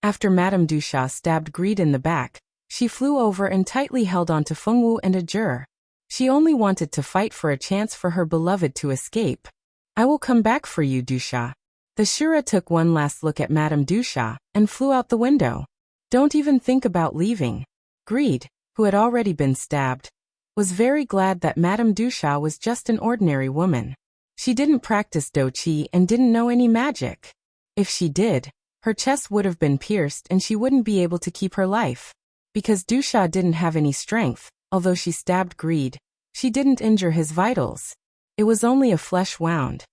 After Madame Dusha stabbed Greed in the back, she flew over and tightly held onto Fengwu and Ajur. She only wanted to fight for a chance for her beloved to escape. "I will come back for you, Dusha." The Shura took one last look at Madame Dusha and flew out the window. "Don't even think about leaving." Greed, who had already been stabbed, was very glad that Madame Dusha was just an ordinary woman. She didn't practice doqi and didn't know any magic. If she did, her chest would have been pierced and she wouldn't be able to keep her life. Because Dusha didn't have any strength, although she stabbed Greed, she didn't injure his vitals. It was only a flesh wound.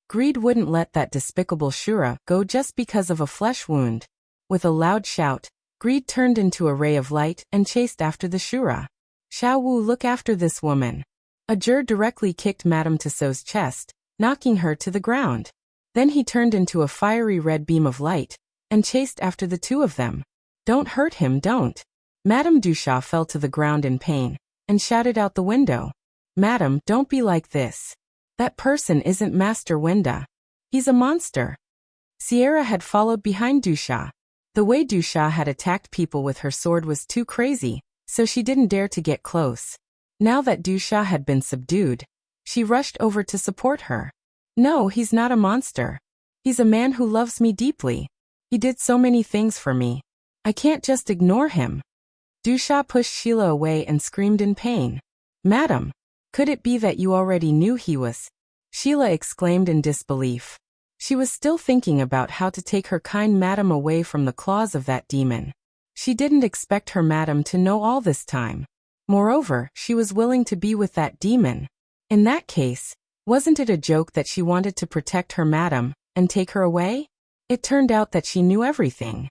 Greed wouldn't let that despicable Shura go just because of a flesh wound. With a loud shout, Greed turned into a ray of light and chased after the Shura. "Xiao Wu, look after this woman." Ajur directly kicked Madame Tussauds chest, knocking her to the ground. Then he turned into a fiery red beam of light and chased after the two of them. "Don't hurt him, don't." Madame Dusha fell to the ground in pain and shouted out the window. "Madam, don't be like this. That person isn't Master Wenda. He's a monster." Sierra had followed behind Dusha. The way Dusha had attacked people with her sword was too crazy, so she didn't dare to get close. Now that Dusha had been subdued, she rushed over to support her. "No, he's not a monster. He's a man who loves me deeply. He did so many things for me. I can't just ignore him." Dusha pushed Sheila away and screamed in pain. "Madam, could it be that you already knew he was?" Sheila exclaimed in disbelief. She was still thinking about how to take her kind madam away from the claws of that demon. She didn't expect her madam to know all this time. Moreover, she was willing to be with that demon. In that case, wasn't it a joke that she wanted to protect her madam and take her away? It turned out that she knew everything.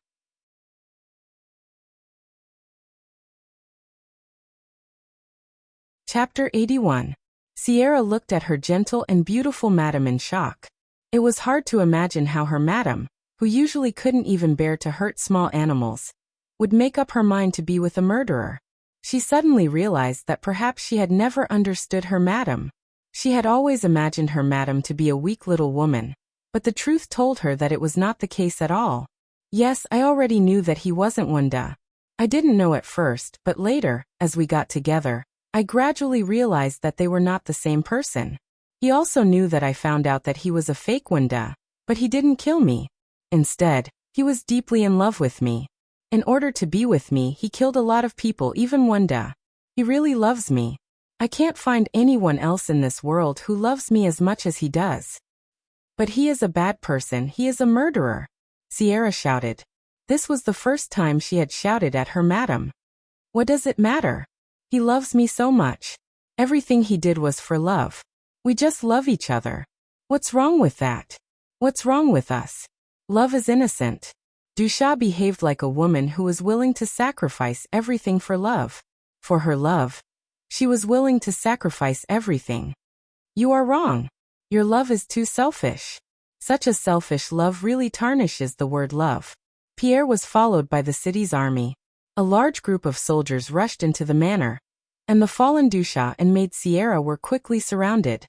Chapter 81. Sierra looked at her gentle and beautiful madam in shock. It was hard to imagine how her madam, who usually couldn't even bear to hurt small animals, would make up her mind to be with a murderer. She suddenly realized that perhaps she had never understood her madam. She had always imagined her madam to be a weak little woman, but the truth told her that it was not the case at all. "Yes, I already knew that he wasn't Wenda. I didn't know at first, but later, as we got together, I gradually realized that they were not the same person. He also knew that I found out that he was a fake Wenda, but he didn't kill me. Instead, he was deeply in love with me. In order to be with me, he killed a lot of people, even Wenda. He really loves me. I can't find anyone else in this world who loves me as much as he does. But he is a bad person, he is a murderer," Sierra shouted. This was the first time she had shouted at her madam. "What does it matter? He loves me so much. Everything he did was for love. We just love each other. What's wrong with that? What's wrong with us? Love is innocent." Dusha behaved like a woman who was willing to sacrifice everything for love. For her love, she was willing to sacrifice everything. "You are wrong. Your love is too selfish. Such a selfish love really tarnishes the word love." Pierre was followed by the city's army. A large group of soldiers rushed into the manor, and the fallen Dusha and maid Sierra were quickly surrounded.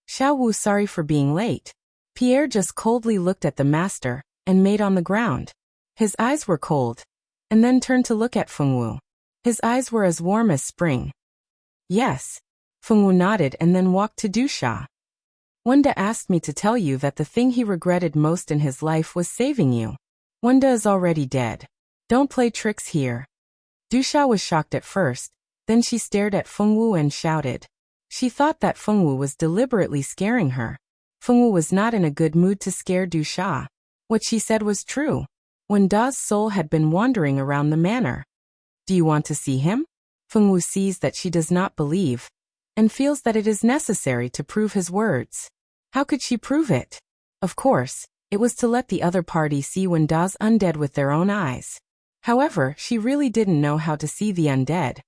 "Xiao Wu, sorry for being late." Pierre just coldly looked at the master and maid on the ground. His eyes were cold, and then turned to look at Fengwu. His eyes were as warm as spring. "Yes." Fengwu nodded and then walked to Dusha. "Wenda asked me to tell you that the thing he regretted most in his life was saving you. Wenda is already dead. Don't play tricks here." Dusha was shocked at first, then she stared at Fengwu and shouted. She thought that Fengwu was deliberately scaring her. Fengwu was not in a good mood to scare Du Sha. What she said was true. Wen Da's soul had been wandering around the manor. Do you want to see him? Fengwu sees that she does not believe, and feels that it is necessary to prove his words. How could she prove it? Of course, it was to let the other party see Wen Da's undead with their own eyes. However, she really didn't know how to see the undead.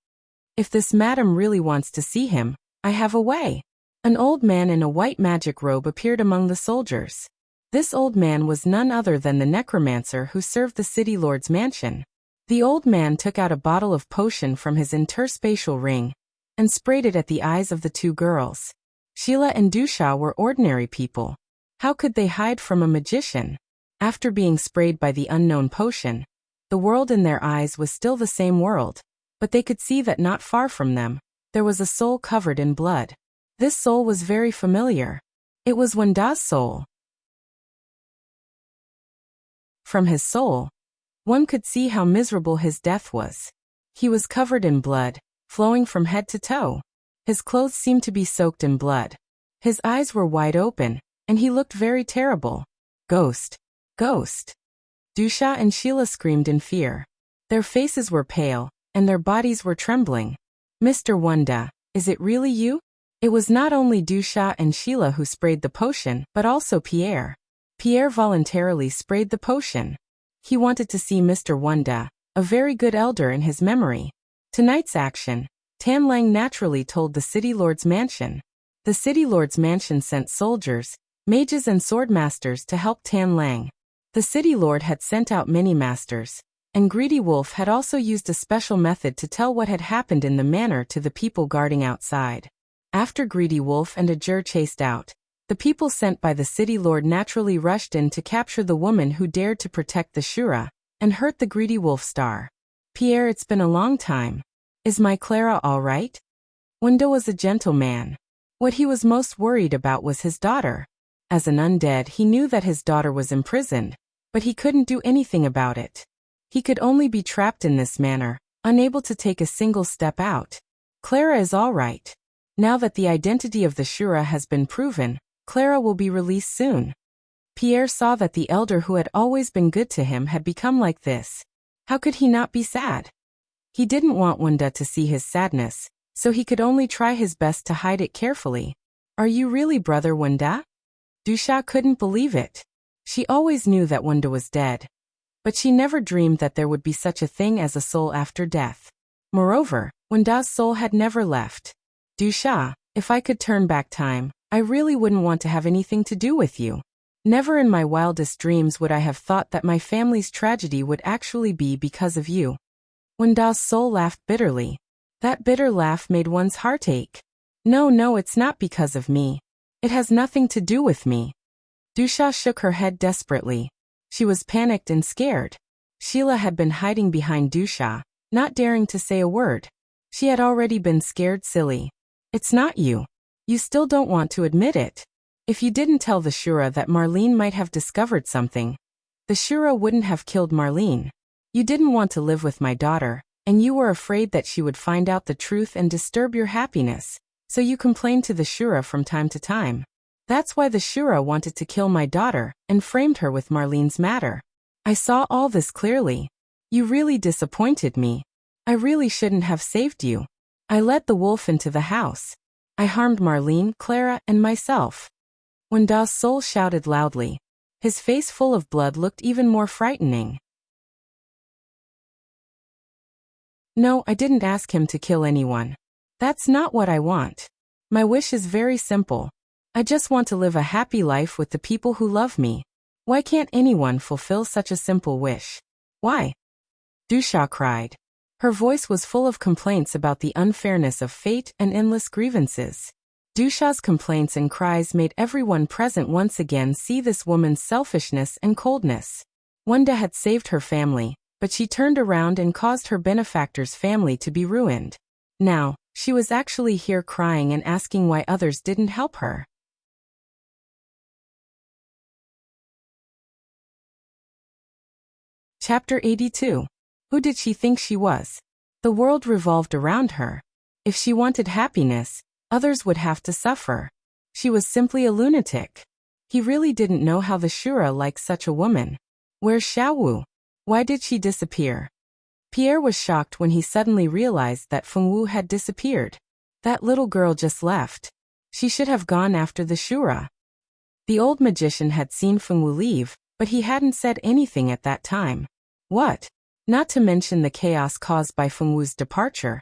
If this madam really wants to see him, I have a way. An old man in a white magic robe appeared among the soldiers. This old man was none other than the necromancer who served the city lord's mansion. The old man took out a bottle of potion from his interspatial ring and sprayed it at the eyes of the two girls. Sheila and Du Sha were ordinary people. How could they hide from a magician? After being sprayed by the unknown potion, the world in their eyes was still the same world, but they could see that not far from them, there was a soul covered in blood. This soul was very familiar. It was Wen Da's soul. From his soul, one could see how miserable his death was. He was covered in blood, flowing from head to toe. His clothes seemed to be soaked in blood. His eyes were wide open, and he looked very terrible. Ghost! Ghost! Du Sha and Sheila screamed in fear. Their faces were pale, and their bodies were trembling. Mr. Wen Da, is it really you? It was not only Du Sha and Sheila who sprayed the potion, but also Pierre. Pierre voluntarily sprayed the potion. He wanted to see Mr. Wen Da, a very good elder in his memory. Tonight's action, Tan Lang naturally told the city lord's mansion. The city lord's mansion sent soldiers, mages and sword masters to help Tan Lang. The city lord had sent out many masters, and Greedy Wolf had also used a special method to tell what had happened in the manor to the people guarding outside. After Greedy Wolf and Ajur chased out, the people sent by the city lord naturally rushed in to capture the woman who dared to protect the Shura and hurt the Greedy Wolf star. Pierre, it's been a long time. Is my Clara all right? Wen Da was a gentle man. What he was most worried about was his daughter. As an undead, he knew that his daughter was imprisoned, but he couldn't do anything about it. He could only be trapped in this manner, unable to take a single step out. Clara is all right. Now that the identity of the Shura has been proven, Clara will be released soon. Pierre saw that the elder who had always been good to him had become like this. How could he not be sad? He didn't want Wen Da to see his sadness, so he could only try his best to hide it carefully. Are you really brother Wen Da? Du Sha couldn't believe it. She always knew that Wen Da was dead, but she never dreamed that there would be such a thing as a soul after death. Moreover, Wen Da's soul had never left. Du Sha, if I could turn back time, I really wouldn't want to have anything to do with you. Never in my wildest dreams would I have thought that my family's tragedy would actually be because of you. Wen Da's soul laughed bitterly. That bitter laugh made one's heart ache. No, it's not because of me. It has nothing to do with me. Du Sha shook her head desperately. She was panicked and scared. Sheila had been hiding behind Du Sha, not daring to say a word. She had already been scared silly. It's not you. You still don't want to admit it. If you didn't tell the Shura that Marlene might have discovered something, the Shura wouldn't have killed Marlene. You didn't want to live with my daughter, and you were afraid that she would find out the truth and disturb your happiness, so you complained to the Shura from time to time. That's why the Shura wanted to kill my daughter and framed her with Marlene's matter. I saw all this clearly. You really disappointed me. I really shouldn't have saved you. I let the wolf into the house. I harmed Marlene, Clara, and myself. Wen Da's soul shouted loudly. His face full of blood looked even more frightening. No, I didn't ask him to kill anyone. That's not what I want. My wish is very simple. I just want to live a happy life with the people who love me. Why can't anyone fulfill such a simple wish? Why? Du Sha cried. Her voice was full of complaints about the unfairness of fate and endless grievances. Du Sha's complaints and cries made everyone present once again see this woman's selfishness and coldness. Wen Da had saved her family, but she turned around and caused her benefactor's family to be ruined. Now, she was actually here crying and asking why others didn't help her. Chapter 82. Who did she think she was? The world revolved around her. If she wanted happiness, others would have to suffer. She was simply a lunatic. He really didn't know how the Shura likes such a woman. Where's Xiaowu? Why did she disappear? Pierre was shocked when he suddenly realized that Fengwu had disappeared. That little girl just left. She should have gone after the Shura. The old magician had seen Fengwu leave, but he hadn't said anything at that time. What? Not to mention the chaos caused by Fengwu's departure.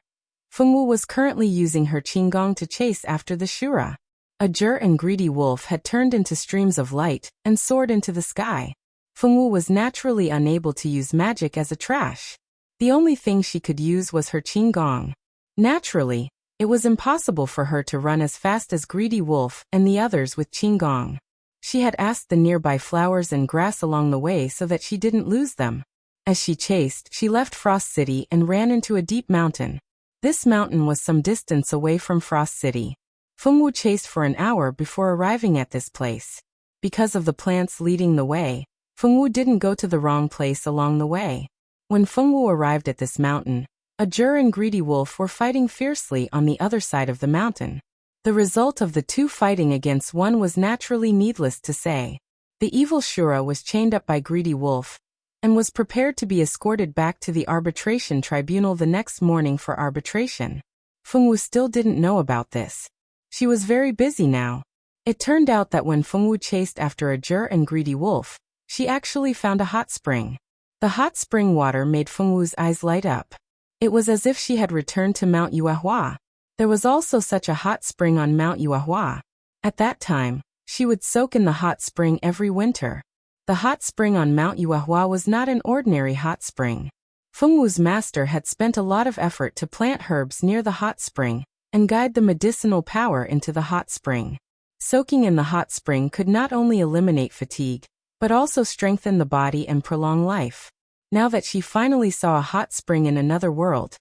Fengwu was currently using her qinggong to chase after the Shura. A Jur and greedy wolf had turned into streams of light and soared into the sky. Fengwu was naturally unable to use magic as a trash. The only thing she could use was her qinggong. Naturally, it was impossible for her to run as fast as Greedy Wolf and the others with qinggong. She had asked the nearby flowers and grass along the way so that she didn't lose them. As she chased, she left Frost City and ran into a deep mountain. This mountain was some distance away from Frost City. Fengwu chased for an hour before arriving at this place. Because of the plants leading the way, Fengwu didn't go to the wrong place along the way. When Fengwu arrived at this mountain, a Jur and Greedy Wolf were fighting fiercely on the other side of the mountain. The result of the two fighting against one was naturally needless to say. The evil Shura was chained up by Greedy Wolf and was prepared to be escorted back to the arbitration tribunal the next morning for arbitration. Fengwu still didn't know about this. She was very busy now. It turned out that when Fengwu chased after a Jur and Greedy Wolf, she actually found a hot spring. The hot spring water made Fengwu's eyes light up. It was as if she had returned to Mount Yuehua. There was also such a hot spring on Mount Yuehua. At that time, she would soak in the hot spring every winter. The hot spring on Mount Yuehua was not an ordinary hot spring. Fengwu's master had spent a lot of effort to plant herbs near the hot spring and guide the medicinal power into the hot spring. Soaking in the hot spring could not only eliminate fatigue, but also strengthen the body and prolong life. Now that she finally saw a hot spring in another world,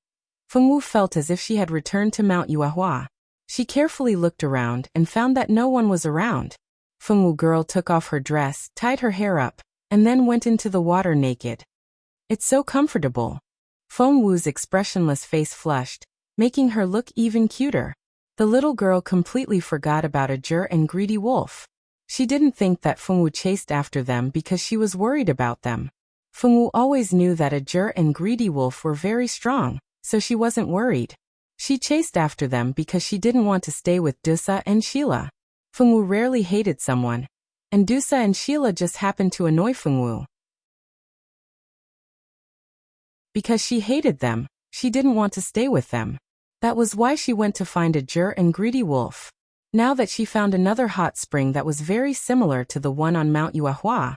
Fengwu felt as if she had returned to Mount Yuehua. She carefully looked around and found that no one was around. Fengwu girl took off her dress, tied her hair up, and then went into the water naked. It's so comfortable. Fengwu's expressionless face flushed, making her look even cuter. The little girl completely forgot about a Jur and Greedy Wolf. She didn't think that Fengwu chased after them because she was worried about them. Fengwu always knew that a Jur and Greedy Wolf were very strong, so she wasn't worried. She chased after them because she didn't want to stay with Dusa and Sheila. Fengwu rarely hated someone, and Dusa and Sheila just happened to annoy Fengwu. Because she hated them, she didn't want to stay with them. That was why she went to find a Jur and Greedy Wolf. Now that she found another hot spring that was very similar to the one on Mount Yuehua,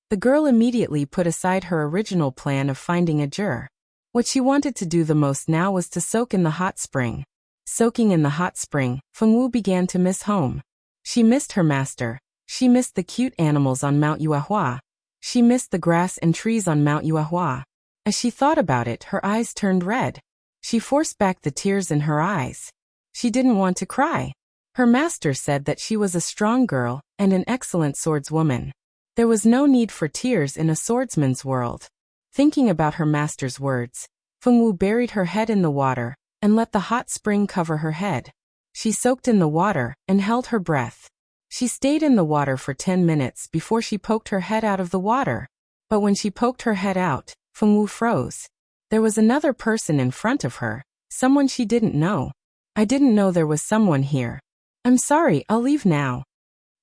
the girl immediately put aside her original plan of finding a Jur. What she wanted to do the most now was to soak in the hot spring. Soaking in the hot spring, Fengwu began to miss home. She missed her master. She missed the cute animals on Mount Yuehua. She missed the grass and trees on Mount Yuehua. As she thought about it, her eyes turned red. She forced back the tears in her eyes. She didn't want to cry. Her master said that she was a strong girl and an excellent swordswoman. There was no need for tears in a swordsman's world. Thinking about her master's words, Fengwu buried her head in the water and let the hot spring cover her head. She soaked in the water and held her breath. She stayed in the water for 10 minutes before she poked her head out of the water. But when she poked her head out, Fengwu froze. There was another person in front of her, someone she didn't know. I didn't know there was someone here. I'm sorry, I'll leave now.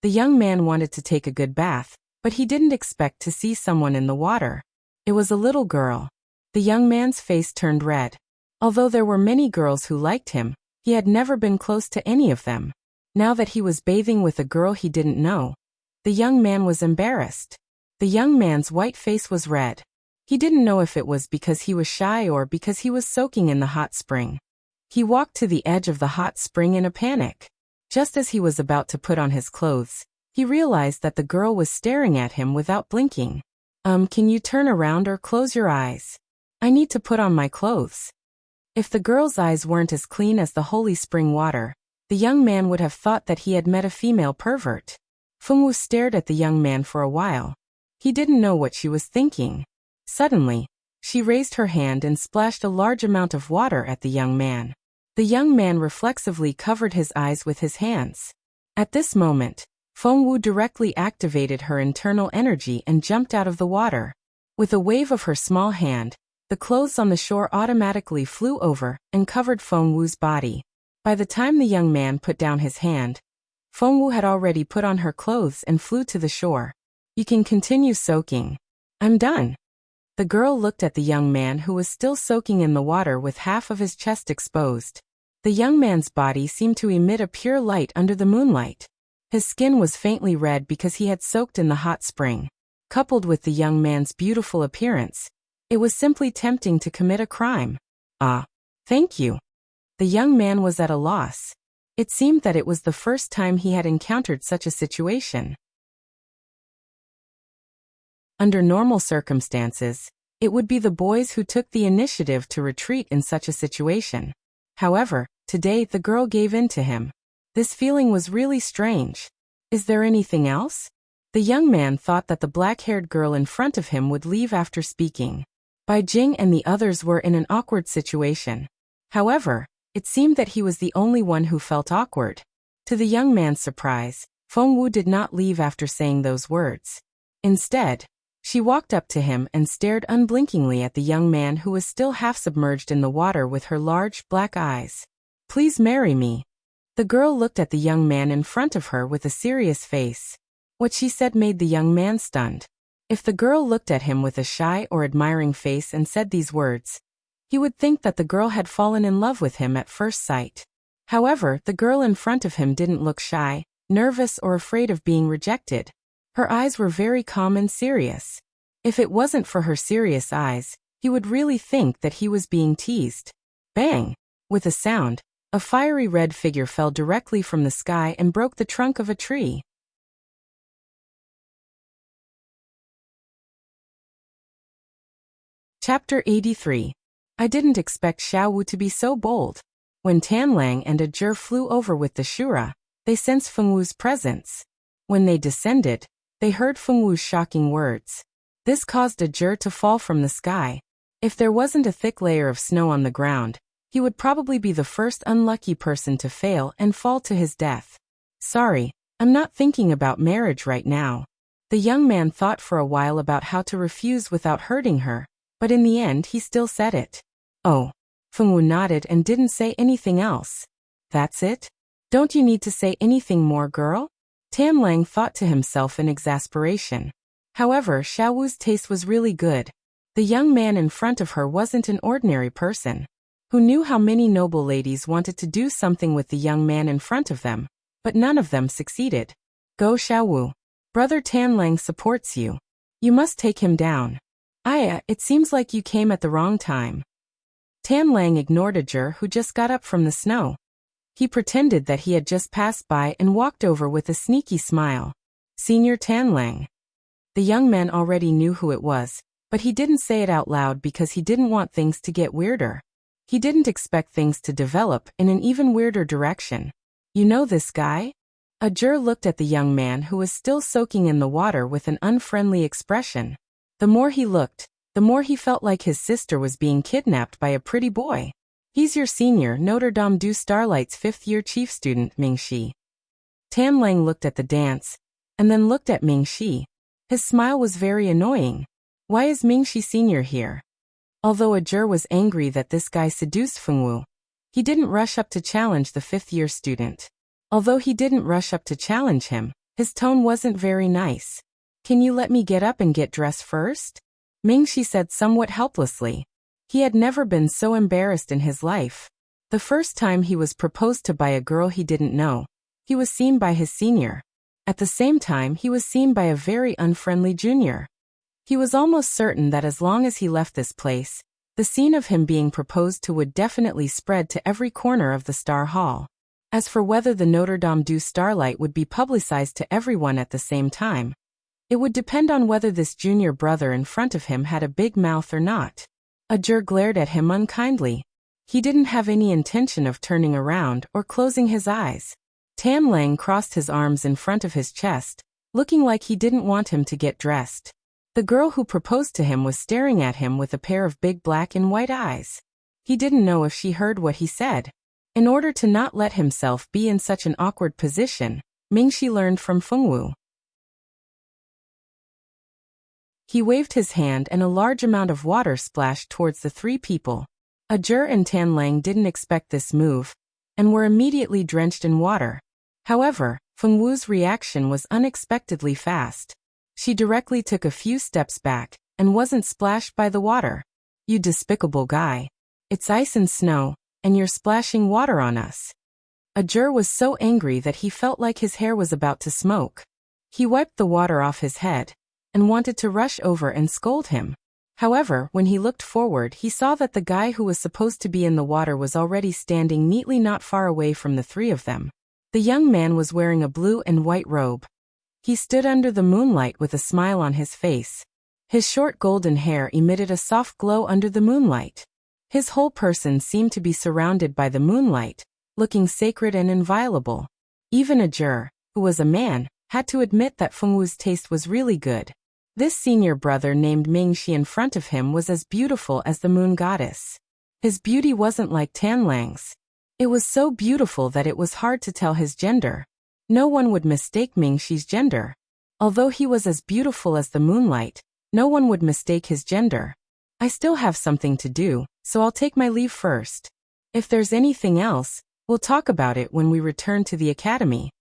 The young man wanted to take a good bath, but he didn't expect to see someone in the water. It was a little girl. The young man's face turned red. Although there were many girls who liked him, he had never been close to any of them. Now that he was bathing with a girl he didn't know, the young man was embarrassed. The young man's white face was red. He didn't know if it was because he was shy or because he was soaking in the hot spring. He walked to the edge of the hot spring in a panic. Just as he was about to put on his clothes, he realized that the girl was staring at him without blinking. Can you turn around or close your eyes? I need to put on my clothes. If the girl's eyes weren't as clean as the holy spring water, the young man would have thought that he had met a female pervert. Fengwu stared at the young man for a while. He didn't know what she was thinking. Suddenly, she raised her hand and splashed a large amount of water at the young man. The young man reflexively covered his eyes with his hands. At this moment, Fengwu directly activated her internal energy and jumped out of the water. With a wave of her small hand, the clothes on the shore automatically flew over and covered Fengwu's body. By the time the young man put down his hand, Fengwu had already put on her clothes and flew to the shore. You can continue soaking. I'm done. The girl looked at the young man who was still soaking in the water with half of his chest exposed. The young man's body seemed to emit a pure light under the moonlight. His skin was faintly red because he had soaked in the hot spring. Coupled with the young man's beautiful appearance, it was simply tempting to commit a crime. Ah, thank you. The young man was at a loss. It seemed that it was the first time he had encountered such a situation. Under normal circumstances, it would be the boys who took the initiative to retreat in such a situation. However, today the girl gave in to him. This feeling was really strange. Is there anything else? The young man thought that the black-haired girl in front of him would leave after speaking. Bai Jing and the others were in an awkward situation. However, it seemed that he was the only one who felt awkward. To the young man's surprise, Fengwu did not leave after saying those words. Instead, she walked up to him and stared unblinkingly at the young man who was still half submerged in the water with her large, black eyes. Please marry me. The girl looked at the young man in front of her with a serious face. What she said made the young man stunned. If the girl looked at him with a shy or admiring face and said these words, he would think that the girl had fallen in love with him at first sight. However, the girl in front of him didn't look shy, nervous or afraid of being rejected. Her eyes were very calm and serious. If it wasn't for her serious eyes, he would really think that he was being teased. Bang! With a sound, a fiery red figure fell directly from the sky and broke the trunk of a tree. Chapter 83. I didn't expect Xiao Wu to be so bold. When Tanlang and Ajur flew over with the Shura, they sensed Fengwu's presence. When they descended, they heard Fengwu's shocking words. This caused Ajur to fall from the sky. If there wasn't a thick layer of snow on the ground, he would probably be the first unlucky person to fail and fall to his death. Sorry, I'm not thinking about marriage right now. The young man thought for a while about how to refuse without hurting her, but in the end he still said it. Oh. Fengwu nodded and didn't say anything else. That's it? Don't you need to say anything more, girl? Tanlang thought to himself in exasperation. However, Xiao Wu's taste was really good. The young man in front of her wasn't an ordinary person. Who knew how many noble ladies wanted to do something with the young man in front of them, but none of them succeeded. Go Xiao Wu. Brother Tanlang supports you. You must take him down. Aya, it seems like you came at the wrong time. Tanlang ignored Ajur who just got up from the snow. He pretended that he had just passed by and walked over with a sneaky smile. Senior Tanlang. The young man already knew who it was, but he didn't say it out loud because he didn't want things to get weirder. He didn't expect things to develop in an even weirder direction. You know this guy? Ajur looked at the young man who was still soaking in the water with an unfriendly expression. The more he looked, the more he felt like his sister was being kidnapped by a pretty boy. He's your senior, Notre Dame du Starlight's fifth-year chief student, Mingxi. Tanlang looked at the dance, and then looked at Mingxi. His smile was very annoying. Why is Mingxi senior here? Although Ajur was angry that this guy seduced Fengwu, he didn't rush up to challenge the fifth-year student. Although he didn't rush up to challenge him, his tone wasn't very nice. Can you let me get up and get dressed first? Mingxi said somewhat helplessly. He had never been so embarrassed in his life. The first time he was proposed to by a girl he didn't know, he was seen by his senior. At the same time, he was seen by a very unfriendly junior. He was almost certain that as long as he left this place, the scene of him being proposed to would definitely spread to every corner of the Star Hall. As for whether the Notre Dame du Starlight would be publicized to everyone at the same time, it would depend on whether this junior brother in front of him had a big mouth or not. Ajur glared at him unkindly. He didn't have any intention of turning around or closing his eyes. Tanlang crossed his arms in front of his chest, looking like he didn't want him to get dressed. The girl who proposed to him was staring at him with a pair of big black and white eyes. He didn't know if she heard what he said. In order to not let himself be in such an awkward position, Mingxi learned from Fengwu. He waved his hand and a large amount of water splashed towards the three people. Ajur and Tanlang didn't expect this move, and were immediately drenched in water. However, Fengwu's reaction was unexpectedly fast. She directly took a few steps back, and wasn't splashed by the water. "You despicable guy. It's ice and snow, and you're splashing water on us." Ajur was so angry that he felt like his hair was about to smoke. He wiped the water off his head, and wanted to rush over and scold him. However, when he looked forward, he saw that the guy who was supposed to be in the water was already standing neatly not far away from the three of them. The young man was wearing a blue and white robe. He stood under the moonlight with a smile on his face. His short golden hair emitted a soft glow under the moonlight. His whole person seemed to be surrounded by the moonlight, looking sacred and inviolable. Even Ajur, who was a man, had to admit that Fengwu's taste was really good. This senior brother named Mingxi in front of him was as beautiful as the moon goddess. His beauty wasn't like Tanlang's. It was so beautiful that it was hard to tell his gender. No one would mistake Mingxi's gender. Although he was as beautiful as the moonlight, no one would mistake his gender. "I still have something to do, so I'll take my leave first. If there's anything else, we'll talk about it when we return to the academy."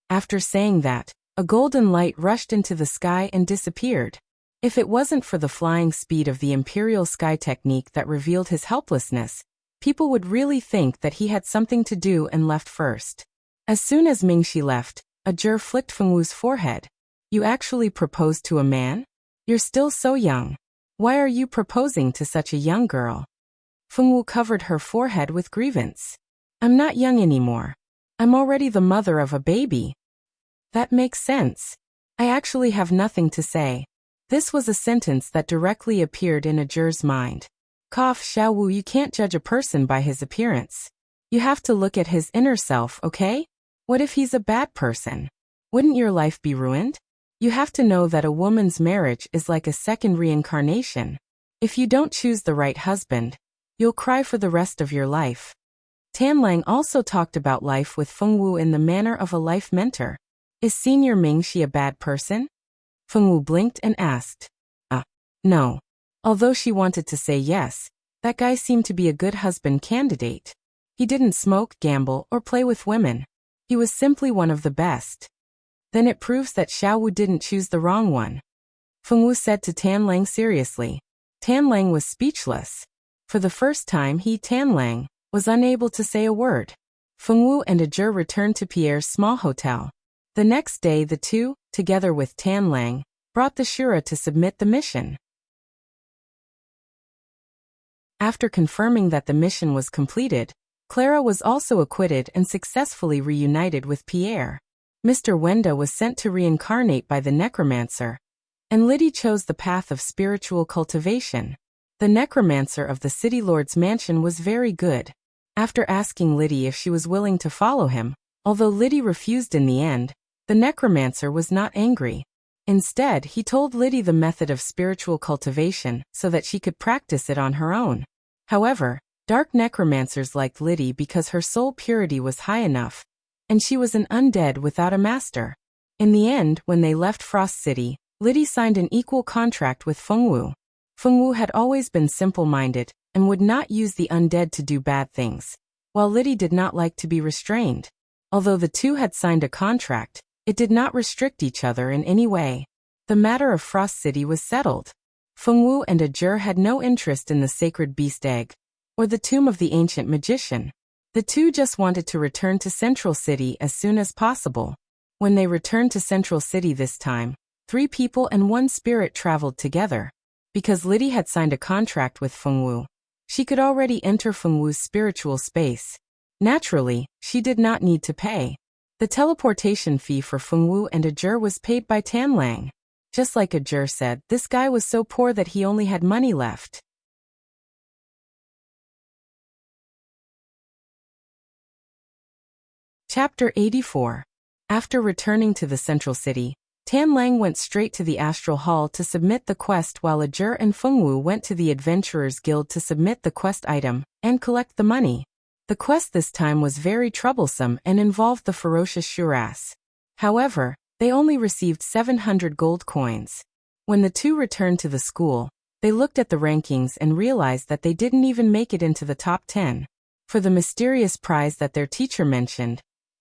After saying that, a golden light rushed into the sky and disappeared. If it wasn't for the flying speed of the Imperial Sky technique that revealed his helplessness, people would really think that he had something to do and left first. As soon as Mingxi left, Ajur flicked Fengwu's forehead. "You actually proposed to a man? You're still so young. Why are you proposing to such a young girl?" Fengwu covered her forehead with grievance. "I'm not young anymore. I'm already the mother of a baby." "That makes sense. I actually have nothing to say." This was a sentence that directly appeared in Ajur's mind. "Cough, Xiaowu, you can't judge a person by his appearance. You have to look at his inner self, okay? What if he's a bad person? Wouldn't your life be ruined? You have to know that a woman's marriage is like a second reincarnation. If you don't choose the right husband, you'll cry for the rest of your life." Tanlang also talked about life with Fengwu in the manner of a life mentor. "Is Senior Mingxi a bad person?" Fengwu blinked and asked. No." Although she wanted to say yes, that guy seemed to be a good husband candidate. He didn't smoke, gamble, or play with women. He was simply one of the best. "Then it proves that Xiaowu didn't choose the wrong one," Fengwu said to Tanlang seriously. Tanlang was speechless. For the first time Tanlang, was unable to say a word. Fengwu and Ajur returned to Pierre's small hotel. The next day the two, together with Tanlang, brought the Shura to submit the mission. After confirming that the mission was completed, Clara was also acquitted and successfully reunited with Pierre. Mr. Wenda was sent to reincarnate by the necromancer, and Liddy chose the path of spiritual cultivation. The necromancer of the city lord's mansion was very good. After asking Liddy if she was willing to follow him, although Liddy refused in the end, the necromancer was not angry. Instead, he told Liddy the method of spiritual cultivation so that she could practice it on her own. However, dark necromancers liked Liddy because her soul purity was high enough, and she was an undead without a master. In the end, when they left Frost City, Liddy signed an equal contract with Fengwu. Fengwu had always been simple-minded and would not use the undead to do bad things, while Liddy did not like to be restrained. Although the two had signed a contract, it did not restrict each other in any way. The matter of Frost City was settled. Fengwu and Ajur had no interest in the sacred beast egg, or the tomb of the ancient magician. The two just wanted to return to Central City as soon as possible. When they returned to Central City this time, 3 people and 1 spirit traveled together. Because Liddy had signed a contract with Fengwu, she could already enter Fengwu's spiritual space. Naturally, she did not need to pay. The teleportation fee for Fengwu and Ajur was paid by Tanlang. Just like Ajur said, this guy was so poor that he only had money left. Chapter 84. After returning to the Central City, Tanlang went straight to the Astral Hall to submit the quest, while Ajur and Fengwu went to the Adventurers Guild to submit the quest item and collect the money. The quest this time was very troublesome and involved the ferocious Shuras. However, they only received 700 gold coins. When the two returned to the school, they looked at the rankings and realized that they didn't even make it into the top 10. For the mysterious prize that their teacher mentioned,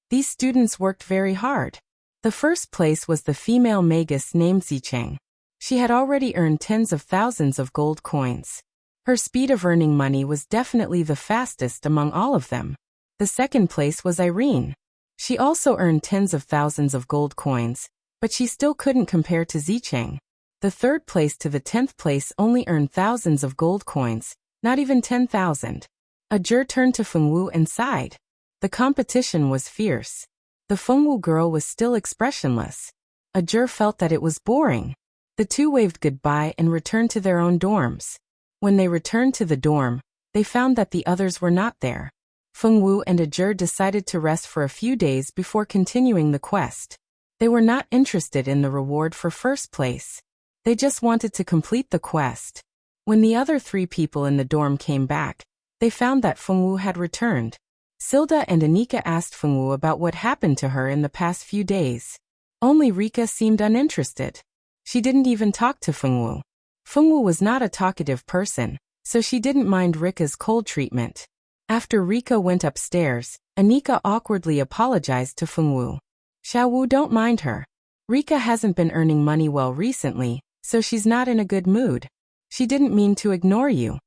these students worked very hard. The first place was the female magus named Zicheng. She had already earned tens of thousands of gold coins. Her speed of earning money was definitely the fastest among all of them. The second place was Irene. She also earned tens of thousands of gold coins, but she still couldn't compare to Zicheng. The third place to the 10th place only earned thousands of gold coins, not even 10,000. A juror turned to Fengwu and sighed. The competition was fierce. The Fengwu girl was still expressionless. A juror felt that it was boring. The two waved goodbye and returned to their own dorms. When they returned to the dorm, they found that the others were not there. Fengwu and a juror decided to rest for a few days before continuing the quest. They were not interested in the reward for first place. They just wanted to complete the quest. When the other three people in the dorm came back, they found that Fengwu had returned. Silda and Anika asked Fengwu about what happened to her in the past few days. Only Rika seemed uninterested. She didn't even talk to Fengwu. Fengwu was not a talkative person, so she didn't mind Rika's cold treatment. After Rika went upstairs, Anika awkwardly apologized to Fengwu. Xiaowu, don't mind her. Rika hasn't been earning money well recently, so she's not in a good mood. She didn't mean to ignore you.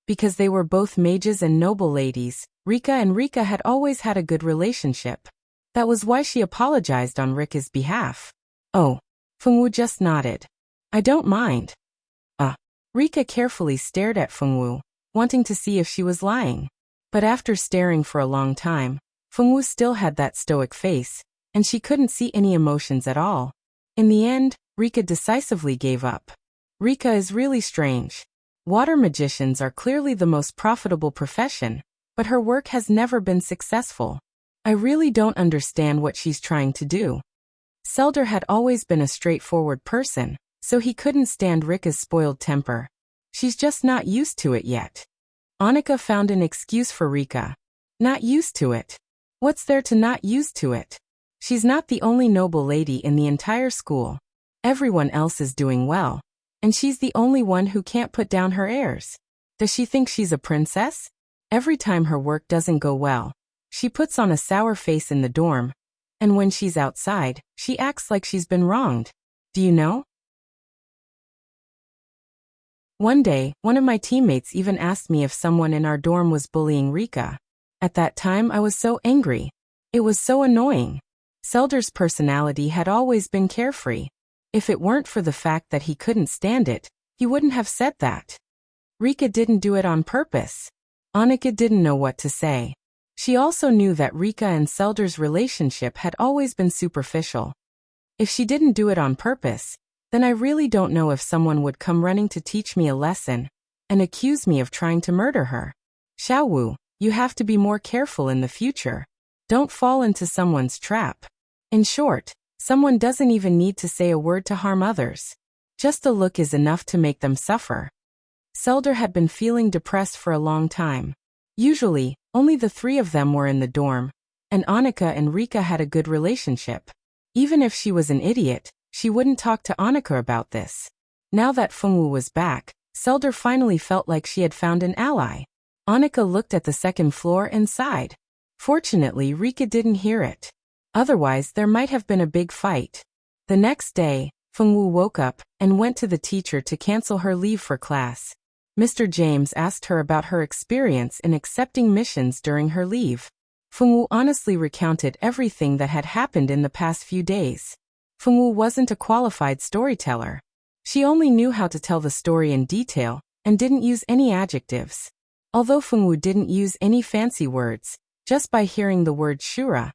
Because they were both mages and noble ladies, Rika and Rika had always had a good relationship. That was why she apologized on Rika's behalf. Oh. Fengwu just nodded. I don't mind. Rika carefully stared at Fengwu, wanting to see if she was lying. But after staring for a long time, Fengwu still had that stoic face, and she couldn't see any emotions at all. In the end, Rika decisively gave up. Rika is really strange. Water magicians are clearly the most profitable profession, but her work has never been successful. I really don't understand what she's trying to do. Selder had always been a straightforward person, so he couldn't stand Rika's spoiled temper. She's just not used to it yet. Annika found an excuse for Rika. Not used to it. What's there to not used to it? She's not the only noble lady in the entire school. Everyone else is doing well, and she's the only one who can't put down her airs. Does she think she's a princess? Every time her work doesn't go well, she puts on a sour face in the dorm, and when she's outside, she acts like she's been wronged. Do you know? One day, one of my teammates even asked me if someone in our dorm was bullying Rika. At that time I was so angry. It was so annoying. Selder's personality had always been carefree. If it weren't for the fact that he couldn't stand it, he wouldn't have said that. Rika didn't do it on purpose. Annika didn't know what to say. She also knew that Rika and Selder's relationship had always been superficial. If she didn't do it on purpose, then I really don't know if someone would come running to teach me a lesson and accuse me of trying to murder her. Xiaowu, you have to be more careful in the future. Don't fall into someone's trap. In short, someone doesn't even need to say a word to harm others. Just a look is enough to make them suffer. Selder had been feeling depressed for a long time. Usually, only the three of them were in the dorm, and Annika and Rika had a good relationship. Even if she was an idiot, she wouldn't talk to Annika about this. Now that Fengwu was back, Selder finally felt like she had found an ally. Annika looked at the second floor and sighed. Fortunately, Rika didn't hear it. Otherwise, there might have been a big fight. The next day, Fengwu woke up and went to the teacher to cancel her leave for class. Mr. James asked her about her experience in accepting missions during her leave. Fengwu honestly recounted everything that had happened in the past few days. Fengwu wasn't a qualified storyteller. She only knew how to tell the story in detail and didn't use any adjectives. Although Fengwu didn't use any fancy words, just by hearing the word Shura,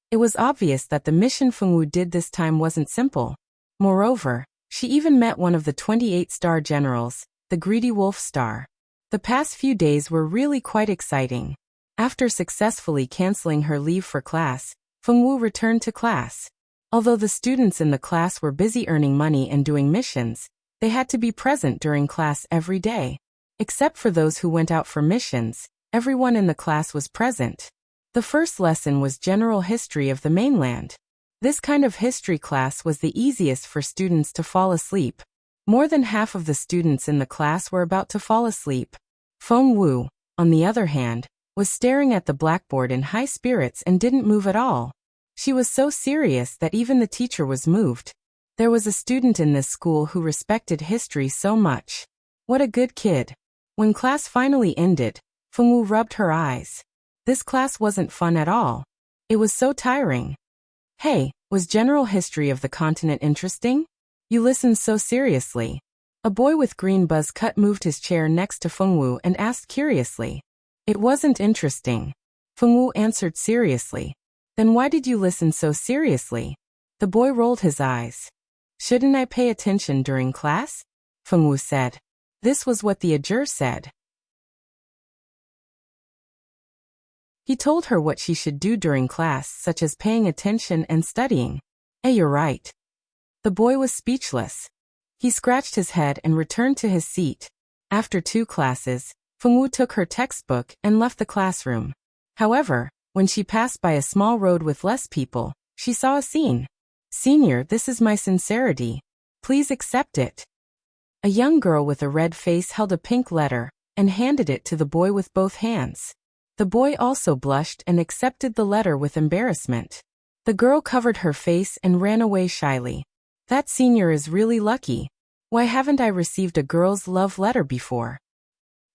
it was obvious that the mission Fengwu did this time wasn't simple. Moreover, she even met one of the 28-star generals, the Greedy Wolf Star. The past few days were really quite exciting. After successfully canceling her leave for class, Fengwu returned to class. Although the students in the class were busy earning money and doing missions, they had to be present during class every day. Except for those who went out for missions, everyone in the class was present. The first lesson was general history of the mainland. This kind of history class was the easiest for students to fall asleep. More than half of the students in the class were about to fall asleep. Feng Wu, on the other hand, was staring at the blackboard in high spirits and didn't move at all. She was so serious that even the teacher was moved. There was a student in this school who respected history so much. What a good kid. When class finally ended, Feng Wu rubbed her eyes. This class wasn't fun at all. It was so tiring. Hey, was general history of the continent interesting? You listened so seriously. A boy with green buzz cut moved his chair next to Feng Wu and asked curiously. It wasn't interesting. Feng Wu answered seriously. Then why did you listen so seriously? The boy rolled his eyes. Shouldn't I pay attention during class? Feng Wu said. This was what the ajur said. He told her what she should do during class, such as paying attention and studying. You're right. The boy was speechless. He scratched his head and returned to his seat. After 2 classes, Feng Wu took her textbook and left the classroom. However, when she passed by a small road with less people, she saw a scene. Senior, this is my sincerity. Please accept it. A young girl with a red face held a pink letter and handed it to the boy with both hands. The boy also blushed and accepted the letter with embarrassment. The girl covered her face and ran away shyly. That senior is really lucky. Why haven't I received a girl's love letter before?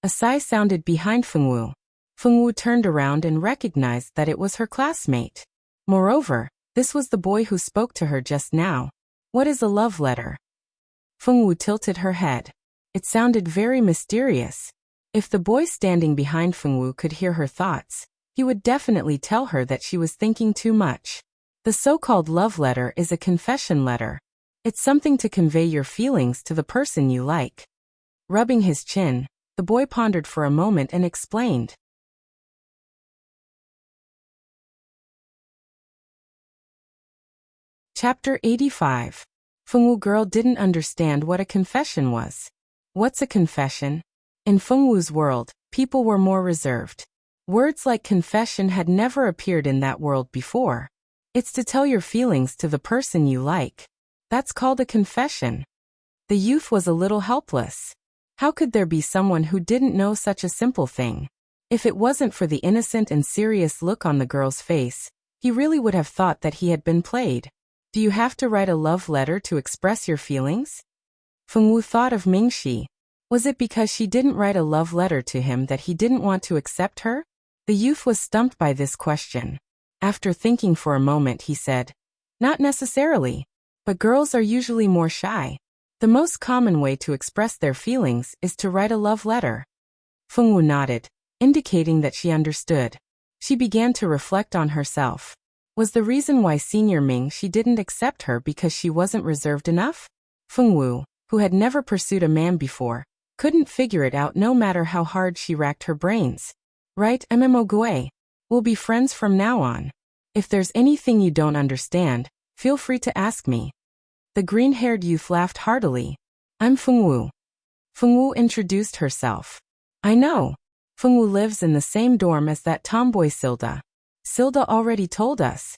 A sigh sounded behind Feng Wu. Feng Wu turned around and recognized that it was her classmate. Moreover, this was the boy who spoke to her just now. What is a love letter? Feng Wu tilted her head. It sounded very mysterious. If the boy standing behind Feng Wu could hear her thoughts, he would definitely tell her that she was thinking too much. The so-called love letter is a confession letter. It's something to convey your feelings to the person you like. Rubbing his chin, the boy pondered for a moment and explained. Chapter 85. Feng Wu girl didn't understand what a confession was. What's a confession? In Feng Wu's world, people were more reserved. Words like confession had never appeared in that world before. It's to tell your feelings to the person you like. That's called a confession. The youth was a little helpless. How could there be someone who didn't know such a simple thing? If it wasn't for the innocent and serious look on the girl's face, he really would have thought that he had been played. Do you have to write a love letter to express your feelings? Feng Wu thought of Mingxi. Was it because she didn't write a love letter to him that he didn't want to accept her? The youth was stumped by this question. After thinking for a moment, he said, Not necessarily. But girls are usually more shy. The most common way to express their feelings is to write a love letter. Feng Wu nodded, indicating that she understood. She began to reflect on herself. Was the reason why Senior Ming she didn't accept her because she wasn't reserved enough? Feng Wu, who had never pursued a man before, couldn't figure it out no matter how hard she racked her brains. Right, Mmo Gui? We'll be friends from now on. If there's anything you don't understand, feel free to ask me. The green-haired youth laughed heartily. I'm Feng Wu. Feng Wu introduced herself. I know. Feng Wu lives in the same dorm as that tomboy Silda. Silda already told us.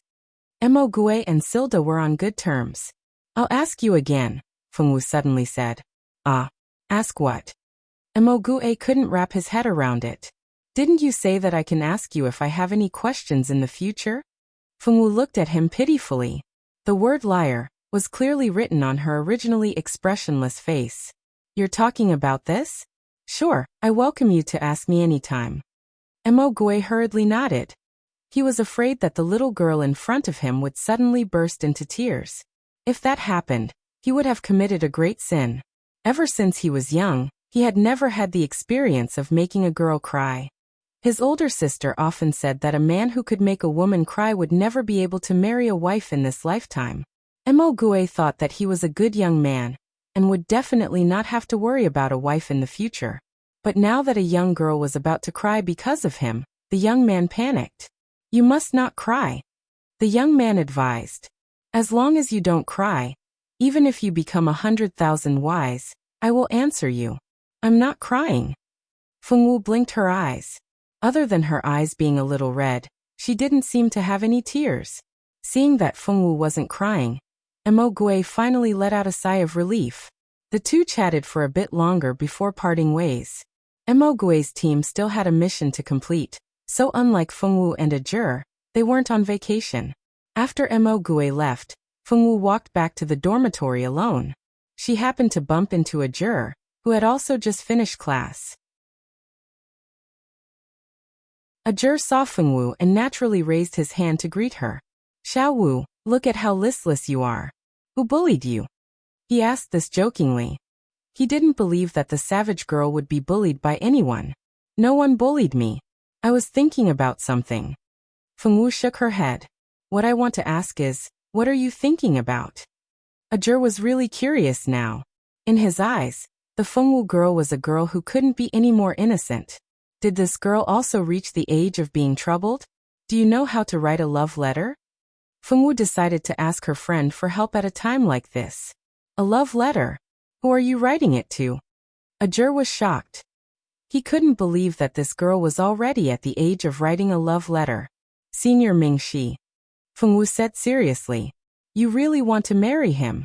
Mo Gui and Silda were on good terms. I'll ask you again, Feng Wu suddenly said. Ask what? Mo Gui couldn't wrap his head around it. Didn't you say that I can ask you if I have any questions in the future? Feng Wu looked at him pitifully. The word liar was clearly written on her originally expressionless face. You're talking about this? Sure, I welcome you to ask me anytime. Mo Gui hurriedly nodded. He was afraid that the little girl in front of him would suddenly burst into tears. If that happened, he would have committed a great sin. Ever since he was young, he had never had the experience of making a girl cry. His older sister often said that a man who could make a woman cry would never be able to marry a wife in this lifetime. Mo Gui thought that he was a good young man, and would definitely not have to worry about a wife in the future. But now that a young girl was about to cry because of him, the young man panicked. You must not cry. The young man advised. As long as you don't cry, even if you become 100,000 wise, I will answer you. I'm not crying. Feng Wu blinked her eyes. Other than her eyes being a little red, she didn't seem to have any tears. Seeing that Fengwu wasn't crying, Mo Gui finally let out a sigh of relief. The two chatted for a bit longer before parting ways. Mo Gui's team still had a mission to complete, so unlike Fengwu and Ajur, they weren't on vacation. After Mo Gui left, Fengwu walked back to the dormitory alone. She happened to bump into Ajur, who had also just finished class. Ajur saw Fengwu and naturally raised his hand to greet her. "Xiao Wu, look at how listless you are. Who bullied you?" He asked this jokingly. He didn't believe that the savage girl would be bullied by anyone. "No one bullied me. I was thinking about something." Fengwu shook her head. "What I want to ask is, what are you thinking about?" Ajur was really curious now. In his eyes, the Fengwu girl was a girl who couldn't be any more innocent. Did this girl also reach the age of being troubled? Do you know how to write a love letter? Fengwu decided to ask her friend for help at a time like this. A love letter? Who are you writing it to? Ajur was shocked. He couldn't believe that this girl was already at the age of writing a love letter. "Senior Mingxi," Fengwu said seriously. "You really want to marry him?"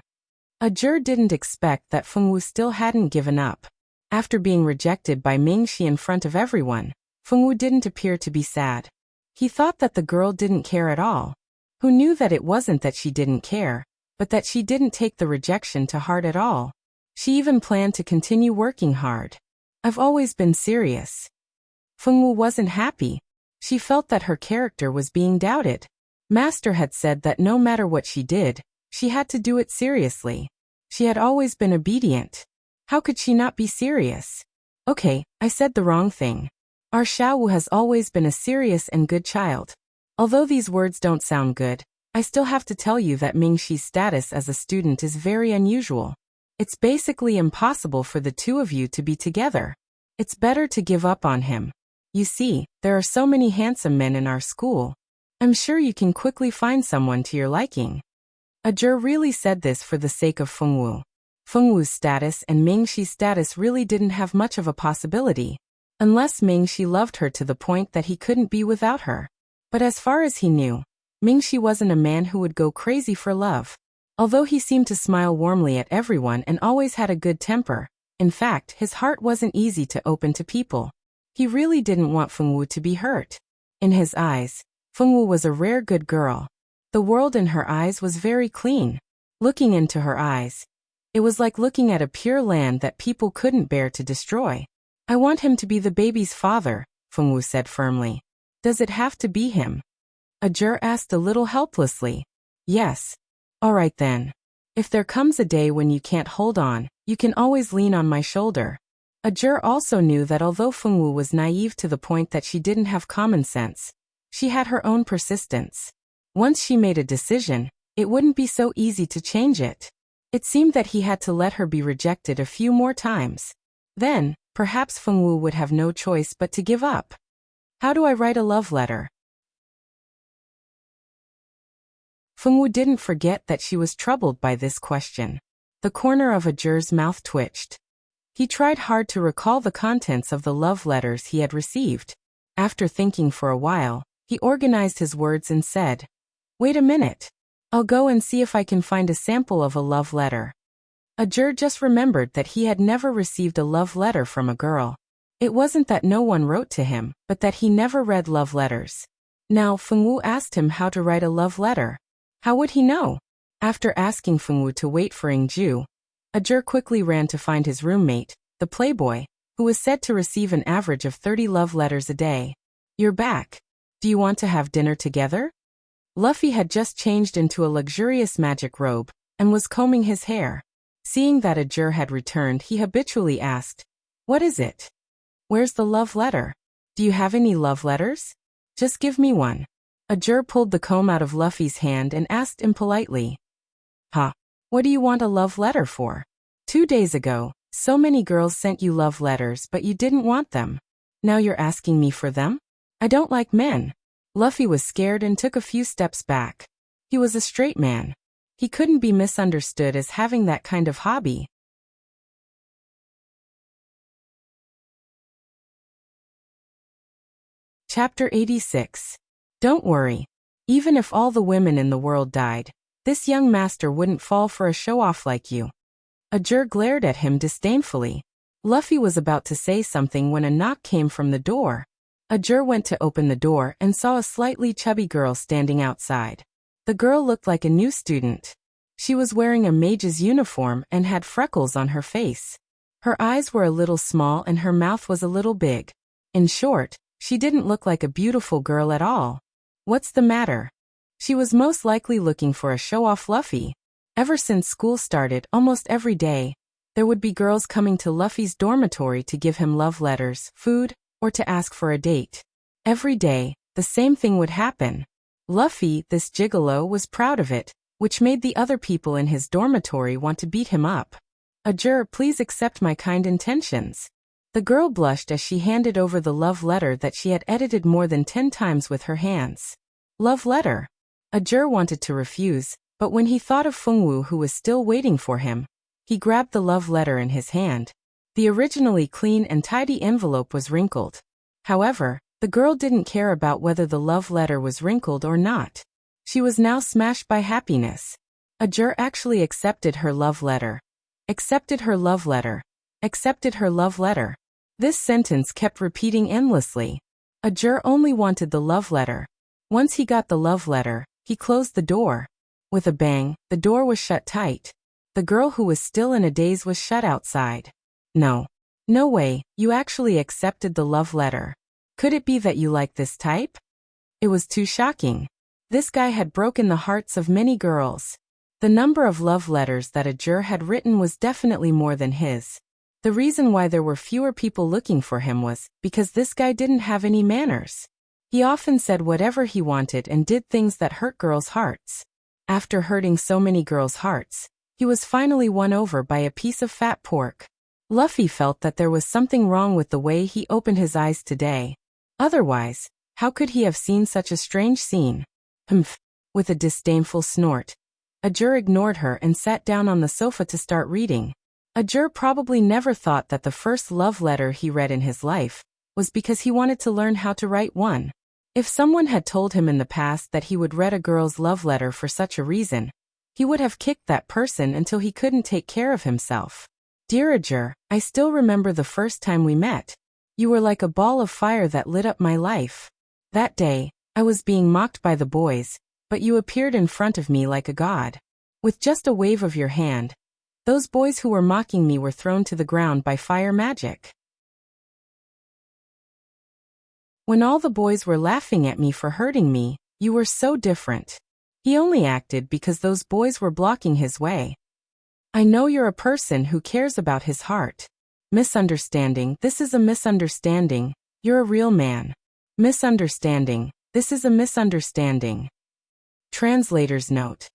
Ajur didn't expect that Fengwu still hadn't given up. After being rejected by Mingxi in front of everyone, Fengwu didn't appear to be sad. He thought that the girl didn't care at all. Who knew that it wasn't that she didn't care, but that she didn't take the rejection to heart at all. She even planned to continue working hard. "I've always been serious." Fengwu wasn't happy. She felt that her character was being doubted. Master had said that no matter what she did, she had to do it seriously. She had always been obedient. How could she not be serious? "Okay, I said the wrong thing. Our Xiaowu has always been a serious and good child." Although these words don't sound good, I still have to tell you that Mingxi's status as a student is very unusual. It's basically impossible for the two of you to be together. It's better to give up on him. You see, there are so many handsome men in our school. I'm sure you can quickly find someone to your liking. Ajur really said this for the sake of Fengwu. Fengwu's status and Mingxi's status really didn't have much of a possibility, unless Mingxi loved her to the point that he couldn't be without her. But as far as he knew, Mingxi wasn't a man who would go crazy for love. Although he seemed to smile warmly at everyone and always had a good temper, in fact, his heart wasn't easy to open to people. He really didn't want Fengwu to be hurt. In his eyes, Fengwu was a rare good girl. The world in her eyes was very clean. Looking into her eyes, it was like looking at a pure land that people couldn't bear to destroy. "I want him to be the baby's father," Fengwu said firmly. "Does it have to be him?" Ajur asked a little helplessly. "Yes." "All right then. If there comes a day when you can't hold on, you can always lean on my shoulder." Ajur also knew that although Fengwu was naive to the point that she didn't have common sense, she had her own persistence. Once she made a decision, it wouldn't be so easy to change it. It seemed that he had to let her be rejected a few more times. Then, perhaps Fengwu would have no choice but to give up. "How do I write a love letter?" Fengwu didn't forget that she was troubled by this question. The corner of Ajur's mouth twitched. He tried hard to recall the contents of the love letters he had received. After thinking for a while, he organized his words and said, "Wait a minute. I'll go and see if I can find a sample of a love letter." Ajur just remembered that he had never received a love letter from a girl. It wasn't that no one wrote to him, but that he never read love letters. Now Fengwu asked him how to write a love letter. How would he know? After asking Fengwu to wait for Ingju, Ajur quickly ran to find his roommate, the playboy, who was said to receive an average of 30 love letters a day. "You're back. Do you want to have dinner together?" Luffy had just changed into a luxurious magic robe, and was combing his hair. Seeing that Ajur had returned, he habitually asked, "What is it? Where's the love letter? Do you have any love letters? Just give me one." Ajur pulled the comb out of Luffy's hand and asked impolitely, "Huh? What do you want a love letter for? 2 days ago, so many girls sent you love letters but you didn't want them. Now you're asking me for them? I don't like men." Luffy was scared and took a few steps back. He was a straight man. He couldn't be misunderstood as having that kind of hobby. Chapter 86. Don't worry. Even if all the women in the world died, this young master wouldn't fall for a show-off like you. Ajur glared at him disdainfully. Luffy was about to say something when a knock came from the door. Ajur went to open the door and saw a slightly chubby girl standing outside. The girl looked like a new student. She was wearing a mage's uniform and had freckles on her face. Her eyes were a little small and her mouth was a little big. In short, she didn't look like a beautiful girl at all. What's the matter? She was most likely looking for a show-off Luffy. Ever since school started, almost every day, there would be girls coming to Luffy's dormitory to give him love letters, food, or to ask for a date. Every day, the same thing would happen. Luffy, this gigolo, was proud of it, which made the other people in his dormitory want to beat him up. Ajur, please accept my kind intentions. The girl blushed as she handed over the love letter that she had edited more than 10 times with her hands. Love letter. Ajur wanted to refuse, but when he thought of Fengwu who was still waiting for him, he grabbed the love letter in his hand. The originally clean and tidy envelope was wrinkled. However, the girl didn't care about whether the love letter was wrinkled or not. She was now smashed by happiness. Ajur actually accepted her love letter. Accepted her love letter. Accepted her love letter. This sentence kept repeating endlessly. Ajur only wanted the love letter. Once he got the love letter, he closed the door. With a bang, the door was shut tight. The girl who was still in a daze was shut outside. No. No way, you actually accepted the love letter. Could it be that you like this type? It was too shocking. This guy had broken the hearts of many girls. The number of love letters that Ajur had written was definitely more than his. The reason why there were fewer people looking for him was because this guy didn't have any manners. He often said whatever he wanted and did things that hurt girls' hearts. After hurting so many girls' hearts, he was finally won over by a piece of fat pork. Luffy felt that there was something wrong with the way he opened his eyes today. Otherwise, how could he have seen such a strange scene? Humph! With a disdainful snort, Ajur ignored her and sat down on the sofa to start reading. Ajur probably never thought that the first love letter he read in his life was because he wanted to learn how to write one. If someone had told him in the past that he would read a girl's love letter for such a reason, he would have kicked that person until he couldn't take care of himself. Dear Ajur, I still remember the first time we met. You were like a ball of fire that lit up my life. That day, I was being mocked by the boys, but you appeared in front of me like a god. With just a wave of your hand, those boys who were mocking me were thrown to the ground by fire magic. When all the boys were laughing at me for hurting me, you were so different. He only acted because those boys were blocking his way. I know you're a person who cares about his heart. Misunderstanding, this is a misunderstanding. You're a real man. Misunderstanding, this is a misunderstanding. Translator's note.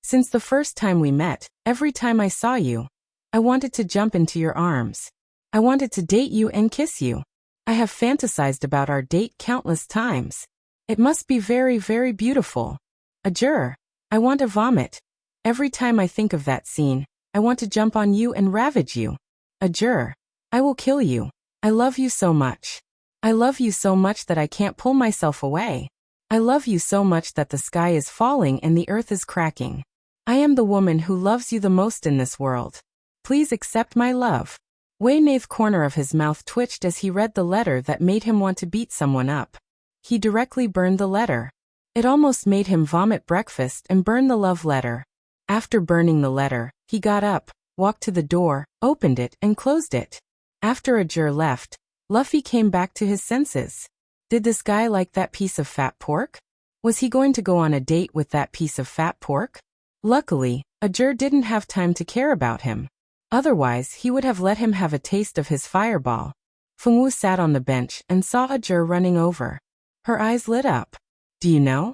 Since the first time we met, every time I saw you, I wanted to jump into your arms. I wanted to date you and kiss you. I have fantasized about our date countless times. It must be very, very beautiful. Ajur, I want to vomit. Every time I think of that scene, I want to jump on you and ravage you. Ajur, I will kill you. I love you so much. I love you so much that I can't pull myself away. I love you so much that the sky is falling and the earth is cracking. I am the woman who loves you the most in this world. Please accept my love. Wayne's corner of his mouth twitched as he read the letter that made him want to beat someone up. He directly burned the letter. It almost made him vomit breakfast and burn the love letter. After burning the letter, he got up, walked to the door, opened it, and closed it. After Ajur left, Luffy came back to his senses. Did this guy like that piece of fat pork? Was he going to go on a date with that piece of fat pork? Luckily, Ajur didn't have time to care about him. Otherwise, he would have let him have a taste of his fireball. Fengwu sat on the bench and saw Ajur running over. Her eyes lit up. Do you know?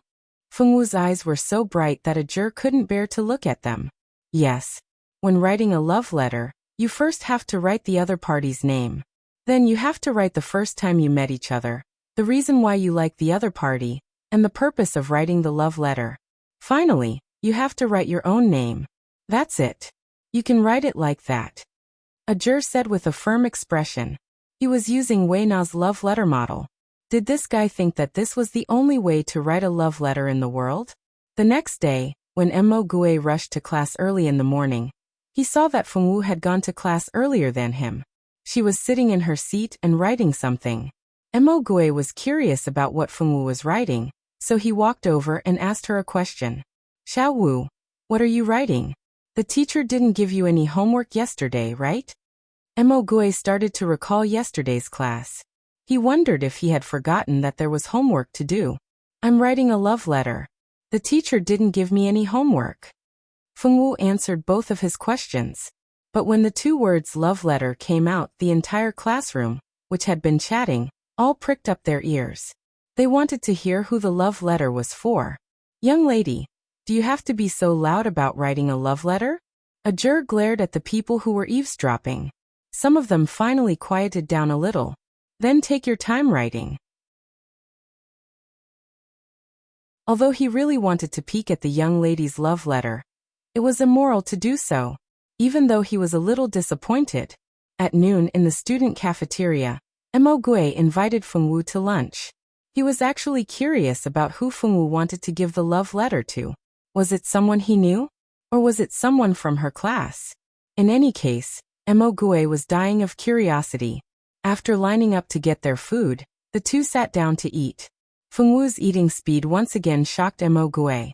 Fengwu's eyes were so bright that Ajur couldn't bear to look at them. Yes. When writing a love letter, you first have to write the other party's name. Then you have to write the first time you met each other, the reason why you like the other party, and the purpose of writing the love letter. Finally, you have to write your own name. That's it. You can write it like that. Ajur said with a firm expression. He was using Wayna's love letter model. Did this guy think that this was the only way to write a love letter in the world? The next day, when Gue rushed to class early in the morning, he saw that Fengwu had gone to class earlier than him. She was sitting in her seat and writing something. Gue was curious about what Fengwu was writing, so he walked over and asked her a question. Xiao Wu, what are you writing? The teacher didn't give you any homework yesterday, right? Gue started to recall yesterday's class. He wondered if he had forgotten that there was homework to do. I'm writing a love letter. The teacher didn't give me any homework. Fengwu answered both of his questions. But when the two words love letter came out, the entire classroom, which had been chatting, all pricked up their ears. They wanted to hear who the love letter was for. Young lady, do you have to be so loud about writing a love letter? A juror glared at the people who were eavesdropping. Some of them finally quieted down a little. Then take your time writing. Although he really wanted to peek at the young lady's love letter, it was immoral to do so, even though he was a little disappointed. At noon in the student cafeteria, Gue invited Fengwu to lunch. He was actually curious about who Fengwu wanted to give the love letter to. Was it someone he knew? Or was it someone from her class? In any case, Gue was dying of curiosity. After lining up to get their food, the two sat down to eat. Fengwu's eating speed once again shocked Gue.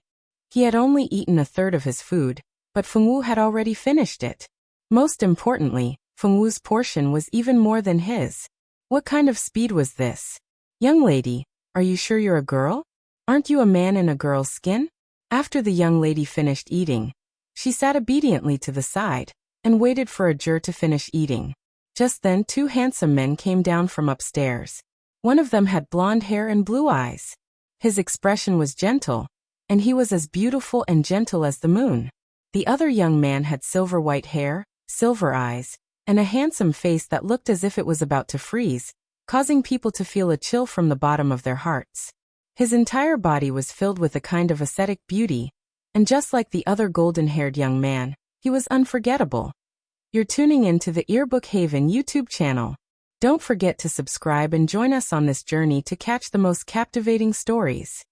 He had only eaten a third of his food, but Fengwu had already finished it. Most importantly, Fengwu's portion was even more than his. What kind of speed was this? Young lady, are you sure you're a girl? Aren't you a man in a girl's skin? After the young lady finished eating, she sat obediently to the side and waited for a juror to finish eating. Just then 2 handsome men came down from upstairs. One of them had blonde hair and blue eyes. His expression was gentle, and he was as beautiful and gentle as the moon. The other young man had silver white hair, silver eyes, and a handsome face that looked as if it was about to freeze, causing people to feel a chill from the bottom of their hearts. His entire body was filled with a kind of ascetic beauty, and just like the other golden-haired young man, he was unforgettable. You're tuning in to the Earbook Haven YouTube channel. Don't forget to subscribe and join us on this journey to catch the most captivating stories.